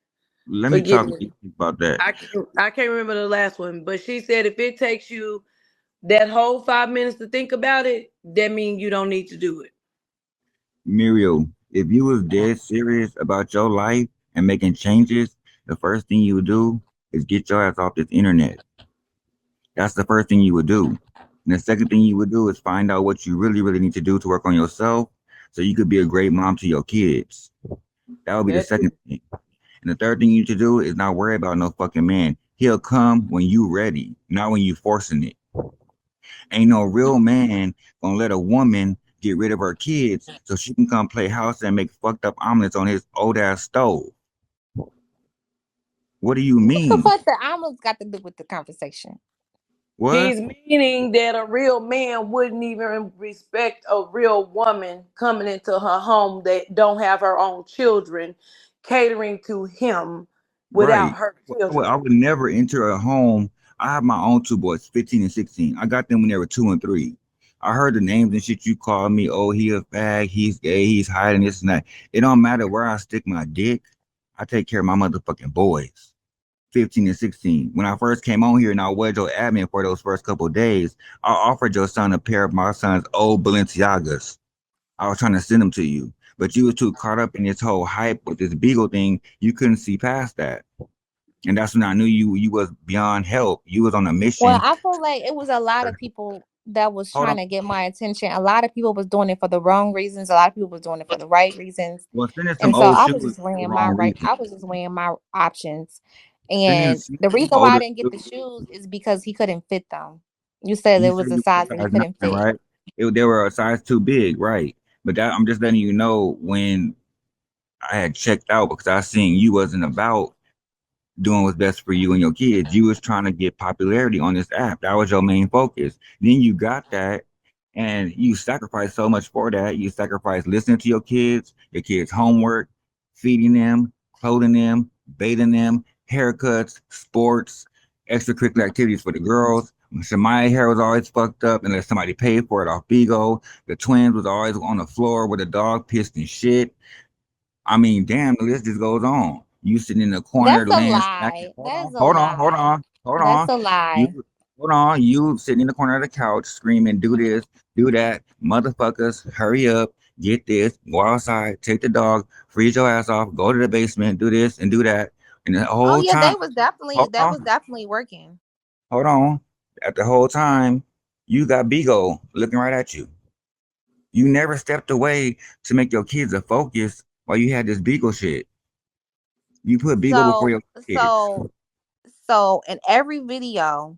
Let me Forgive talk to me. you about that. I can't remember the last one, but she said if it takes you that whole 5 minutes to think about it, that means you don't need to do it. Muriel, if you was dead serious about your life and making changes, the first thing you would do is get your ass off this internet. That's the first thing you would do. And the second thing you would do is find out what you really, really need to do to work on yourself so you could be a great mom to your kids. That would be the That's second thing. And the third thing you need to do is not worry about no fucking man. He'll come when you ready, not when you forcing it. Ain't no real man gonna let a woman get rid of her kids so she can come play house and make fucked up omelets on his old ass stove. What do you What the mean? fuck the almost got to do with the conversation? What? He's meaning that a real man wouldn't even respect a real woman coming into her home that don't have her own children, catering to him without Right. her I children. would never enter a home. I have my own two boys, 15 and 16. I got them when they were 2 and 3. I heard the names and shit you called me. Oh, he a fag, he's gay, he's hiding this and that. It don't matter where I stick my dick. I take care of my motherfucking boys. 15 and 16. When I first came on here and I was your admin for those first couple of days, I offered your son a pair of my son's old Balenciagas. I was trying to send them to you, but you was too caught up in this whole hype with this Beagle thing. You couldn't see past that, and that's when I knew you was beyond help. You was on a Well, mission. I feel like it was a lot of people that was Hold on. trying to get my attention. A lot of people was doing it for the wrong reasons. A lot of people was doing it for the right reasons. Well, sending some And so old I shoes was for just the weighing my wrong right. reason. I was just weighing my options. Sending And the some reason why I older didn't get the shoes. shoes is because he couldn't fit them. You said You it said was a you were size a that he size couldn't 9, fit. right? They were a size too big, right? But that I'm just letting you know when I had checked out because I seen you wasn't about doing what's best for you and your kids. You was trying to get popularity on this app. That was your main focus. Then you got that and you sacrificed so much for that. You sacrificed listening to your kids' homework, feeding them, clothing them, bathing them, haircuts, sports, extracurricular activities for the girls. Shemaiah hair was always fucked up unless somebody paid for it off Bigo. The twins was always on the floor with a dog pissed and shit. I mean, damn, the list just goes on. You sitting in the corner That's a laying smacking. lie. That is a Hold on, hold lie. on, hold That's on. a You lie. hold on. You sitting in the corner of the couch screaming, do this, do that. Motherfuckers, hurry up, get this, go outside, take the dog, freeze your ass off, go to the basement, do this and do that. And the Oh whole yeah, time, hold that on, was definitely working. hold on. At the whole time, you got Bigo looking right at you. You never stepped away to make your kids a focus while you had this Beagle shit. You put Beagle before So your kids. so so in every video,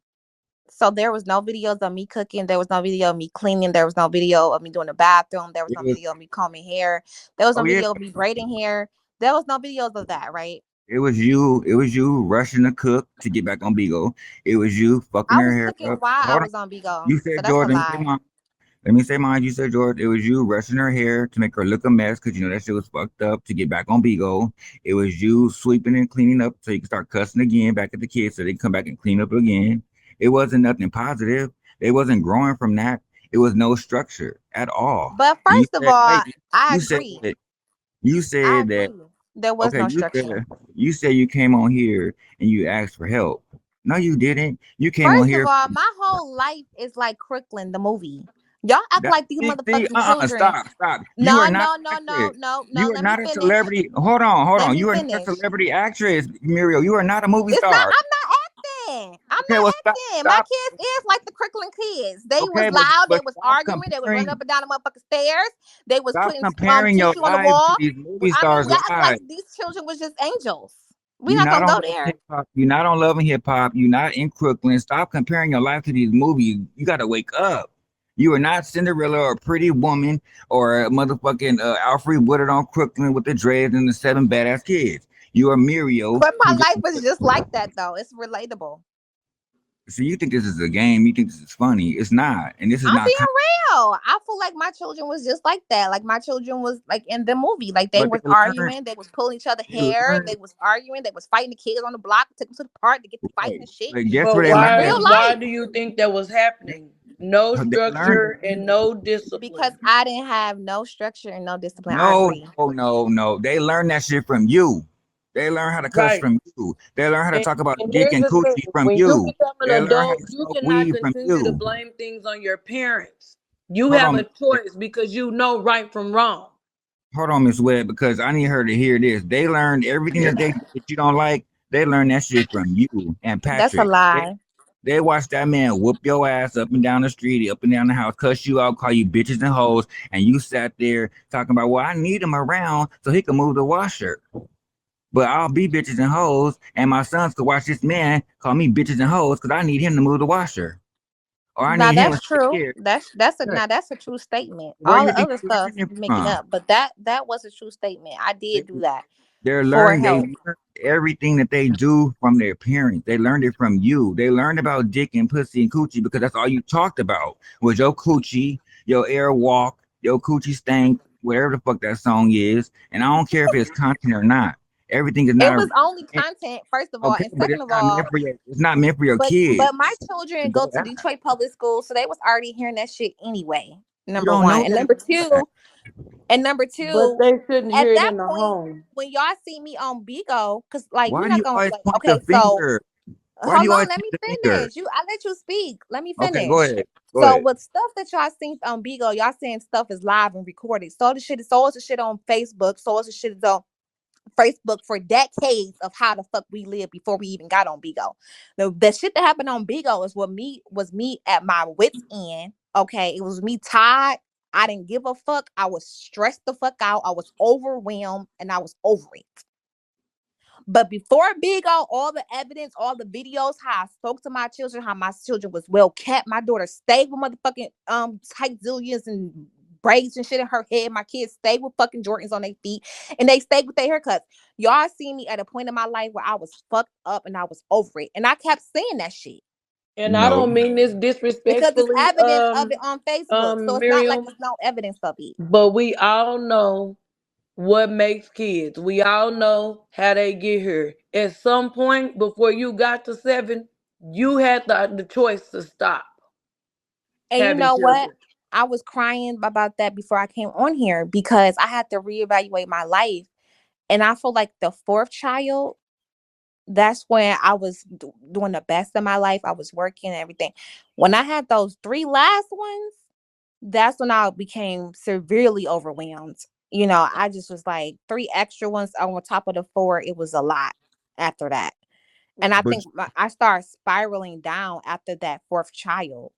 so there was no videos of me cooking, there was no video of me cleaning, there was no video of me doing the bathroom, there was It no was, video of me combing hair, there was oh no yeah, video of me braiding hair, there was no videos of that, right? it was you. It was you rushing to cook to get back on Beagle. It was you fucking I her was hair cooking up. while I Hold on. was on Bigo. You So said that's a George. Let me say lie. mine. Let me say mine. You said George. It was you rushing her hair to make her look a mess because you know that shit was fucked up to get back on Beagle. It was you sweeping and cleaning up so you can start cussing again back at the kids so they can come back and clean up again. It wasn't nothing positive. They wasn't growing from that. It was no structure at all. But And you first of said, all, hey, I you said agree. that you I said that agree. There was okay, no structure. you said you came on here and you asked for help. No, you didn't. You came on First of here. all, my whole life is like Crooklyn, the movie. Y'all act That like these see, motherfucking children. stop, stop. You No, are not no, an no, no, actress. no, no. You are Let me not a finish. celebrity. Hold Let on. me You are not a finish. celebrity actress, Muriel. You are not a movie It's not. star. I'm not acting. I'm Okay, not well, stop, acting. My stop. kids is like the Crooklyn kids. They was Okay, loud. They but was stop arguing. They was running up comparing. and down the motherfucking stairs. They was Stop putting comparing your tissue on the lives to wall. these movie I mean, stars' y'all act like lives. these children was just angels. We You're not not gonna on go Love and there. Hip Hop. You're not on Love and Hip Hop. You're not in Crooklyn. Stop comparing your life to these movies. You got to wake up. You are not Cinderella or Pretty Woman or motherfucking Alfred Woodard on Crooklyn with the dreads and the 7 badass kids. You are Muriel But my who just. life was just like that, though. It's relatable. So you think this is a game? You think this is funny? It's not, and this is I'm not. being real. I feel like my children was just like that. Like my children was like in the movie. Like they But was they learn. arguing, they was pulling each other They hair, learn. they was arguing, they was fighting the kids on the block, took them to the park to get to fighting Right. and shit. But guess But where they This was learned why that? real why life. do you think that was happening? No They learned. structure and no Because discipline. I didn't have no structure and no discipline. I No, agree. no. They learn that shit from you. They learn how to cuss Right. from you. They learn how to And, talk about and dick here's and the thing: coochie from when you you. become an They learn how adult, to you smoke cannot weed from continue to you. blame things on your parents. You Hold have on, a choice because you know right from wrong. Miss Webb, because I need her to hear this. They learned everything that you don't like. They learned that shit from you and That's a Patrick. lie. They watched that man whoop your ass up and down the street, up and down the house, cuss you out, call you bitches and hoes, and you sat there talking about, well, I need him around so he can move the washer. But I'll be bitches and hoes, and my sons could watch this man call me bitches and hoes because I need him to move the washer. Or I Now need him to that's sit true. here. That's a true statement. Where All you the think other you stuff learned it you making from? up, but that was a true statement. I did do that. They're for learning. They help. learn everything that they do from their parents. They learned it from you. They learned about dick and pussy and coochie because that's all you talked about was your coochie, your air walk, your coochie stank, whatever the fuck that song is. And I don't care if it's content or not. Everything is It not was only content, first of all, okay, and but second it's of not meant all, for your. It's not meant for your kids. but my children Simple go as to that. Detroit public school, so they was already hearing that shit anyway. You Number don't one, know and that. number But two, they shouldn't at hear it that in the point, home. when y'all see me on Bigo, because like Why you're do not you gonna always like, point the okay, so finger? Why do hold you on, always let point me the finger? finish. I let you speak. Let me Okay, go finish. ahead. Go So ahead. with stuff that y'all seen on Bigo, y'all saying stuff is live and recorded. So is the shit on Facebook. So is the shit on Facebook for decades of how the fuck we lived before we even got on Bigo. The shit that happened on Bigo is what me was me at my wits end. Okay, it was me tired. I didn't give a fuck. I was stressed the fuck out. I was overwhelmed and I was over it. But before Big O, all the evidence, all the videos, how I spoke to my children, how my children was well kept. My daughter stayed with motherfucking tight zillions and braids and shit in her head. My kids stayed with fucking Jordans on their feet, and they stayed with their haircuts. Y'all see me at a point in my life where I was fucked up and I was over it, and I kept saying that shit And I No, don't mean this because it's disrespectfully, evidence of it on Facebook. So it's not like Miriam, it's no evidence of it. but we all know what makes kids. We all know how they get here. At some point before you got to 7, you had the choice to stop And you having know what? children. I was crying about that before I came on here because I had to reevaluate my life. And I feel like the fourth child, that's when I was doing the best of my life. I was working and everything. When I had those three last ones, that's when I became severely overwhelmed. I just was like three extra ones on top of the four. It was a lot after that. And I but think I started spiraling down after that fourth child.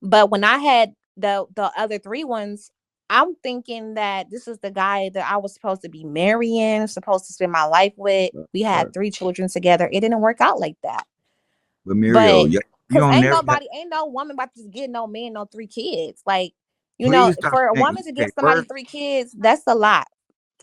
But when I had the other three ones, I'm thinking that this is the guy that I was supposed to be marrying, supposed to spend my life with. We uh, had three children together. It didn't work out like that. but Muriel, But you because don't never have. ain't no woman about to just get no man, no three kids. Like, Please stop for a saying woman to okay. give somebody First, three kids, that's a lot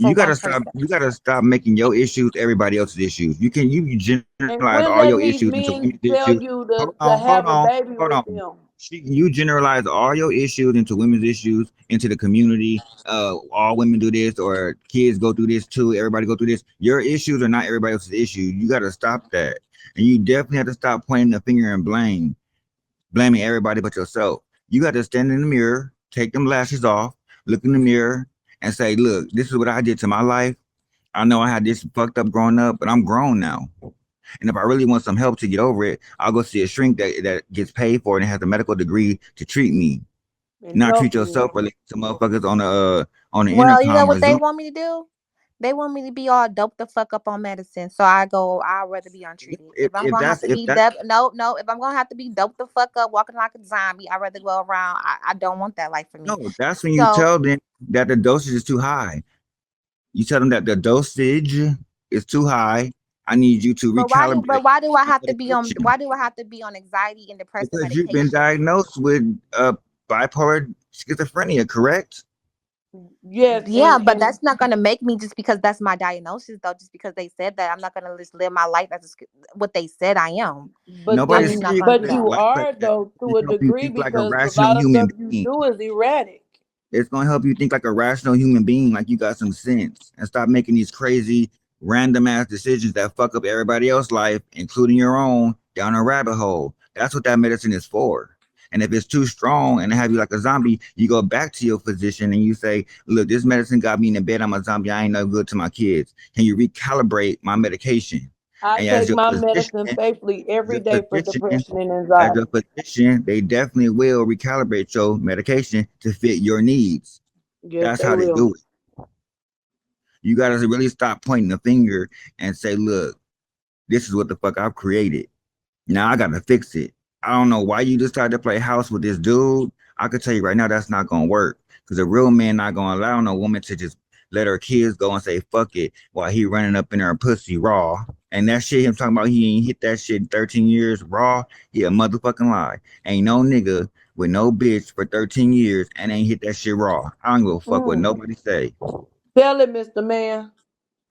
for you gotta one stop. person. You gotta stop making your issues everybody else's issues. You generalize And all we're your letting issues these into women's men issues. tell you Hold to on, hold have a on, baby hold with on. them. You generalize all your issues into women's issues, into the community. All women do this, or kids go through this too. Everybody go through this. Your issues are not everybody else's issues. You got to stop that, and you definitely have to stop pointing the finger and blaming everybody but yourself. You got to stand in the mirror, take them lashes off, look in the mirror, and say, "Look, this is what I did to my life. I know I had this fucked up growing up, but I'm grown now. And if I really want some help to get over it, I'll go see a shrink that gets paid for it and has a medical degree to treat me. And Not treat helping yourself you. or some motherfuckers on the Well, you know intercom what or they Zoom. want me to do? They want me to be all doped the fuck up on medicine. So I'd rather be untreated. If I'm gonna have to If be that's no, if I'm gonna have to be doped the fuck up, walking like a zombie, I'd rather go around. I don't want that life for me. no, that's when you So, tell them that the dosage is too high. You tell them that the dosage is too high. I need you to recalibrate why do I your have to be on medication anxiety and depressant because you've been medication? diagnosed with bipolar schizophrenia, correct? Yes, Yeah, but and that's not gonna make me just because that's my diagnosis though, just because they said that. I'm not gonna just live my life as what they said I am. I'm Nobody's just not saying gonna do but live that. you life like are that. though It to a help you degree think like a because a rational lot of human stuff you being. do is erratic. It's gonna help you think like a rational human being, like you got some sense, and stop making these crazy, random ass decisions that fuck up everybody else's life, including your own, down a rabbit hole. That's what that medicine is for. And if it's too strong and have you like a zombie, you go back to your physician and you say, "Look, this medicine got me in the bed. I'm a zombie. I ain't no good to my kids. Can you recalibrate my medication?" I And take my medicine faithfully every your day for physician, depression and as a anxiety. physician, they definitely will recalibrate your medication to fit your needs. Yes, That's they how they will. do it. You got to really stop pointing the finger and say, look, this is what the fuck I've created. Now I got to fix it. I don't know why you decided to play house with this dude. I could tell you right now that's not going to work because a real man not going to allow no woman to just let her kids go and say fuck it while he running up in her pussy raw. And that shit him talking about he ain't hit that shit in 13 years raw. He a motherfucking lie. Ain't no nigga with no bitch for 13 years and ain't hit that shit raw. I don't give a fuck what Mm. nobody say. Tell it, Mr. Man.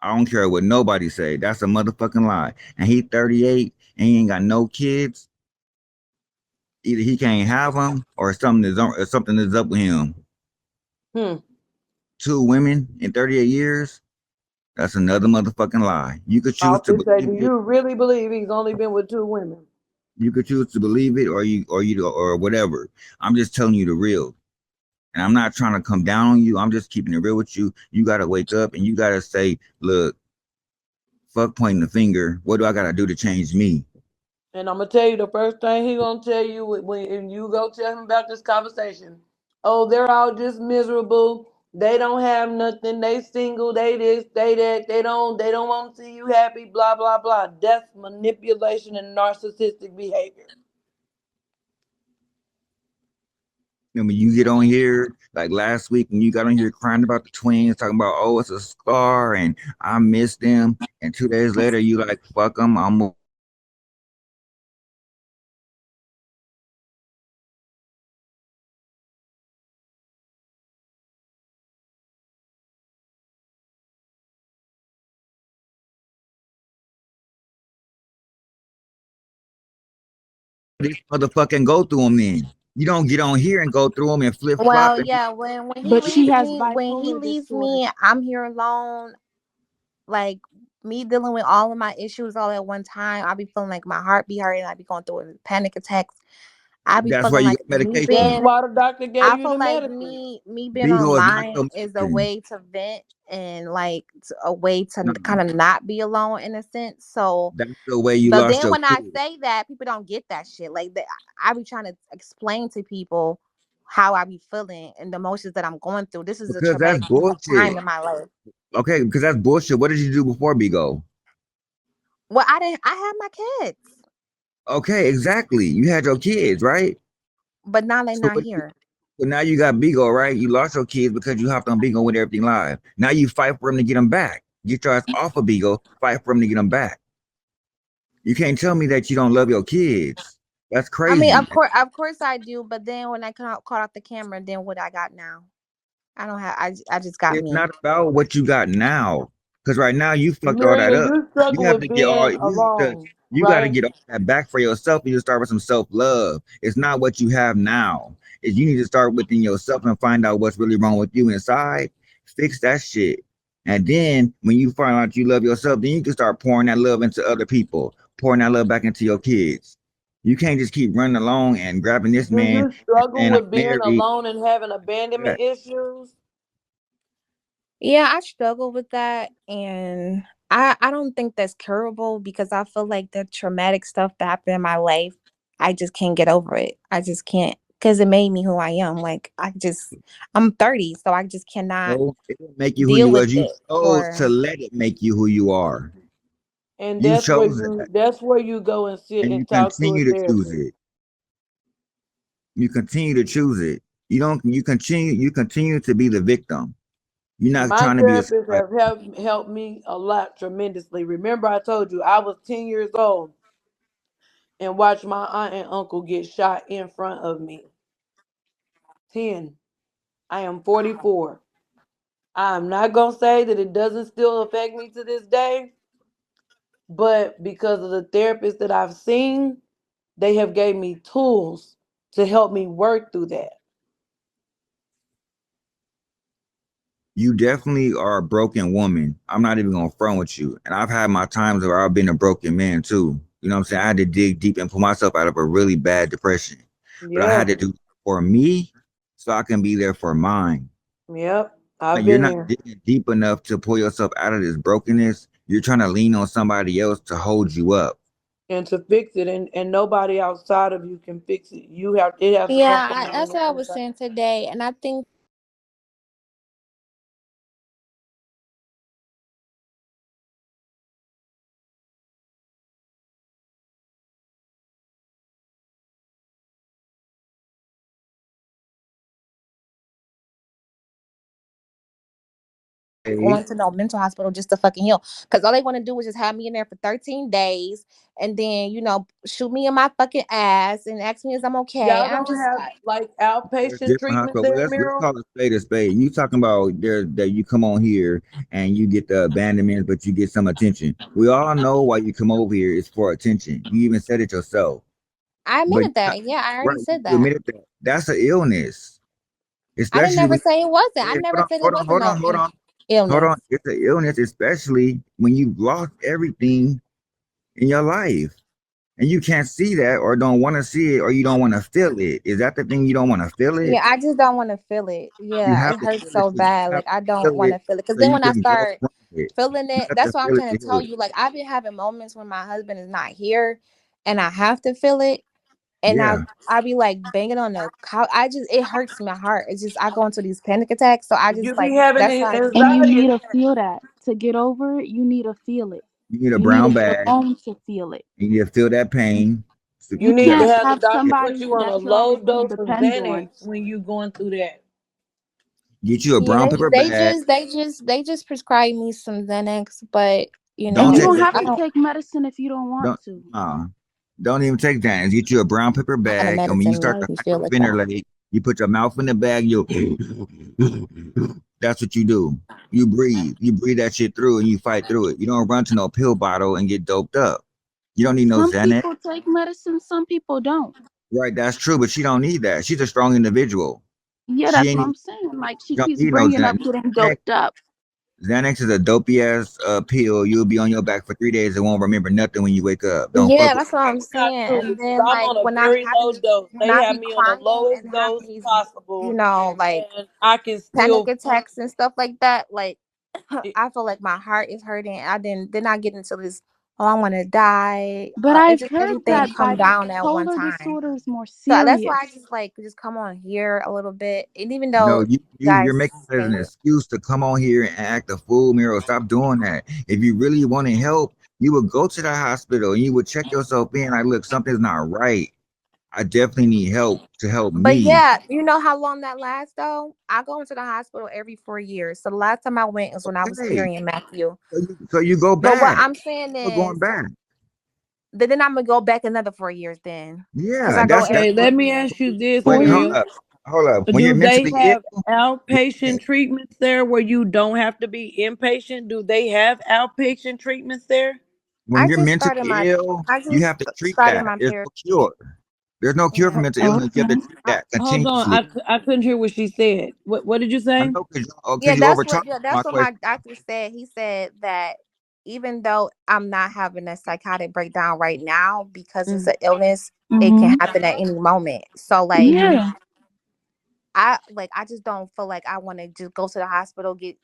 I don't care what nobody say. That's a motherfucking lie. And he 38 and he ain't got no kids. Either he can't have them or something is up with him. Hmm. Two women in 38 years. That's another motherfucking lie. You could I choose to would say, believe do it. you really believe he's only been with two women? You could choose to believe it or whatever. I'm just telling you the real. And I'm not trying to come down on you. I'm just keeping it real with you. You gotta wake up and you gotta say, look, fuck pointing the finger. What do I gotta do to change me? And I'm gonna tell you the first thing he gonna tell you when you go tell him about this conversation. Oh, they're all just miserable. They don't have nothing. They single. They this. They that. They don't want to see you happy. Blah blah blah. That's manipulation and narcissistic behavior. And when you get on here, like last week, when you got on here crying about the twins, talking about, oh, it's a scar and I miss them. And 2 days later, you like, fuck them. I'm this motherfucking go through them then. You don't get on here and go through them and flip flop. Well, And yeah, when he But she leaves has me, when he bipolar leaves disorder. me, I'm here alone. Like me dealing with all of my issues all at one time. I be feeling like my heart be hurting. I be going through panic attacks. I be that's why feeling you like get me That's medication. being why the doctor gave I you feel the like medicine. me being Bigo is not online your is a medicine. way to vent and like a way No, to kind of not be alone in a sense. So, that's the way you but lost then your when I kid. say that, people don't get that shit. Like that, I be trying to explain to people how I be feeling and the emotions that I'm going through. This is a Because that's traumatic time bullshit. in my life. Okay, because that's bullshit. What did you do before Bigo? Well, I didn't. I had my kids, Okay, exactly. You had your kids, right? but now they're So, not here. so now you got Bigo, right? You lost your kids because you hopped on Bigo with everything live. Now you fight for them to get them back. Get your ass off of Bigo, fight for them to get them back. You can't tell me that you don't love your kids. That's I mean, crazy. of course I do. But then when I caught off the camera, then what I got now? I don't have. I just got It's me. not about what you got now. Because right now you fucked all that Amelia, up. you You struggle have with to get all being you alone, got to right? get all that back for yourself. You need to start with some self-love. It's not what you have now. Is you need to start within yourself and find out what's really wrong with you inside. Fix that shit. And then when you find out you love yourself, then you can start pouring that love into other people, pouring that love back into your kids. You can't just keep running along and grabbing this Do man you and struggle saying I'm with being married. alone and having Yeah. abandonment issues? Yeah, I struggle with that, and I don't think that's curable because I feel like the traumatic stuff that happened in my life, I just can't get over it. I just can't because it made me who I am. Like I'm 30, so I just cannot So it'll make you who deal you are. with You it chose to for. let it make you who you are. And You that's where chose you that, that's where you go and sit and and you talk to a continue to choose therapist. it. You continue to choose it. You don't. You continue. You continue to be the victim. You're not My trying to be a therapist survivor. have helped me a lot tremendously. Remember I told you I was 10 years old and watched my aunt and uncle get shot in front of me. 10. I am 44. I'm not going to say that it doesn't still affect me to this day, but because of the therapists that I've seen, they have gave me tools to help me work through that. You definitely are a broken woman. I'm not even gonna front with you. And I've had my times where I've been a broken man too. You know what I'm saying? I had to dig deep and pull myself out of a really bad depression. But I had Yeah. to do it for me so I can be there for mine. Yep. I've You're been not there. digging deep enough to pull yourself out of this brokenness. You're trying to lean on somebody else to hold you up. And to fix it, and nobody outside of you can fix it. It has to come Yeah, from you on that's the what I was inside. saying today, and I think going to no mental hospital just to fucking heal. Because all they want to do is just have me in there for 13 days and then, shoot me in my fucking ass and ask me if I'm okay. Y'all I'm don't just, have like There's outpatient different treatment hospitals. there, Let's Miro? call a spade a spade. You talking about there that you come on here and you get the abandonment, but you get some attention. We all know why you come over here is for attention. You even said it yourself. I But admitted that. Yeah, I already right, said you that. admitted that that's an illness, I didn't especially never when say it wasn't. I hey, never said it wasn't hold no on, hold on, hold illness. on. It's an illness, especially when you lost everything in your life and you can't see that or don't want to see it or you don't want to feel it. Is that the thing? You don't want to feel it? Yeah, I just don't want to feel it. You Yeah, have it to hurts feel it. so So you bad. have Like I to don't feel want it to feel it. Because so then you when I can grow start from it. feeling You it, have to that's what I'm feel it trying to to heal tell it. you. Like I've been having moments when my husband is not here, and I have to feel it, and Yeah. I be like banging on the couch. It hurts my heart. It's just I go into these panic attacks. So I You just be like having that's why. And you anxiety need to attacks. feel that. To get over it, you need to feel it. You need a You need to brown be bag. alone to feel it. You need to feel that pain. So You You you need gotta to can't have the have doctor put somebody you on a that you low obviously dose of depend on. Xanax when you going through that. get you a Yeah, brown paper bag. they just prescribed me some Xanax, but And Don't you take don't the have I to don't. take medicine if you don't want don't to. don't even take that. Get you a brown paper I had a bag. And when you medicine start make to me feel like that. hyperventilate, you put your mouth in the bag, you that's what you do. You breathe. You breathe that shit through and you fight through it. You don't run to no pill bottle and get doped up. You don't need no Some Xanax. people take medicine, some people don't. Right, that's true, but she don't need that. She's a strong individual. Yeah, She that's what ain't I'm saying. Like she she don't keeps need no bringing up Xanax. getting Xanax, doped up. Xanax is a dopey ass pill. You'll be on your back for 3 days and won't remember nothing when you wake up. Don't Yeah, fuck with that's what I'm That's not saying. true And because then I'm like on a very low dose. when They I have be me on the crying lowest and dose having these, possible, like and I can panic still. attacks and stuff like that, like It, I feel like my heart is hurting. Then I get into this, oh, I want to die. But It I've just heard everything that come down at one bipolar time. disorder is more So that's why I serious. just come on here a little bit. And even no, though you you're guys making it as say an excuse to come on here and act a fool, Miro. Stop doing that. If you really wanted help, you would go to the hospital and you would check yourself in. Like, look, something's not right. I definitely need help to help but me. yeah, you know how long that lasts though? I go into the hospital every 4 years. So the last time I went was when I was Okay. carrying Matthew. So you go But what back. I'm saying You're going is back. then I'm gonna go back another 4 years then. Cause Yeah, I go that's okay, every four let me years. ask you this, wait, 4 years? hold up. When you're Do they mentally have ill, outpatient treatments there where you don't have to be inpatient? Do they have outpatient treatments there? when I you're just mentally started ill, I you just have to treat started that. my There's no therapy. cure. There's no cure for Yeah. mental illness. You have to Okay. treat that Hold on, continuously. I couldn't hear what she said. What did you I say? know Yeah, because you that's overtalked what my that's what question. my doctor said. He said that even though I'm not having a psychotic breakdown right now because it's Mm. an illness, it can Mm-hmm. happen at any moment. So like Hmm. Yeah. I just don't feel like I want to just go to the hospital get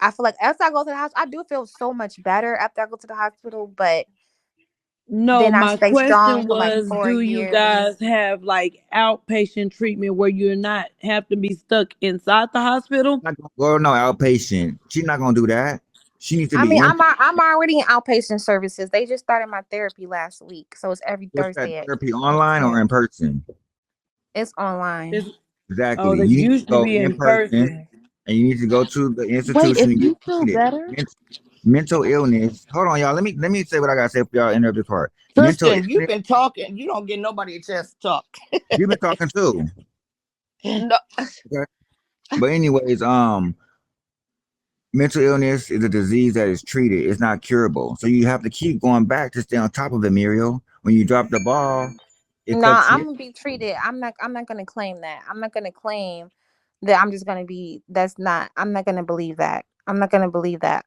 I feel like after I go to the hospital, I do feel so much better after I go to the hospital, but No, then I my stay strong question for like was, four do you years. guys have like outpatient treatment where you're not have to be stuck inside the hospital? Not gonna go no outpatient. She's not gonna do that. She needs to I mean, be in. I'm already in outpatient services. They just started my therapy last week, so it's every What's that Thursday therapy at online or 10. in person? It's online. It's, oh, Exactly. they You need to used to go be in in person person. and you need to go to the Wait, institution if and get you feel treated. better, Mental illness. Hold on, y'all. Let me say what I gotta say for y'all. Interrupt this part. Mental Tristan, you've illness. been talking. You don't get nobody a chance to talk. You've been talking too. No, Okay. But anyways, mental illness is a disease that is treated. It's not curable. So you have to keep going back to stay on top of it, Muriel. When you drop the ball, it No, cuts I'm you. gonna be treated. I'm not gonna claim that. I'm not gonna claim that I'm just gonna be that's not I'm not gonna believe that. I'm not gonna believe that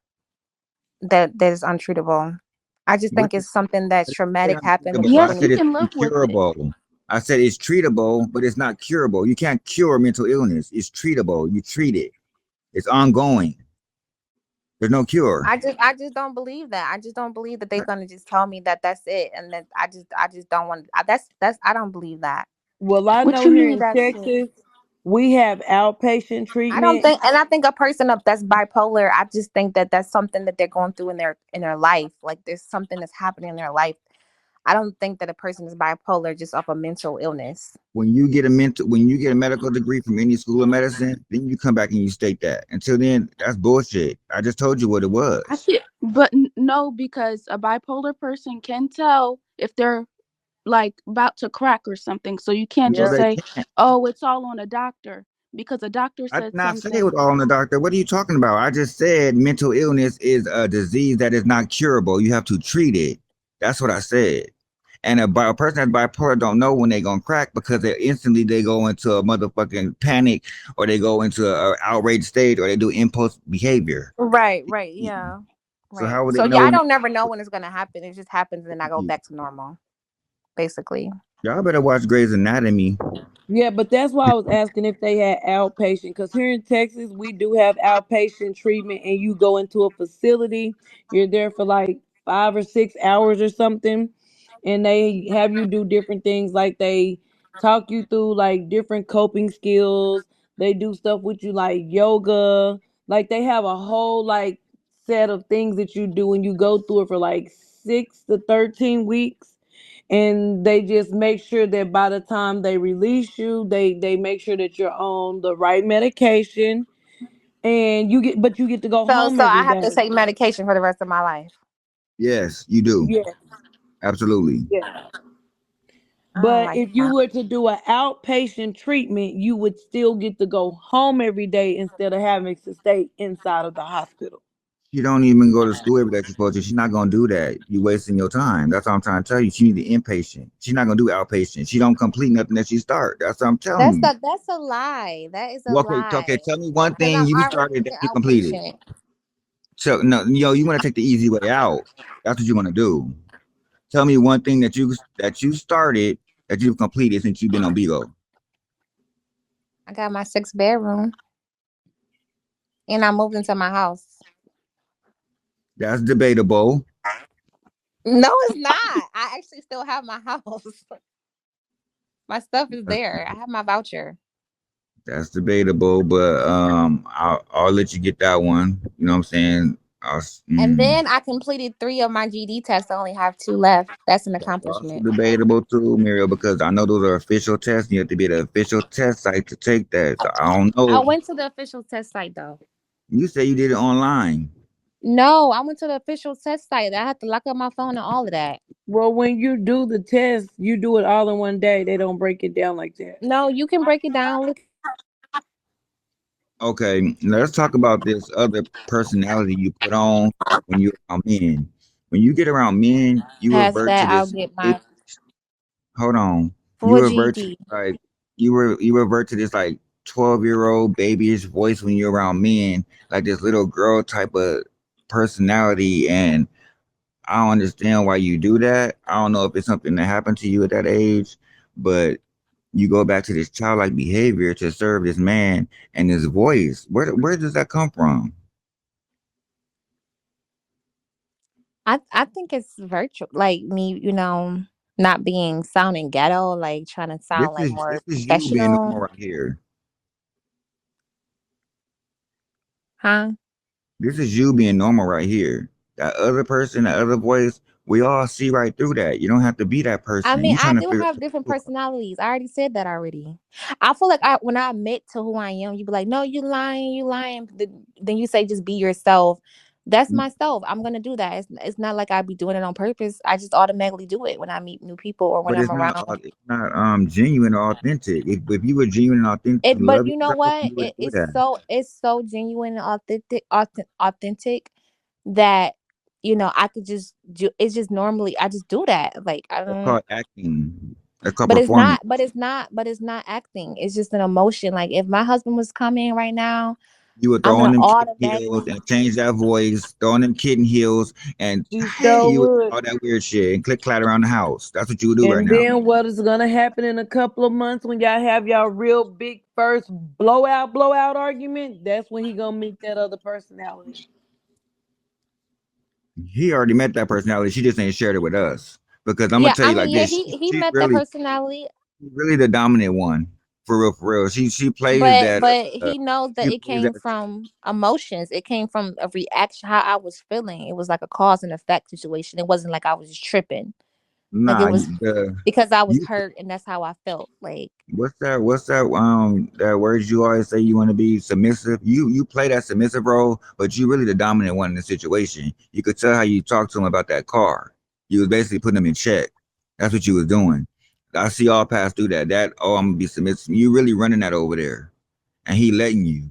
is untreatable. I just What think it's something that's traumatic happened untreatable? I yes, when you said you it's can live with it. incurable. I said it's treatable, but it's not curable. You can't cure mental illness. It's treatable. You treat it. It's ongoing. There's no cure. I just don't believe that. I just don't believe that they're gonna just tell me that that's it, and that I just don't want. That's I don't believe that. Well, I What know you here mean? in That's it. Texas, we have outpatient I don't treatment. think, and I think a person up that's bipolar. I just think that that's something that they're going through in their life. Like there's something that's happening in their life. I don't think that a person is bipolar just off a mental illness. When you get a medical degree from any school of medicine, then you come back and you state that. Until then, that's bullshit. I just told you what it I was. feel, but no, because a bipolar person can tell if they're like about to crack or something. So you can't No, just Yep. they say, can't. "Oh, it's all on a doctor," because a doctor I did said not say it something. was all on the doctor. What are you talking about? I just said mental illness is a disease that is not curable. You have to treat it. That's what I said. And a person that's bipolar don't know when they gonna crack because they instantly they go into a motherfucking panic or they go into a outrage state or they do impulse behavior. Right, right, yeah. So Right. how would they So yeah, know I when? don't never know when it's gonna happen. It just happens and then I go back to normal, basically. Y'all better watch Grey's Anatomy. Yeah, but that's why I was asking if they had outpatient. Because here in Texas, we do have outpatient treatment, and you go into a facility. You're there for like 5 or 6 hours or something, and they have you do different things. Like they talk you through like different coping skills. They do stuff with you like yoga. Like they have a whole like set of things that you do, and you go through it for like 6 to 13 weeks, and they just make sure that by the time they release you, they make sure that you're on the right medication, and you get to go So home so I every have to day. take medication for the rest of my life. Yes, you do. Yeah, Absolutely. yeah. I don't But like if you that. were to do an outpatient treatment, you would still get to go home every day instead of having to stay inside of the hospital. She don't even go to school every day she's supposed to. She's not gonna do that. You wasting your time. That's what I'm trying to tell you. She need the inpatient. She's not gonna do outpatient. She don't complete nothing that she start. That's what I'm telling you. That's a lie. That is a Well, okay, lie. okay. Tell me one Because thing I'm you already started that doing you completed. outpatient. So no, you want to take the easy way out. That's what you want to do. Tell me one thing that you started that you've completed since you've been on Bigo. I got my 6 bedroom and I moved into my house. That's debatable. No, it's not. I actually still have my house. My stuff is That's, there. I have my voucher. that's debatable, but I'll let you get that one. You know what I'm saying? And then I completed 3 of my GD tests. I only have 2 left. That's an That's also accomplishment. debatable too, Muriel, because I know those are official tests. You have to be at an official test site to take that. So I don't I know. went to the official test site though. You say you did it online. No, I went to the official test site. I had to lock up my phone and all of that. Well, when you do the test, you do it all in one day. They don't break it down like that. No, you can break it down. Look Okay, let's talk about this other personality you put on when you're around men. When you get around men, you past revert to that, I'll this. get my Hold on, you full revert to GD. like you revert to this like 12-year-old babyish voice when you're around men, like this little girl type of personality, and I don't understand why you do that. I don't know if it's something that happened to you at that age, but you go back to this childlike behavior to serve this man and his voice. Where does that come from? I think it's virtual, like me, not being sounding ghetto, like trying to sound like This more is you being normal professional, right here. huh? This is you being normal right here. That other person, that other voice, we all see right through that. You don't have to be that I person. mean, You I trying to do figure have different personalities. I already said that already. I feel like when I admit to who I am, you be like, "No, you lying, you lying." Then you say, "Just be yourself." That's out. myself. I'm gonna do that. It's not like I be doing it on purpose. I just automatically do it when I meet new people or when But I'm around. it's not genuine or authentic. If you were genuine and authentic, you But love you know yourself, what? you wouldn't do It's that. so genuine and authentic that I could just do. It's just normally I just do that. Like I That's don't. called acting. That's called But it's performing. not. But it's not acting. It's just an emotion. Like if my husband was coming right now, You would I'm throw on gonna them kitten heels automatically. and change that voice, throw on them kitten heels, and She hey, sure you would would. all that weird shit and click clatter around the house. That's what you would do right And now. then what is gonna happen in a couple of months when y'all have y'all real big first blowout argument? That's when he gonna meet that other personality. He already met that personality. She just ain't shared it with us. Because I'm gonna Yeah, tell I you like mean, yeah, this, he met that personality, she's really the dominant one. For real, for real. She plays but that he knows that she it plays came that from emotions. It came from a reaction, how I was feeling. It was like a cause and effect situation. It wasn't like I was just tripping. Like it Nah, was the because I was you hurt and that's how I felt. Like that words you always say you want to be submissive. You play that submissive role, but you really the dominant one in the situation. You could tell how you talked to him about that car. You was basically putting him in check. That's what you was doing. I see all pass through that. That oh, I'm gonna be submissive. You really running that over there, and he letting you.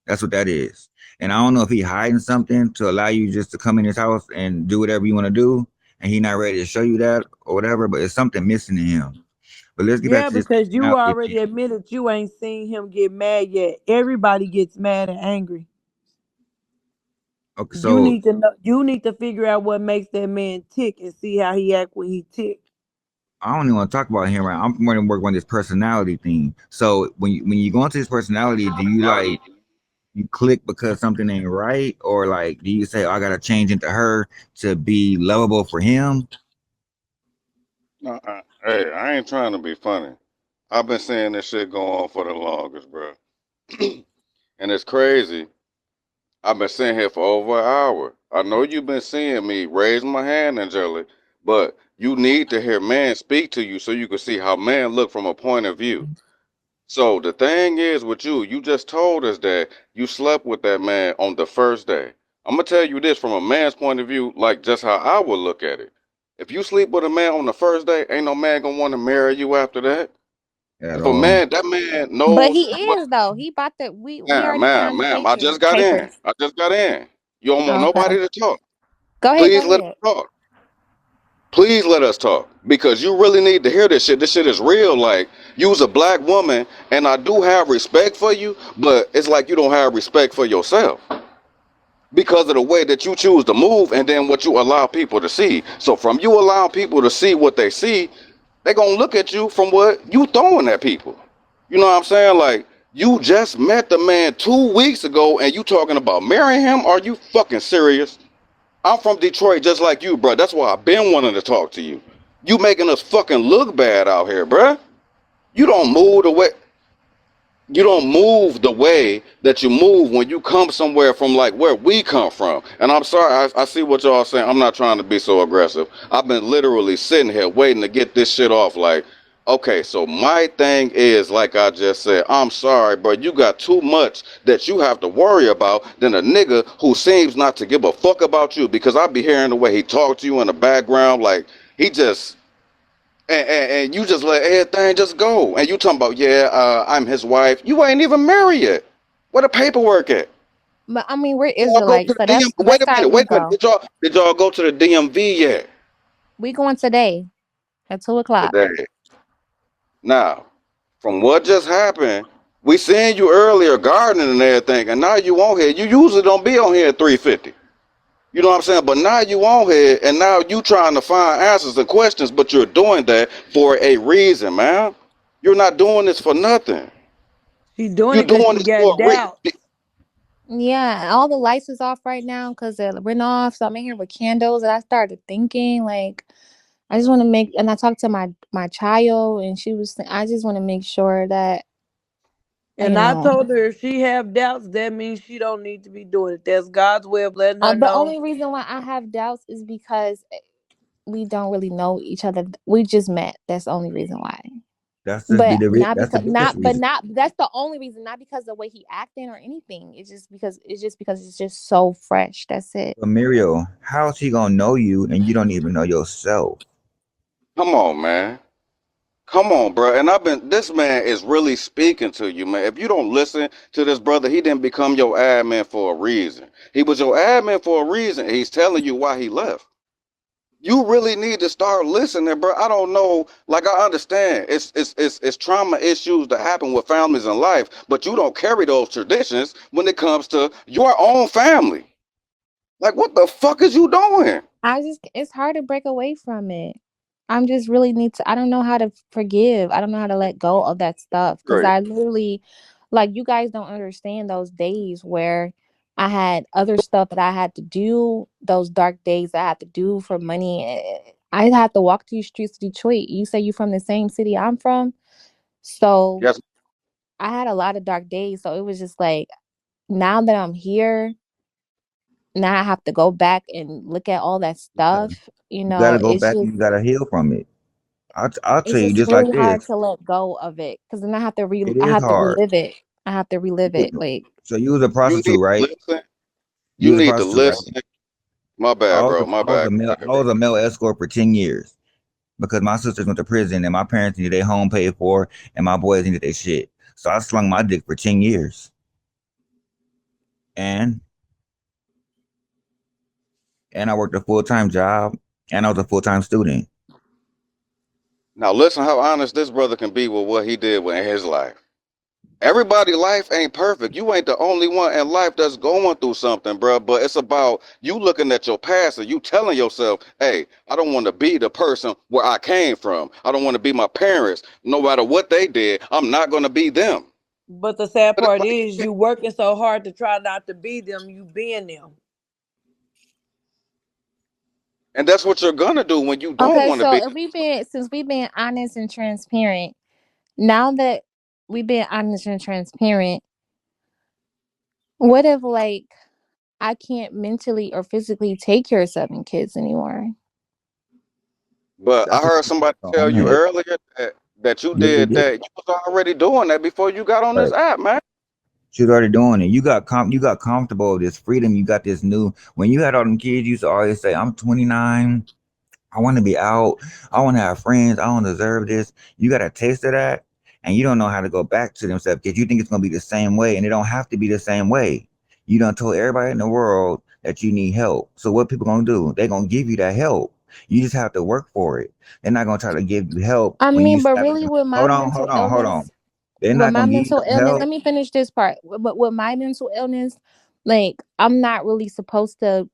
That's what that is. And I don't know if he hiding something to allow you just to come in his house and do whatever you want to do, and he not ready to show you that or whatever. But it's something missing in him. But let's get back Yeah, to this because you personality already thing. admitted you ain't seen him get mad yet. Everybody gets mad and angry. Okay, You so need to know. You need to figure out what makes that man tick and see how he act when he tick. I don't even want to talk about him right. I'm going to work on this personality thing. So when you go into this personality, do you like you click because something ain't right, or like do you say, oh, I gotta change into her to be lovable for him? No, hey, I ain't trying to be funny. I've been seeing this shit go on for the longest, bro. And it's crazy. I've been sitting here for over an hour. I know you've been seeing me raise my hand, Angelic, but you need to hear man speak to you so you can see how man look from a point of view. So the thing is with you, you just told us that you slept with that man on the first day. I'm gonna tell you this from a man's point of view, like just how I would look at it. If you sleep with a man on the first day, ain't no man gonna want to marry you after that. At If a all? man, that man but knows he is though. He bought the we ma'am, already ma'am, signed the ma'am, I just got in. papers. I just got in. You don't want Okay. nobody to talk. Go ahead, Please go let us ahead. talk. Please let us talk because you really need to hear this shit. This shit is real. Like, you's a black woman, and I do have respect for you, but it's like you don't have respect for yourself because of the way that you choose to move and then what you allow people to see. So, from you allowing people to see what they see, they gonna look at you from what you throwing at people. You know what I'm saying? Like, you just met the man 2 weeks ago, and you talking about marrying him? Are you fucking serious? I'm from Detroit just like you, bro. That's why I've been wanting to talk to you. You making us fucking look bad out here, bro. You don't move the way you don't move the way that you move when you come somewhere from like where we come from. And I'm sorry, I see what y'all saying. I'm not trying to be so aggressive. I've been literally sitting here waiting to get this shit off. Like, okay, so my thing is, like I just said, I'm sorry, but you got too much that you have to worry about than a nigga who seems not to give a fuck about you. Because I be hearing the way he talk to you in the background, like he just and you just let everything just go. And you talking about, yeah, I'm his wife. You ain't even married yet. Where the paperwork at? But I mean, we're Y'all go to Israelites, the so DM. that's our Wait a minute. ego. Did y'all go to the DMV yet We going today at 2 o'clock. today? Now, from what just happened, we seen you earlier gardening and everything, and now you on here. You usually don't be on here at 3:50. You know what I'm saying? But now you on here, and now you trying to find answers and questions, but you're doing that for a reason, man. You're not doing this for nothing. She doing You're it because doing she this for got a reason. doubt. Yeah, all the lights is off right now because they're written off. So I'm in here with candles, and I started thinking like I just want to make. And I talked to my child, and she was. I just want to make sure that you And I know. told her if she have doubts, that means she don't need to be doing it. That's God's way of letting her The know. only reason why I have doubts is because we don't really know each other. We just met. That's the only reason why. That's just be But the not that's the because biggest reason. that's the only reason. Not because of the way he acting or anything. It's just because it's just so fresh. That's it. But Muriel, how's he gonna know you and you don't even know yourself? Come on, man. Come on, bro. And this man is really speaking to you, man. If you don't listen to this brother, he didn't become your admin for a reason. He was your admin for a reason. He's telling you why he left. You really need to start listening, bro. I don't know. Like, I understand it's trauma issues that happen with families in life, but you don't carry those traditions when it comes to your own family. Like, what the fuck is you doing? It's hard to break away from it. I'm just really need to I don't know how to forgive. I don't know how to let go of that stuff cuz Great. I literally like you guys don't understand those days where I had other stuff that I had to do, those dark days that I had to do for money. I had to walk these streets of Detroit. You say you from the same city I'm from? So, Yes. I had a lot of dark days, so it was just like now that I'm here now I have to go back and look at all that Yeah. stuff. You gotta go It's back just and you gotta heal from it. I'll tell it's you just just like really hard this. to let go of it because then It I is have to hard. relive it. I have to relive it. Like So you was a You need prostitute, to right? listen. You You was a need to prostitute, right? listen. My bad, bro. My bad. I was a male escort for 10 years because my sisters went to prison and my parents needed their home paid for and my boys needed their shit. So I slung my dick for 10 years, and I worked a full-time job and I was a full-time student. Now listen how honest this brother can be with what he did in his life. Everybody' life ain't perfect. You ain't the only one in life that's going through something, bro. But it's about you looking at your past and you telling yourself, hey, I don't want to be the person where I came from. I don't want to be my parents. No matter what they did, I'm not going to be them. But the sad But it's part like, is you working so hard to try not to be them, you being them. and that's what you're going to do when you don't okay, want to so be. if we been since we've been honest and transparent, now that we've been honest and transparent, what if like I can't mentally or physically take care of 7 kids anymore? But I That's what heard you put somebody in tell your own you head. earlier that you You already did did. that. You was already doing that before you got on this Right. app, man. She was already doing it. You got comfortable with this freedom. You got this new. When you had all them kids, you used to always say, "I'm 29. I want to be out. I want to have friends. I don't deserve this." You got a taste of that, and you don't know how to go back to themselves because you think it's gonna be the same way, and it don't have to be the same way. You done told everybody in the world that you need help. So what people gonna do? They gonna give you that help. You just have to work for it. They're not gonna try to give you help I when you mean, but snap at really them. with my Hold on, mental hold on, hold on. illness, They're not gonna give you no let help. me finish this part. But with my mental illness, like I'm not really supposed to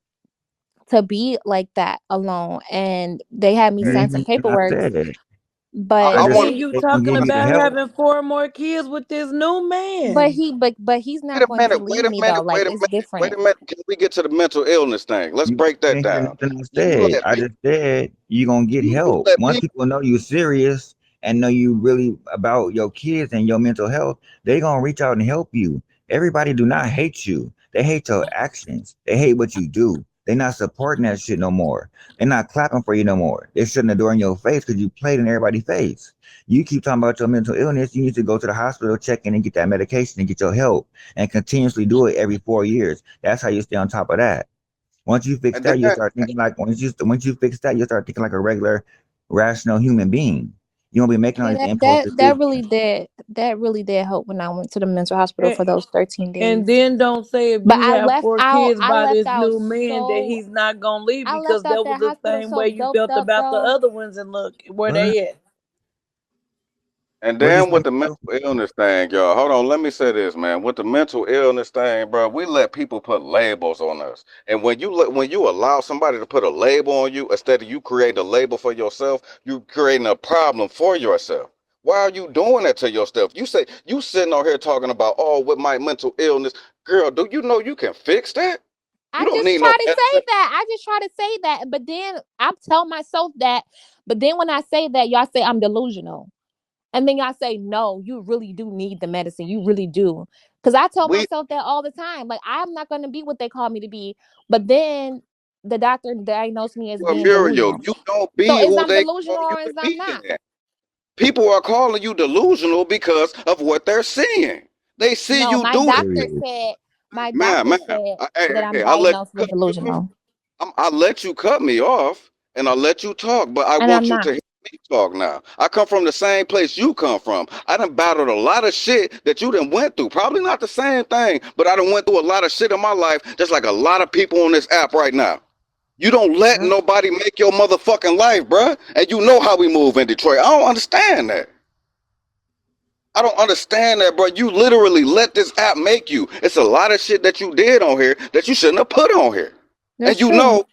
be like that alone. And they had me You sign ain't some hear nothing I paperwork, said. but I I And just want then said you they gonna talking give you the about help. having 4 more kids with this new man. but he's wait not a going to minute. Wait leave a me though. minute. Like Wait a it's minute. Wait different. a minute. Can we get to the mental illness thing? Let's break You that ain't hear down. nothing I You said. let I people. just said you gonna get You help. let Once people. people know you serious and know you really about your kids and your mental health, they gonna reach out and help you. Everybody do not hate you. They hate your actions. They hate what you do. They not supporting that shit no more. They're not clapping for you no more. They're shutting the door in your face because you played in everybody's face. You keep talking about your mental illness. You need to go to the hospital, check in, and get that medication and get your help, and continuously do it every 4 years. That's how you stay on top of that. Once you fix And then that, you start thinking like once you fix that, you start thinking like a regular, rational human being. You won't be making all Yeah, these impulse decisions. that really did help when I went to the mental hospital And, for those 13 and days. then don't say if But you have four kids I by left this out new man that so he's not gonna leave I because left out that was that the hospital same so way you doped felt up about the though. other ones and look where What? they at. And What you then with say? the mental illness thing, y'all, hold on, let me say this, man. With the mental illness thing, bro, we let people put labels on us. And when you allow somebody to put a label on you instead of you creating a label for yourself, you creating a problem for yourself. Why are you doing that to yourself? You say you sitting out here talking about, oh, with my mental illness, girl, do you know you can fix that? You I don't just need no try to say medicine. that. I just try to say that. But then I tell myself that. But then when I say that, y'all say I'm delusional. And then y'all say, no, you really do need the medicine. You really do. Because I tell We myself that all the time. Like, I'm not going to be what they call me to be. But then the doctor diagnosed me as well, being Muriel, delusional. you don't So be is who I'm they call delusional you or to is I'm be not? then. People are calling you delusional because of what they're seeing. They see No, you do this, Period. my man, doctor man. said that Hey, I'm hey, I let diagnosed you with cut me off. delusional. I let you cut me off, and I let you talk. But I And I'm want you not. to hear me talk now. I come from the same place you come from. I done battled a lot of shit that you done went through. Probably not the same thing, but I done went through a lot of shit in my life, just like a lot of people on this app right now. You don't let Yep. nobody make your motherfucking life, bruh. And you know how we move in Detroit. I don't understand that. I don't understand that, bro. You literally let this app make you. It's a lot of shit that you did on here that you shouldn't have put on here. That's And you true. know,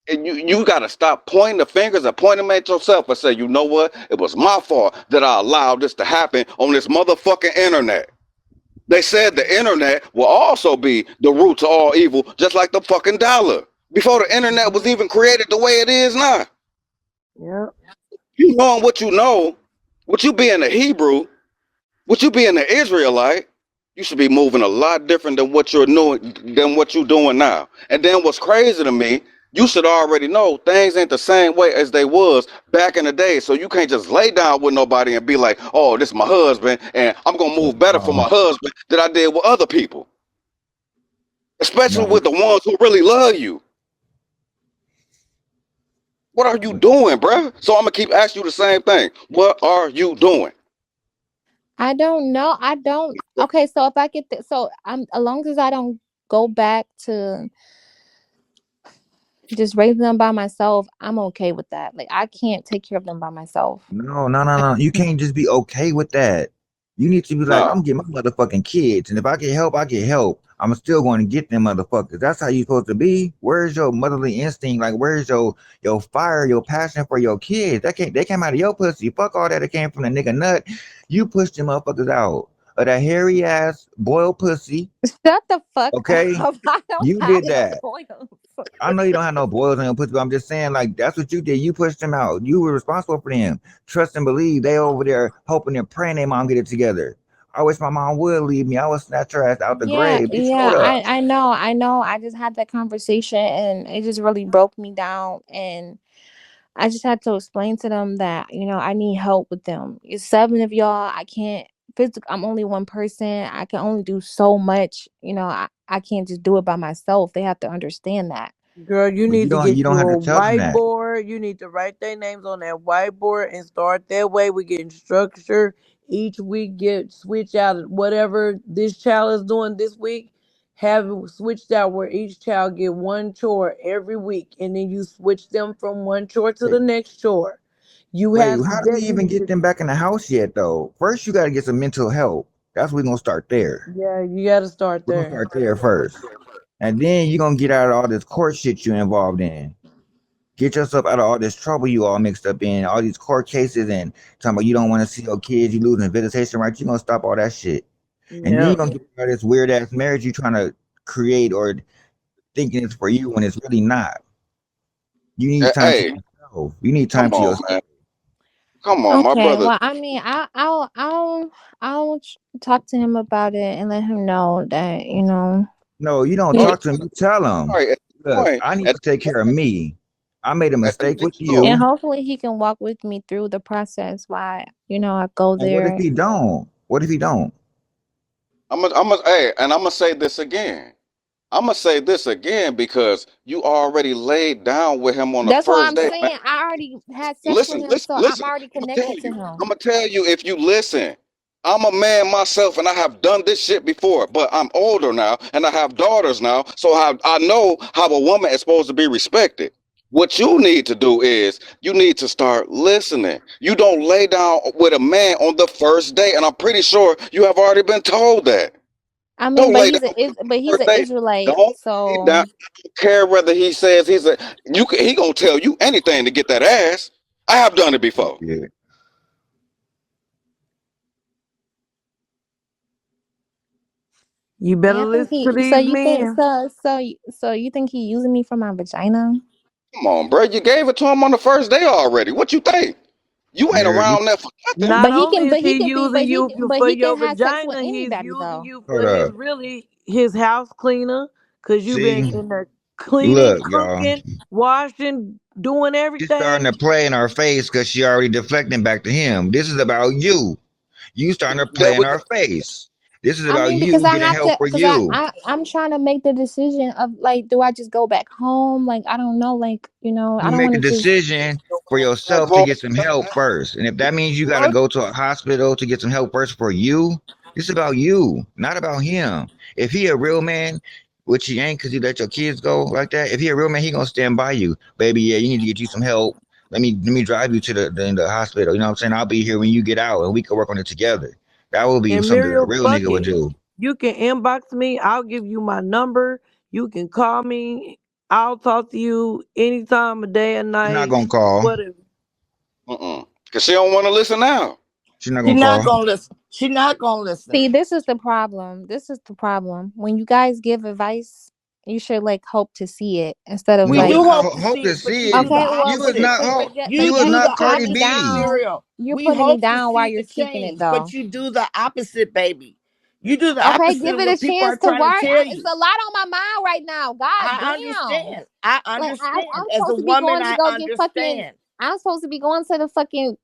and you gotta stop pointing the fingers and pointing them at yourself and say, you know what? It was my fault that I allowed this to happen on this motherfucking internet. They said the internet will also be the root to all evil, just like the fucking dollar. Before the internet was even created the way it is now. Yep. You knowing what you know, what you being a Hebrew, what you being an Israelite. You should be moving a lot different than what you're doing now. And then what's crazy to me, you should already know things ain't the same way as they was back in the day. So you can't just lay down with nobody and be like, oh, this is my husband, and I'm gonna move better for my No, husband than I did with other people, especially no, with the ones who really love you. What are you doing, bruh? So I'm gonna keep asking you the same thing. What are you doing? I don't know. I don't. Okay, so if I get so I'm as long as I don't go back to just raising them by myself, I'm okay with that. Like I can't take care of them by myself. no. You can't just be okay with that. You need to be like, No. I'm getting my motherfucking kids, and if I get help, I get help. I'm still going to get them motherfuckers. That's how you supposed to be. Where's your motherly instinct? Like, where's your fire, your passion for your kids? They came out of your pussy. Fuck all that. It came from the nigga nut. You pushed them motherfuckers out of that hairy ass boiled pussy. Shut the fuck Okay, up. I don't you have did no that. boils. I know you don't have no boils on your pussy, but I'm just saying, like, that's what you did. You pushed them out. You were responsible for them. Trust and believe. They over there hoping and praying their mom get it together. I wish my mom would leave me. I would snatch her ass out the Yeah, grave. Bitch, yeah, hold up. I know. I just had that conversation and it just really broke me down. And I just had to explain to them that, I need help with them. It's seven of y'all. I can't I'm only one person. I can only do so much. I can't just do it by myself. They have to understand that. Girl, you But need to you get don't you have to a tell them that. whiteboard. You need to write their names on that whiteboard and start that way. We getting structure. Each week get switch out whatever this child is doing this week. Have it switched out where each child get one chore every week, and then you switch them from one chore to Wait, the next chore. You wait, have how do we that. You even need get to. them back in the house yet, though? First, you got to get some mental help. That's where we're going to start there. Yeah, you got to start We're going to there. start there first. And then you're going to get out of all this court shit you're involved in. Get yourself out of all this trouble you all mixed up in, all these court cases and talking about you don't want to see your kids, you losing visitation rights. You're gonna stop all that shit. And then you're Yeah. gonna get out of this weird ass marriage you trying to create or thinking it's for you when it's really not. You need time to Hey, yourself. You need time come to on, yourself. man. Come on, my Okay, brother. well, I mean, I'll talk to him about it and let him know that No, you don't No, he, talk to him. You tell him, right. At this look, point, I need at to take this care of me. I made a point, mistake with and you. hopefully he can walk with me through the process while I go And what if there. he don't? What if he don't? hey, and I'm gonna say this again. I'm gonna say this again because you already laid down with him on the That's why first I'm day, man. saying I already had sex with Listen, him, listen, so I'm listen. already I'm gonna tell connected to you. I'm him. gonna tell you if you listen. I'm a man myself, and I have done this shit before. But I'm older now, and I have daughters now, so I know how a woman is supposed to be respected. What you need to do is you need to start listening. You don't lay down with a man on the first day, and I'm pretty sure you have already been told that. I mean, Don't but lay down with him on the he's first an day. Israelite, Don't lay so down. I don't care whether he says he gonna tell you anything to get that ass. I have done it before. Yeah. You better yeah, I think listen to he. So these you think men. so you think he using me for my vagina? Come on, bro. You gave it to him on the first day already. What you think? You ain't Yeah, you around there for nothing. Not only is But he he can be, using you but for he your can have sex with vagina, he's anybody using though. you hold for his up. really his house cleaner, cause you've been See, in there cleaning, look, y'all. cooking, washing, doing She's starting everything. to play in our face because she already deflecting back to him. This is about you. You starting to That play in with our face. This is I about mean, because you I getting have help to, for because you. I'm trying to make the decision of like, do I just go back home? Like, I don't know, like, I You don't make a want to just. decision your for back yourself to home. get some help first. And if that means you got to What? go to a hospital to get some help first for you, it's about you, not about him. If he a real man, which he ain't because you let your kids go like that, if he a real man, he going to stand by you. Baby, yeah, you need to get you some help. Let me drive you to the hospital. You know what I'm saying? I'll be here when you get out and we can work on it together. That would be And something a Muriel, real fuck nigga would it. do. You can inbox me. I'll give you my number. You can call me. I'll talk to you any time of day or She's not night. going to call. Whatever. Cause she don't want to listen now. She's not She going to not call. gonna listen. She not gonna listen. See, this is the problem. This is the problem. When you guys give advice, you should like hope to see it instead of We No, like. do not hope to hope see to it, but see you it. do the Okay, well, You was opposite. not hope. You You but was do you the not putting Cardi me opposite, B. down. Muriel. You're We putting me hope to down while see you're the speaking it change, but though. you do the opposite, baby. You do the Okay, opposite give of it a what people chance are to trying to work. tell It's you. a lot on my mind right now. God I damn. understand. I Like understand. I'm As a supposed to be woman, going to I go get fucking. understand. I'm supposed to be going to the fucking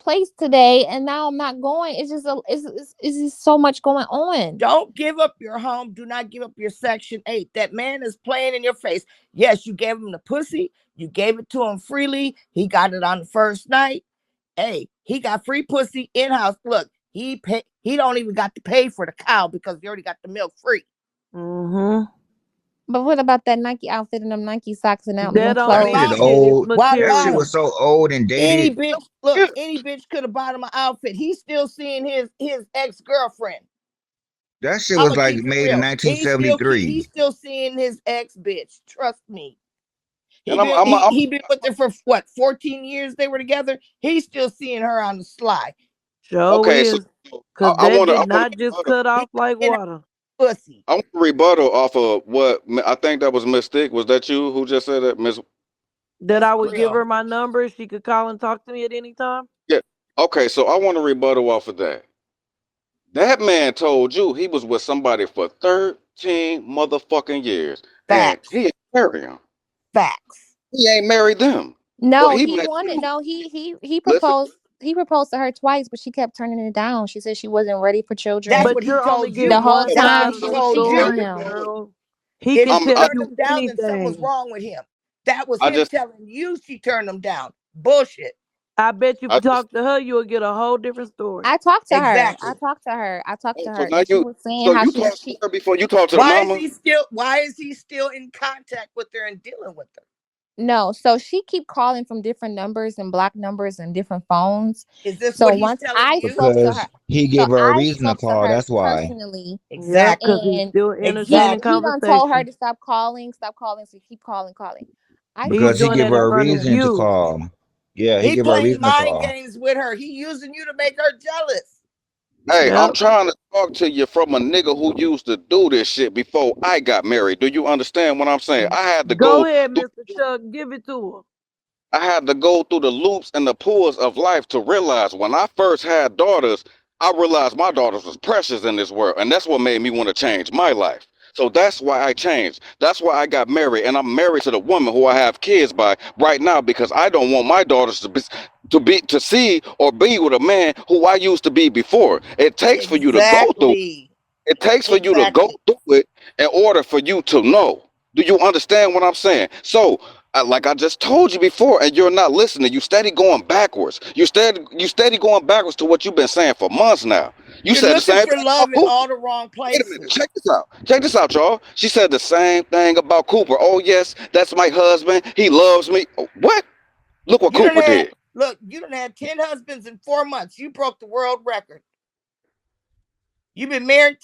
place today, and now I'm not going. It's just so much going on. Don't give up your home. Do not give up your Section 8. That man is playing in your face. Yes, you gave him the pussy. You gave it to him freely. He got it on the first night. Hey, he got free pussy in house. Look, he don't even got to pay for the cow because he already got the milk free. Mm-hmm. But what about that Nike outfit and them Nike socks and them That don't That clothes? shit mean shit. Closet. It's old. What That about shit him? material. was so old and Any dated. bitch, look, Yeah. any bitch could have bought him an outfit. He's still seeing his ex-girlfriend. That shit I'm was gonna like keep it made in real. He's 1973. still seeing his ex bitch. Trust me. And I'm He been with her for what 14 years. They were together. He's still seeing her on the sly. Show okay. So is. Cause I that want to did I want not to just rebuttal. cut He off like in her water. pussy. I want to rebuttal off of what I think that was Mystique. Was that you who just said that, Miss? That Miss I would give Real. her my number. She could call and talk to me at any time. Yeah. Okay, so I want to rebuttal off of that. That man told you he was with somebody for 13 motherfucking years, and he Facts. ain't married him. Facts. He ain't married them. But No, he he met wanted. you. No, he Listen, proposed. He proposed to her twice, but she kept turning it down. She said she wasn't ready for That's children what But he you're only told the getting you. whole one That's what time. side he of She the was told cheating on you. story, him. girl. He If can she I'm tell I, turned you him down, then something was anything. wrong with him. That was I him just telling you she turned him down. Bullshit. I bet you if I you just talk to her, you'll get a whole different story. I talked to her. Exactly. I talked to so her, now and she was saying so how you talked to she. her before you talked to the mama. Why is he still in contact with her and dealing with her? No, so she keep calling from different numbers and block numbers and different phones. Is this So what he's once telling I you? spoke to her, Because he so gave her a I reason to spoke to call. her That's why. personally, Yeah, Exactly. because he's and still entertaining Exactly. he done told her conversation. to stop calling, so keep calling. I He was Because he spoke to doing gave that in her her. a front of reason to you. call. Yeah, he He gave her a playing reason to mind call. games with her. He using you to make her jealous. Hey, I'm Yep. trying to talk to you from a nigga who used to do this shit before I got married. Do you understand what I'm saying? Go ahead, Mr. Chuck. Give it to her. I had to go through the loops and the pulls of life to realize when I first had daughters, I realized my daughters was precious in this world. And that's what made me want to change my life. So that's why I changed. That's why I got married. And I'm married to the woman who I have kids by right now because I don't want my daughters to see or be with a man who I used to be before. It takes for you to go through Exactly. it takes for you to go Exactly. through it in order for you to know. Do you understand what I'm saying? So, like I just told you before, and you're not listening. You steady going backwards. You steady going backwards to what you've been saying for months now. You You're said the looking same for thing about love in Cooper. all the wrong Wait a minute. places. Check this out. Check this out, y'all. She said the same thing about Cooper. Oh yes, that's my husband. He loves me. What? Look what You done Cooper had did. look, you done had 10 husbands in 4 months. You broke the world record. You've been married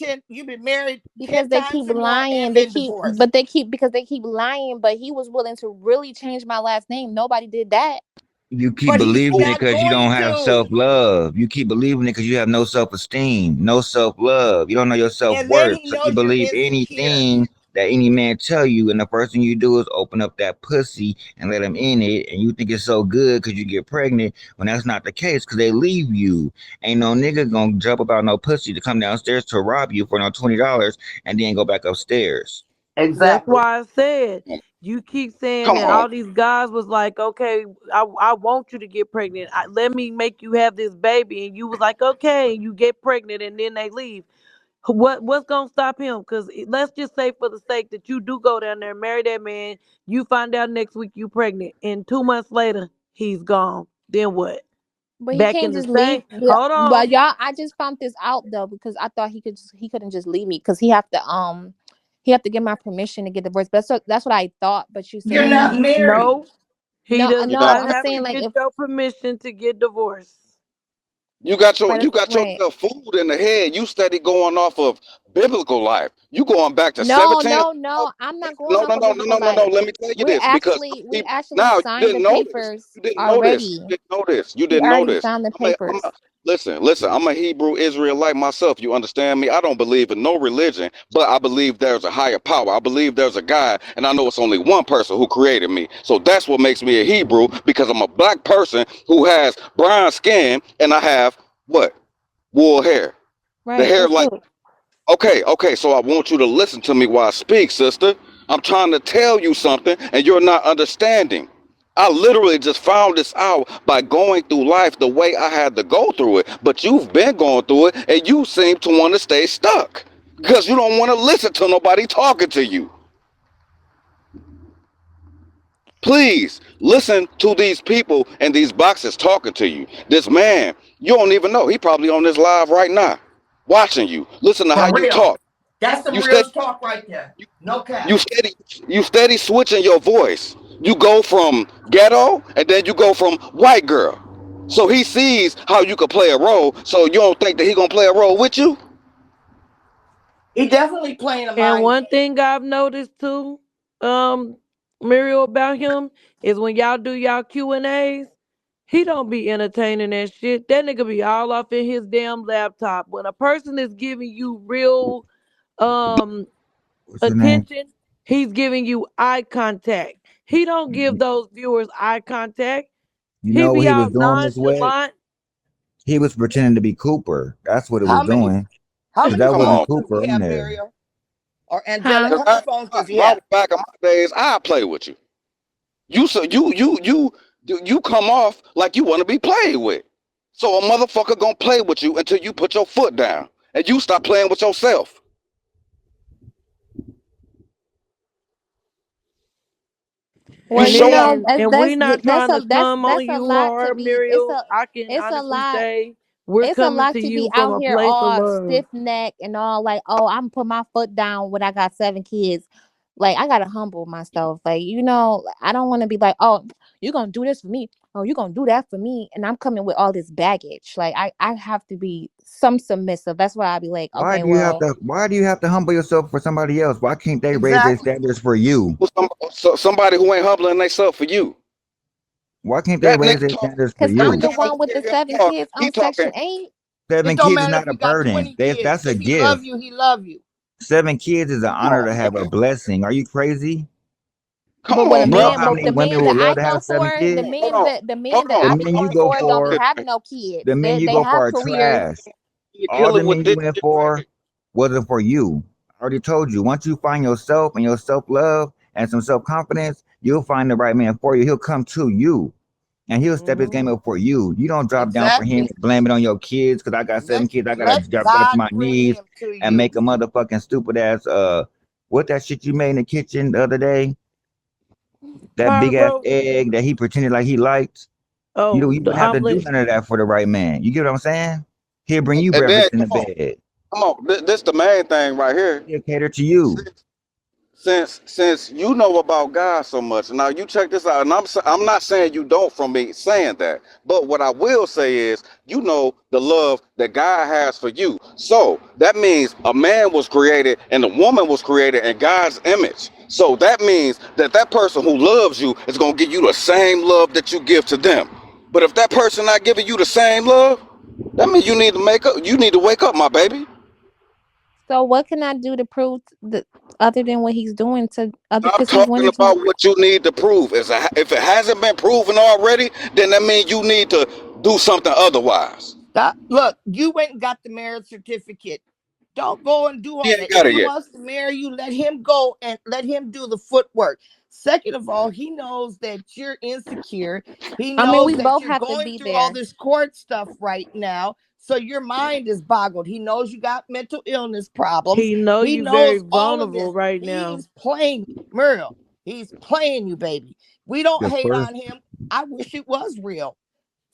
Because 10 they keep times or more and lying. been divorced. Because they keep lying, but he was willing to really change my last name. Nobody did that. You keep But he's believing Oh, it not because you going don't have self to. love. You keep believing it because you have no self esteem, no self love. You don't know your self And then worth. he So you knows you're believe insecure. anything that any man tell you, and the first thing you do is open up that pussy and let him in it, and you think it's so good because you get pregnant when that's not the case because they leave you. Ain't no nigga gonna jump about no pussy to come downstairs to rob you for no $20 and then go back upstairs. That's Exactly. why I said you keep saying come that on. all these guys was like, okay, I want you to get pregnant. Let me make you have this baby, and you was like, okay, you get pregnant, and then they leave. What's gonna stop him? Because let's just say for the sake that you do go down there, marry that man, you find out next week you pregnant, and 2 months later he's gone. Then what? But he Back in can't the just same. leave. Hold But on. y'all, I just found this out though because I thought he couldn't just leave me because he have to get my permission to get divorced. But that's what I thought. But you You're saying that not he married. No, he no does You're not no not I'm have married. to saying like get if your permission to get divorced. You got wait yourself fooled in the head. You steady going off of biblical life. You going back to no 17. no no I'm not going No, off no, of no, no, biblical no, no, no. life. Let me tell you We're this because actually we see, actually now you signed the didn't know this. papers You didn't know this. already. You didn't know this. You We didn't know already this. signed the I'm papers. a listen. I'm a Hebrew Israelite myself. You understand me? I don't believe in no religion, but I believe there's a higher power. I believe there's a God, and I know it's only one person who created me. So that's what makes me a Hebrew because I'm a black person who has brown skin and I have what? Wool hair. The Right, hair that's like it. Okay, so I want you to listen to me while I speak, sister. I'm trying to tell you something and you're not understanding. I literally just found this out by going through life the way I had to go through it. But you've been going through it and you seem to want to stay stuck because you don't want to listen to nobody talking to you. Please listen to these people and these boxes talking to you. This man, you don't even know. He probably on this live right now, watching you. Listen to how For you real. talk. That's some You real steady, talk right there. No you cap. steady, you steady switching your voice. You go from ghetto and then you go from white girl. So he sees how you can play a role. So you don't think that he gonna play a role with you? He definitely playing a And mind one game. thing I've noticed too, um, Muriel, about him is when y'all do y'all Q&As, he don't be entertaining that shit. That nigga be all off in his damn laptop. When a person is giving you real um What's your name? attention, he's giving you eye contact. He don't give You those viewers eye contact. He know what be he was all doing this way? nonchalant. He was pretending to be Cooper. That's what it was How many doing. how Because many that Come phones wasn't on. does he Cooper in have, there. Muriel? Or Angelic? Huh? How Cause many phones does he if I was have? back in my days, I'd play with you. You come off like you want to be played with. So a motherfucker gonna play with you until you put your foot down and you stop playing with yourself. You Well, And you showing know, then, and we not that's trying a to come on that's a you lot to hard, be. It's Muriel. a I can it's a honestly lot. say we're It's a coming lot to to be you from out a here place of all love. stiff neck and all like, oh, I'm put my foot down when I got 7 kids. Like I gotta humble myself. Like, I don't want to be like, oh, you're gonna do this for me. Oh, you're gonna do that for me. And I'm coming with all this baggage. Like I have to be some submissive. That's why I be like, okay, well, Why do you have to humble yourself for somebody else? Why can't they raise their Exactly. standards for you? somebody who ain't humbling themselves for you. Why can't they That raise nigga their talk standards for because every I'm you? the time I one with hear the him seven talk, kids he on talking. Section 8. It 7 don't kids is matter not if a he got burden. 20 kids. That's a If he love gift. you, he love you. 7 kids is an Come honor on, to have a man. blessing. Are you crazy? Come But what a on, You know bro. man, how but many the women men would that love I to go have seven for, kids? Hold on. the Hold men that on. The I You be men you going dealing go for with don't be for, having this. no kids. the men you They go for have are careers. trash. You're All the dealing with men you this went for situation. wasn't for you. I already told you. Once you find yourself and your self love and some self confidence, you'll find the right man for you. He'll come to you and he'll step his game Hmm. up for you. You don't drop down for him Exactly. and blame it on your kids because I got seven Let kids. I gotta let drop down to God my bring knees him to and you. make a motherfucking stupid ass what that shit you made in the kitchen the other day? That big Pot ass roast. egg that he pretended like he liked. Oh, You the don't have to do omelet. none of that for the right man. You get what I'm saying? He'll bring you And then breakfast in the bed. come on. This the main thing right here. He'll cater to you. Since you know about God so much, now you check this out, and I'm not saying you don't from me saying that, but what I will say is you know the love that God has for you. So that means a man was created and a woman was created in God's image. So that means that that person who loves you is gonna give you the same love that you give to them. But if that person not giving you the same love, that means you need to make up. You need to wake up, my baby. So what can I do to prove that other than what he's doing to other? Stop Because he's talking wanting to. about what you need to prove. If it hasn't been proven already, then that means you need to do something otherwise. Stop. Look, you went and got the marriage certificate. Don't go and do He all ain't that. If got it he yet. wants to marry you, let him go and let him do the footwork. Second of all, he knows that you're insecure. He I mean, knows we that both you're have to going be through all there. this court stuff right now. So your mind is boggled. He knows you got mental illness problems. He know He you very knows all of vulnerable this. right now. He's playing Muriel. He's playing you, baby. We don't The hate first on him. I wish it was real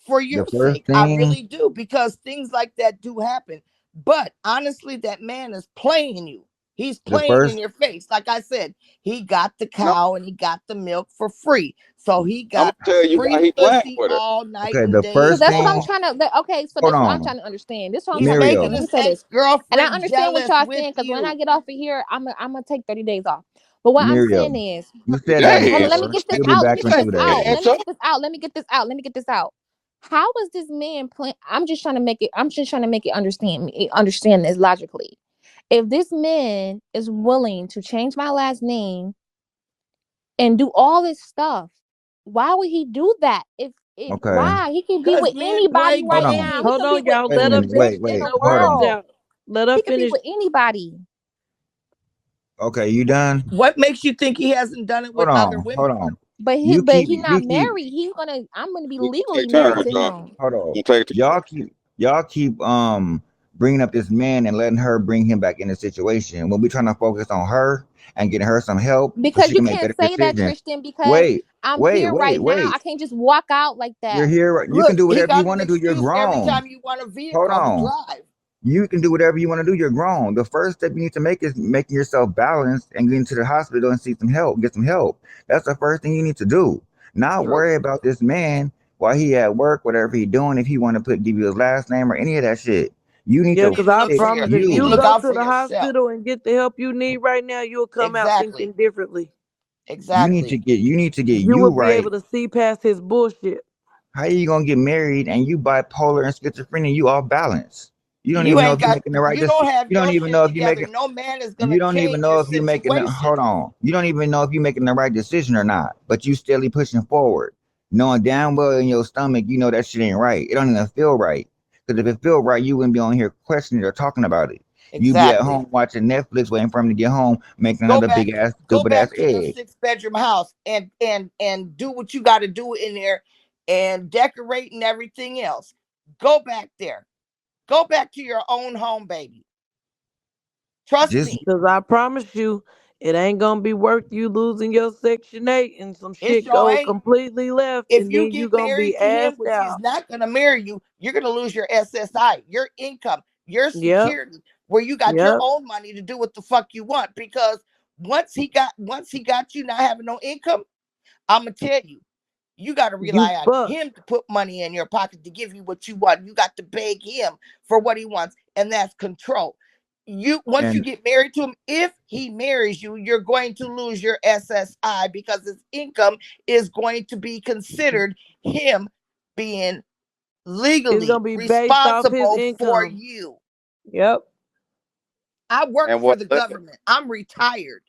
for the your first sake. I thing, really do because things like that do happen. But honestly, that man is playing you. He's the playing in first your face. Like I said, he got the And cow and he got the milk for free. So he I'm got gonna tell you why free he playing pussy with her. all night okay, and the Because day first that's what I'm thing, long. trying to. Okay, so hold this is what I'm on, trying to understand. This is what I'm He's trying to making understand. Let Muriel, me his say this, and I ex-girlfriend understand what jealous y'all with saying. Because when I you. get off of here, I'm gonna take 30 days off. But what I'm saying Muriel, is, you You said that hold on. days. Let me before. get this We'll be out. Let back me in get this 2 days. out. Let Days, me so get this out. Let me get this out. Let me get this out. How is this man playing? I'm just trying to make it. I'm just trying to make it understand this logically. If this man is willing to change my last name and do all this stuff, why would he do that? If Okay. why he can be Because with men anybody play Hold right on. now. He Hold games. could be on, with y'all. Wait a Let any her minute. bitch finish Wait, in getting wait. the her Hold words on. world. out. Let her He could be finish. with anybody. Okay, you done? What makes you think he hasn't done it Hold with other on, hold women? on. But he not We keep, married. I'm gonna be We gonna legally take married turns, to y'all. him. hold on. We gonna take Y'all keep bringing up this man and letting her bring him back in the situation when we trying to focus on her and getting her some help so Because she you can make can't better say that, decisions. Tristan, because Wait, I'm wait, here wait, right now. I wait. can't just walk out like You're that. here. You can Look, do he whatever you got an want to do. You're excuse every grown. time you want a Hold vehicle to on. drive. You can do whatever you want to do. You're grown. The first step you need to make is making yourself balanced and getting to the hospital and seek some help. Get some help. That's the first thing you need to do. Not True. worry about this man while he at work, whatever he doing. If he want to give you his last name or any of that shit, you need Yeah, You to need because to I look for fix your. promise if You need to you you. look go out to for the yourself. hospital and get the help you need right now, you'll come out Exactly. thinking differently. Exactly. You need to get You you will be right. able to see past his bullshit. How you gonna get married and you bipolar and schizophrenia? You off balance. You don't You even know ain't if you're got. making the right You don't decision. have You don't your even shit know if you're together. making. No man is You gonna don't even change know your if you're making the, situation. hold on. You don't even know if you're making the right decision or not, but you steadily pushing forward. Knowing damn well in your stomach, you know that shit ain't right. It don't even feel right. Because if it feel right, you wouldn't be on here questioning it or talking about it. You'd be at Exactly. home watching Netflix waiting for him to get home, making Go another back. big ass, Go stupid ass back to your egg. 6 bedroom house and do what you got to do in there, and decorate and everything else. Go back there. Go back to your own home, baby. Trust Just me. Because I promise you, it ain't going to be worth you losing your Section 8 and some It shit sure go ain't. completely left, If and you then you get going to be married to him, asked which he's out. not going to marry you, you're going to lose your SSI, your income, your Yep, security, where you got your yep. own money to do what the fuck you want. Because once he got you not having no income, I'm gonna tell you, you got to You rely on fucked. him to put money in your pocket to give you what you want. You got to beg him for what he wants, and that's control. You once you and get married to him, if he marries you, you're going to lose your SSI because his income is going to be considered him being It's going legally to be based off his responsible for income. you. Yep. I work And for what the led government. I'm retired.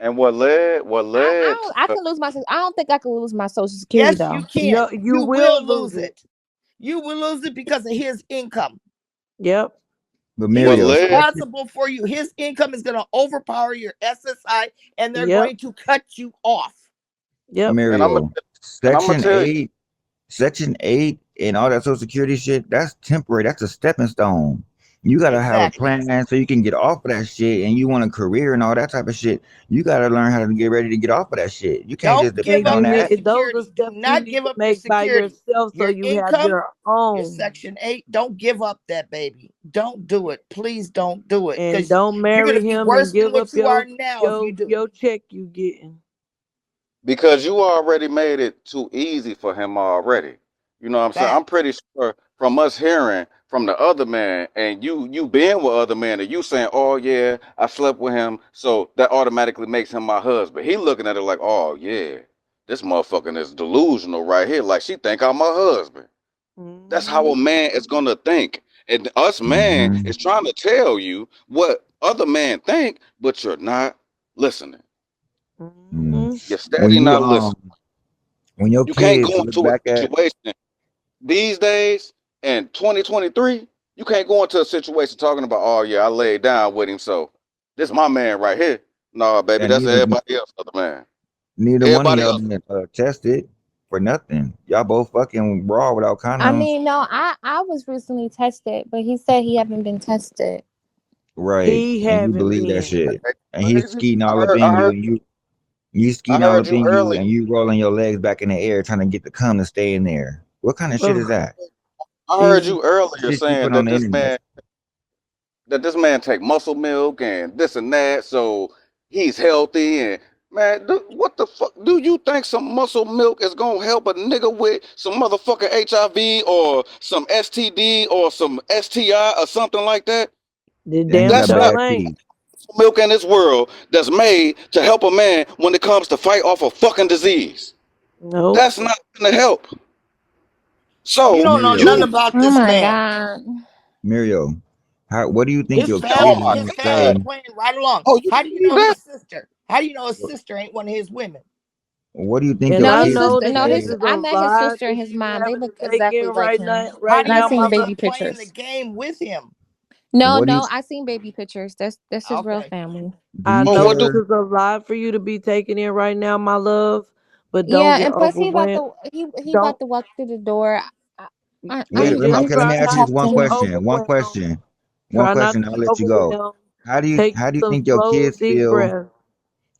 and what led I to can lose my. I don't think I can lose my Social Security Yes, you though. can. No, you You will will lose lose it. it. You will lose it because of his income. Yep, but He's what Mario, led section responsible for you. His income is going to overpower your SSI, and they're yep, going to cut you off. yep. and I'm Mario, and I'm gonna section tell you, 8 Section 8 and all that Social Security shit, that's temporary. That's a stepping stone. You got to have a Exactly. plan so you can get off of that shit and you want a career and all that type of shit. You got to learn how to get ready to get off of that shit. You can't just Don't give depend And up on you your that. need those are security. Do steps you not need give to up your make by security. yourself so Your you have income, your your own. Section 8, don't give up that baby. Don't do it. Please don't do it And because don't you're going marry to be him and worse than give up what you are now if you do. your check you getting. because you already made it too easy for him already. You know what I'm saying? I'm Facts. pretty sure from us hearing from the other man and you being with other men and you saying, "Oh yeah, I slept with him," so that automatically makes him my husband. He looking at it like, "Oh yeah, this motherfucker is delusional right here. Like she think I'm my husband." That's how Hmm. a man is gonna think. And us man Hmm. is trying to tell you what other men think, but you're not listening. Mm. Hmm. You're When steady you not listening. when your You can't kids go look into a back at situation these days in 2023. You can't go into a situation talking about, oh yeah, I laid down with him, so this my man right here. No, baby, and that's everybody else, other man. neither one of Everybody y'all else. been tested for nothing. Y'all both fucking raw without I condoms, mean, no, I was recently tested, but he said he haven't been tested. right? He And you haven't believe that been. shit. And he's Crazy. skeeting I all up heard, I in you, heard, and you I skeeting all heard up you in you, earlier. and you rolling your legs back in the air trying to get the cum to stay in there. What kind of shit is Ugh, that? I heard Jesus. you earlier Shit you saying put on the internet. that this man take muscle milk and this and that, so he's healthy. And man, what the fuck? Do you think some muscle milk is gonna help a nigga with some motherfucking HIV or some STD or some STI or something like that? The And he damn That's got not show bad ain't. teeth. milk in this world that's made to help a man when it comes to fight off a fucking disease. Nope. That's not gonna help. You So don't know Mario, nothing you, about Oh this my man. god. Mario, what do you think His your kids family, are oh his gonna my family god, say? playing right along. oh you How do you believe know that? his sister? How do you know his sister ain't one of his women? What do you think And your No, I his kids know gonna sister. that No, this say? his. is I a met his lot sister for and his you mom. They having look to take in exactly like right him. now, How right do And I you now, seen know mama. they baby playing the pictures. game with him? No, What do you? no, I seen baby pictures. That's his real Okay. family. Do I you But know what do this care? is a lot for you to be taking in right now, my love, but don't Yeah, get and plus overwhelmed. he Don't about to walk through the door. I, Wait, and let me, just I'm okay, let just try me gonna ask not you talk this to to one get him. question. overwhelmed. One Try not question. to I'll get let you go. overwhelmed. How do you Take how do you some think your slow, kids deep feel? breaths.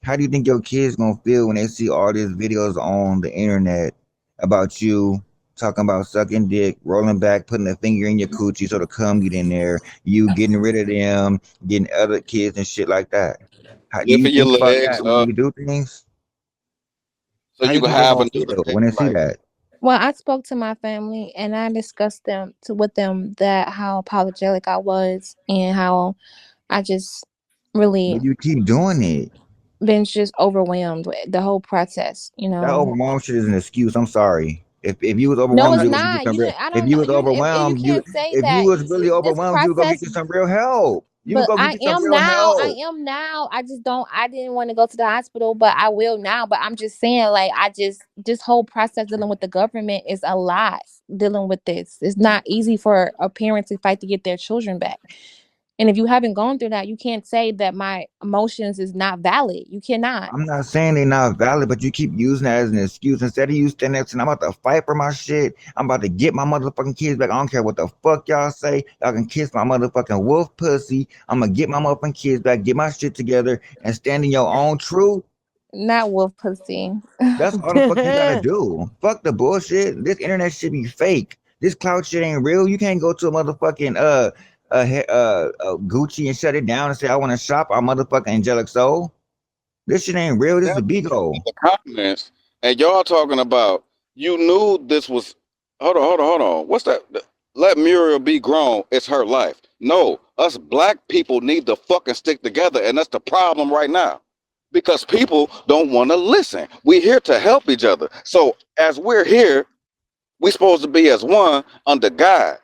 How do you think your kids gonna feel when they see all these videos on the internet about you talking about sucking dick, rolling back, putting a finger in your coochie so the cum get in there, you getting rid of them, getting other kids and shit like that? How do you lifting your think about legs that when up you do things? so How do you you can think they have gonna a new feel day? when they see Like, that? Well, I spoke to my family and I discussed with them that how apologetic I was and how I just really But you keep doing it. been just overwhelmed with the whole process, That overwhelmed shit is an excuse. I'm sorry. If you was No, overwhelmed, it's you would get not. some You real. didn't. I If don't you know. was You overwhelmed, can't say if you that. was really This overwhelmed, you would go get process, you some real help. You would but go get I you some am real now. I help. am now. I just don't. I didn't want to go to the hospital, but I will now. But I'm just saying, like, I just this whole process dealing with the government is a lot. Dealing with this, it's not easy for a parent to fight to get their children back. And if you haven't gone through that, you can't say that my emotions is not valid. You cannot. I'm not saying they're not valid, but you keep using that as an excuse. Instead of you standing there saying, I'm about to fight for my shit. I'm about to get my motherfucking kids back. I don't care what the fuck y'all say. Y'all can kiss my motherfucking wolf pussy. I'm gonna get my motherfucking kids back, get my shit together, and stand in your own truth. Not wolf pussy. That's all the fuck you gotta do. Fuck the bullshit. This internet shit be fake. This cloud shit ain't real. You can't go to a motherfucking Gucci and shut it down and say I want to shop our motherfucking Angelic Soul. This shit ain't real. This is a in bigo. the comments, and y'all talking about you knew this was. Hold on. What's that? Let Muriel be grown. It's her life. No, us black people need to fucking stick together, and that's the problem right now. Because people don't want to listen. We're here to help each other. So as we're here, we're supposed to be as one under God.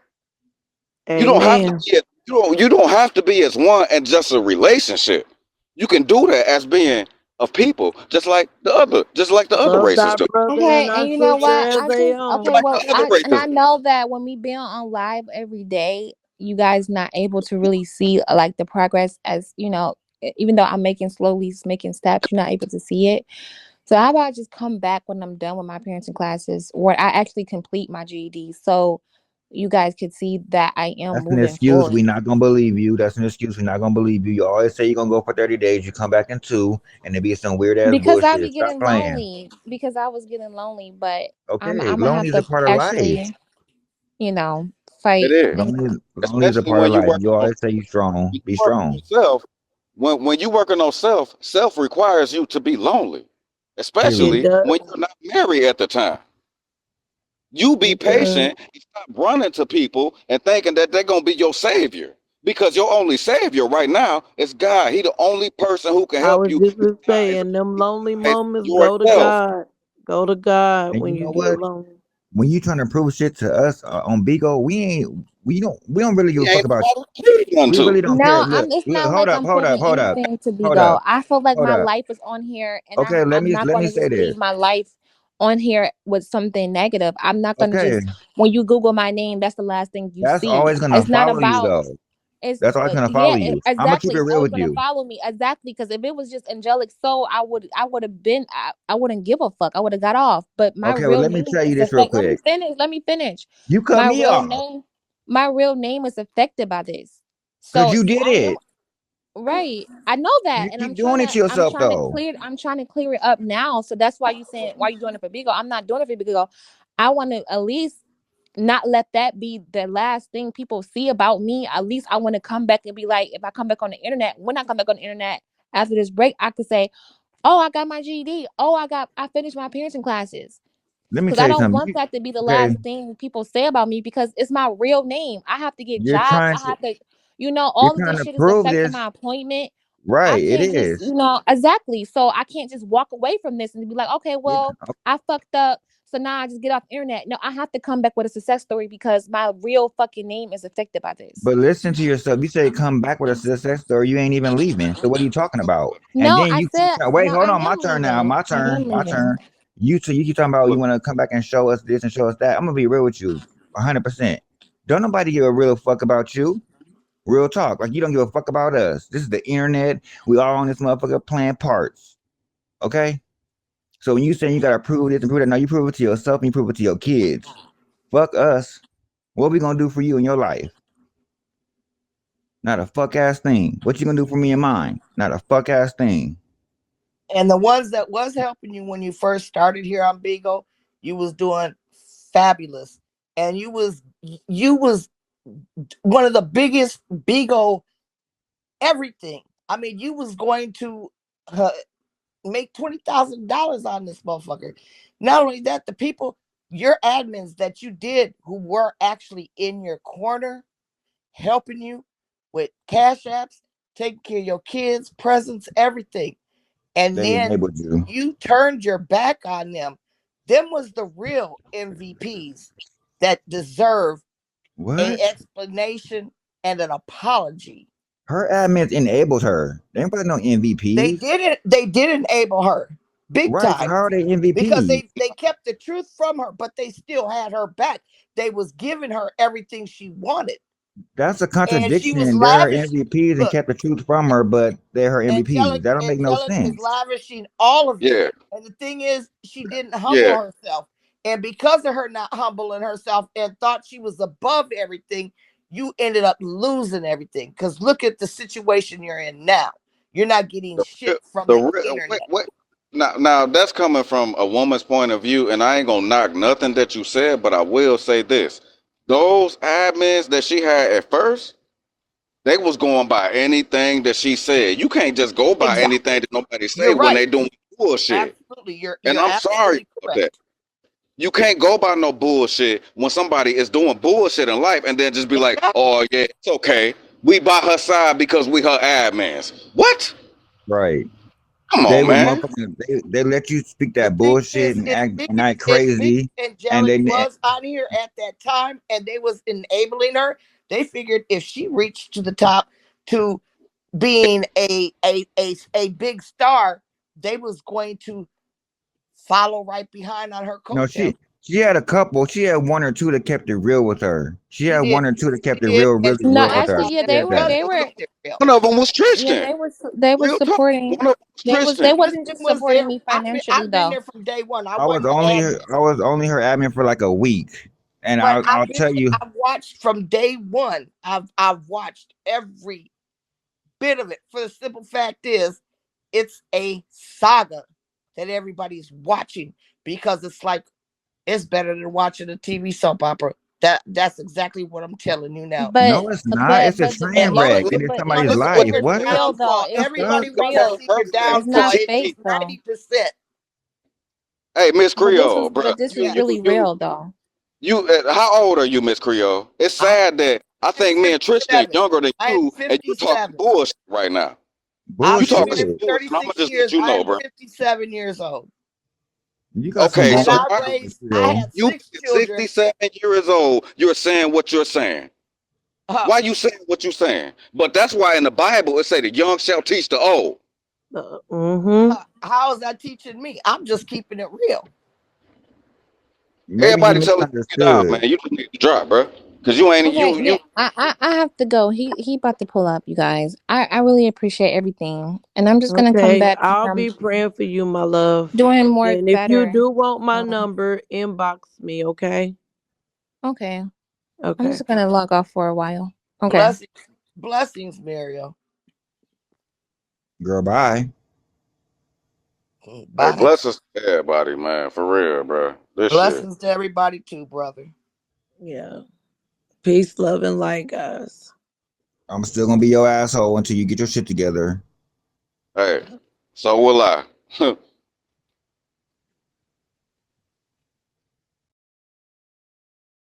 You don't have to Amen. be you don't have to be as one and just a relationship. You can do that as being of people, just like the other Love races thy do. brother and Okay, and thy you know sister what? as I they just Just okay. own. like Well, the other I races do. know that when we been on live every day, you guys not able to really see like the progress as even though I'm making steps, you're not able to see it. So how about I just come back when I'm done with my parenting classes, or I actually complete my GED, so you guys could see that I am That's an moving excuse. forward. We not gonna believe you. That's an excuse. We not gonna believe you. You always say you're gonna go for 30 days. You come back in two, and it be some weird ass Because I bullshit. be Stop getting playing. lonely. Because I was getting lonely, but Okay, I'm gonna lonely have is a to part of life. actually, you know, It fight. is, Lonely is a especially part when of you life. work You on always say you strong. when you Be work on strong. yourself. When you working on self requires you to be lonely, It Period. especially does. when you're not married at the time. You be It does. patient and stop running to people and thinking that they're gonna be your savior. Because your only savior right now is God. He the only person who can I help was you just gonna say, recognize, in them lonely recognize moments, go to yourself. God. Go to God And when you you know get what? lonely. When you trying to prove shit to us on Bigo, we don't really give a He fuck ain't about. nobody to plead one We really to. don't care. No, Look, it's look, not like I'm putting hold up, anything to hold Bigo. up, I feel like hold my up. life is on here, and Okay, I'm not let going me to say just this. leave my life on here with something negative. I'm not going to Okay, just when you Google my name, that's the last thing you that's see. always gonna It's not follow you about though. it's That's always gonna follow yeah, you. I'm gonna keep exactly. it It's real always with gonna you. follow me exactly because if it was just angelic soul, I would have been I wouldn't give a fuck. I would have got off. But my Okay, well real let me name tell you is this real affect. Let me quick. finish. Let me finish. You cut My me real off name, my real name is affected by this. because So you did I am it. right. I know that, You and keep doing it to I'm yourself trying to though. clear it up now. So that's why you saying why you doing it for Bigo. I'm not doing it for Bigo. I want to at least not let that be the last thing people see about me. At least I want to come back and be like, if I come back on the internet, when I come back on the internet after this break, I could say, "Oh, I got my GED. Oh, I finished my parenting classes." Let me Because I tell you don't something. want that to be the Okay, last thing people say about me because it's my real name. I have to get you're jobs. trying I to have to, you're all of trying this to shit is prove affecting this. my appointment. I Right, it can't just, is. exactly. So I can't just walk away from this and be like, okay, You, well, I fucked up. So now I just get off the internet. No, I have to come back with a success story because my real fucking name is affected by this. but listen to yourself. You say come back with a success story. You ain't even leaving. So what are you talking about? And No, then I you keep said, wait. no, Hold I on, my am turn now. leaving. My I turn. am My turn. leaving. You keep talking about you Look, want to come back and show us this and show us that. I'm gonna be real with you, 100%. Don't nobody give a real fuck about you. Real talk. Like you don't give a fuck about us. This is the internet. We all on this motherfucker playing parts. Okay? So when you say you gotta prove this and prove that, no, you prove it to yourself and you prove it to your kids. Fuck us. What we gonna do for you in your life? Not a fuck ass thing. What you gonna do for me and mine? Not a fuck ass thing. And the ones that was helping you when you first started here on Beagle, you was doing fabulous. And you was one of the biggest Beagle everything. I mean, you was going to uh, make $20,000 on this motherfucker. Not only that, the people, your admins that you did who were actually in your corner, helping you with cash apps, taking care of your kids, presents, everything. And They then enabled you. you turned your back on them. Them was the real MVPs that deserve a What? explanation and an apology. Her admins enabled her. They ain't probably no They MVPs. didn't they did enable her big Right. So time how are they because MVPs? they kept the truth from her, but they still had her back. They was giving her everything she wanted. That's a And she was contradiction. They're her lavishing. MVPs and Look, kept the truth from her, but they're her MVPs. That don't make no Angelic is sense. lavishing all of it. Yeah, And the thing is, she didn't humble yeah. herself. And because of her not humbling herself and thought she was above everything, you ended up losing everything. Because look at the situation you're in now. You're not getting The shit from the the real wait, internet. wait. Now that's coming from a woman's point of view, and I ain't gonna knock nothing that you said, but I will say this: those admins that she had at first, they was going by anything that she said. You can't just go by anything Exactly. that nobody say You're when right. they doing bullshit. Absolutely. You're And you're I'm sorry absolutely about that. correct. You can't go by no bullshit when somebody is doing bullshit in life and then just be like, Exactly. oh yeah, it's okay. We by her side because we her admins. What? Right. Come They on, was man. motherfucking. They let you speak The that thing bullshit is, and if act me, and act if me, crazy, and Angelic they was on here at that time, and they was enabling her, they figured if she reached to the top to being a big star, they was going to follow right behind on her no coattail. she had a couple. She had one or two that kept it real with her. She She had did, one or two that she kept it did, real, and really No, real some with of her. actually, them She yeah, admins they said were. that. just They were. kept it real. One of them was Yeah, Tristan. they were Real talk. supporting. One of them was They was. They Tristan. wasn't Tristan just was there. supporting me financially I've been though. there from day one. I I was wasn't the only admin. I was only her admin for like a week, and But I'll tell you. I've watched from day one. I've watched every bit of it. For the simple fact is, it's a saga that everybody's watching because it's like it's better than watching a TV soap opera. That's exactly what I'm telling you now. But No, it's not. It's a As train but long wreck as and it's but you somebody's want it's to see life. it's your What? real though. downfall, The It's fuck? everybody wants to real. see your It's downfall not at TT. fake least though. 90%. Hey, Miss Creole, bro. But this Yeah, is really real though. How old are you, Miss Creole? It's I'm sad that I I'm think me and Tristan 57. younger than I am you, and you talking 57. bullshit right now. I've You been talking some married Bullshit. for bullshit. I'm gonna 36 just let years. you I know, am bro. 57 years old. You got some Okay, And so bullshit. I why raised, I Yo. had you six being children. 67 years old, you're saying what you're saying? Uh, Why you saying what you saying? But that's why in the Bible it say the young shall teach the old. Mm-hmm. how is that teaching me? I'm just keeping it real. Maybe you Everybody tell us to get down, man. misunderstood. You just need to drop, bro. Cause you ain't Okay, you. yeah, I have to go. He about to pull up, you guys. I really appreciate everything, and I'm just gonna come Okay, back when I'll I'm be praying for you, my love. doing more And if you better. do want my Um, number, inbox me, okay? okay, I'm Okay. just gonna log off for a while. Okay. Blessings, blessings, Mario. Girl, bye. Hey, Bye. bless us to everybody, man. For real, bro. This shit. Blessings to everybody too, brother. Yeah. Peace, love, and light, guys. I'm still gonna be your asshole until you get your shit together. Hey, so will I.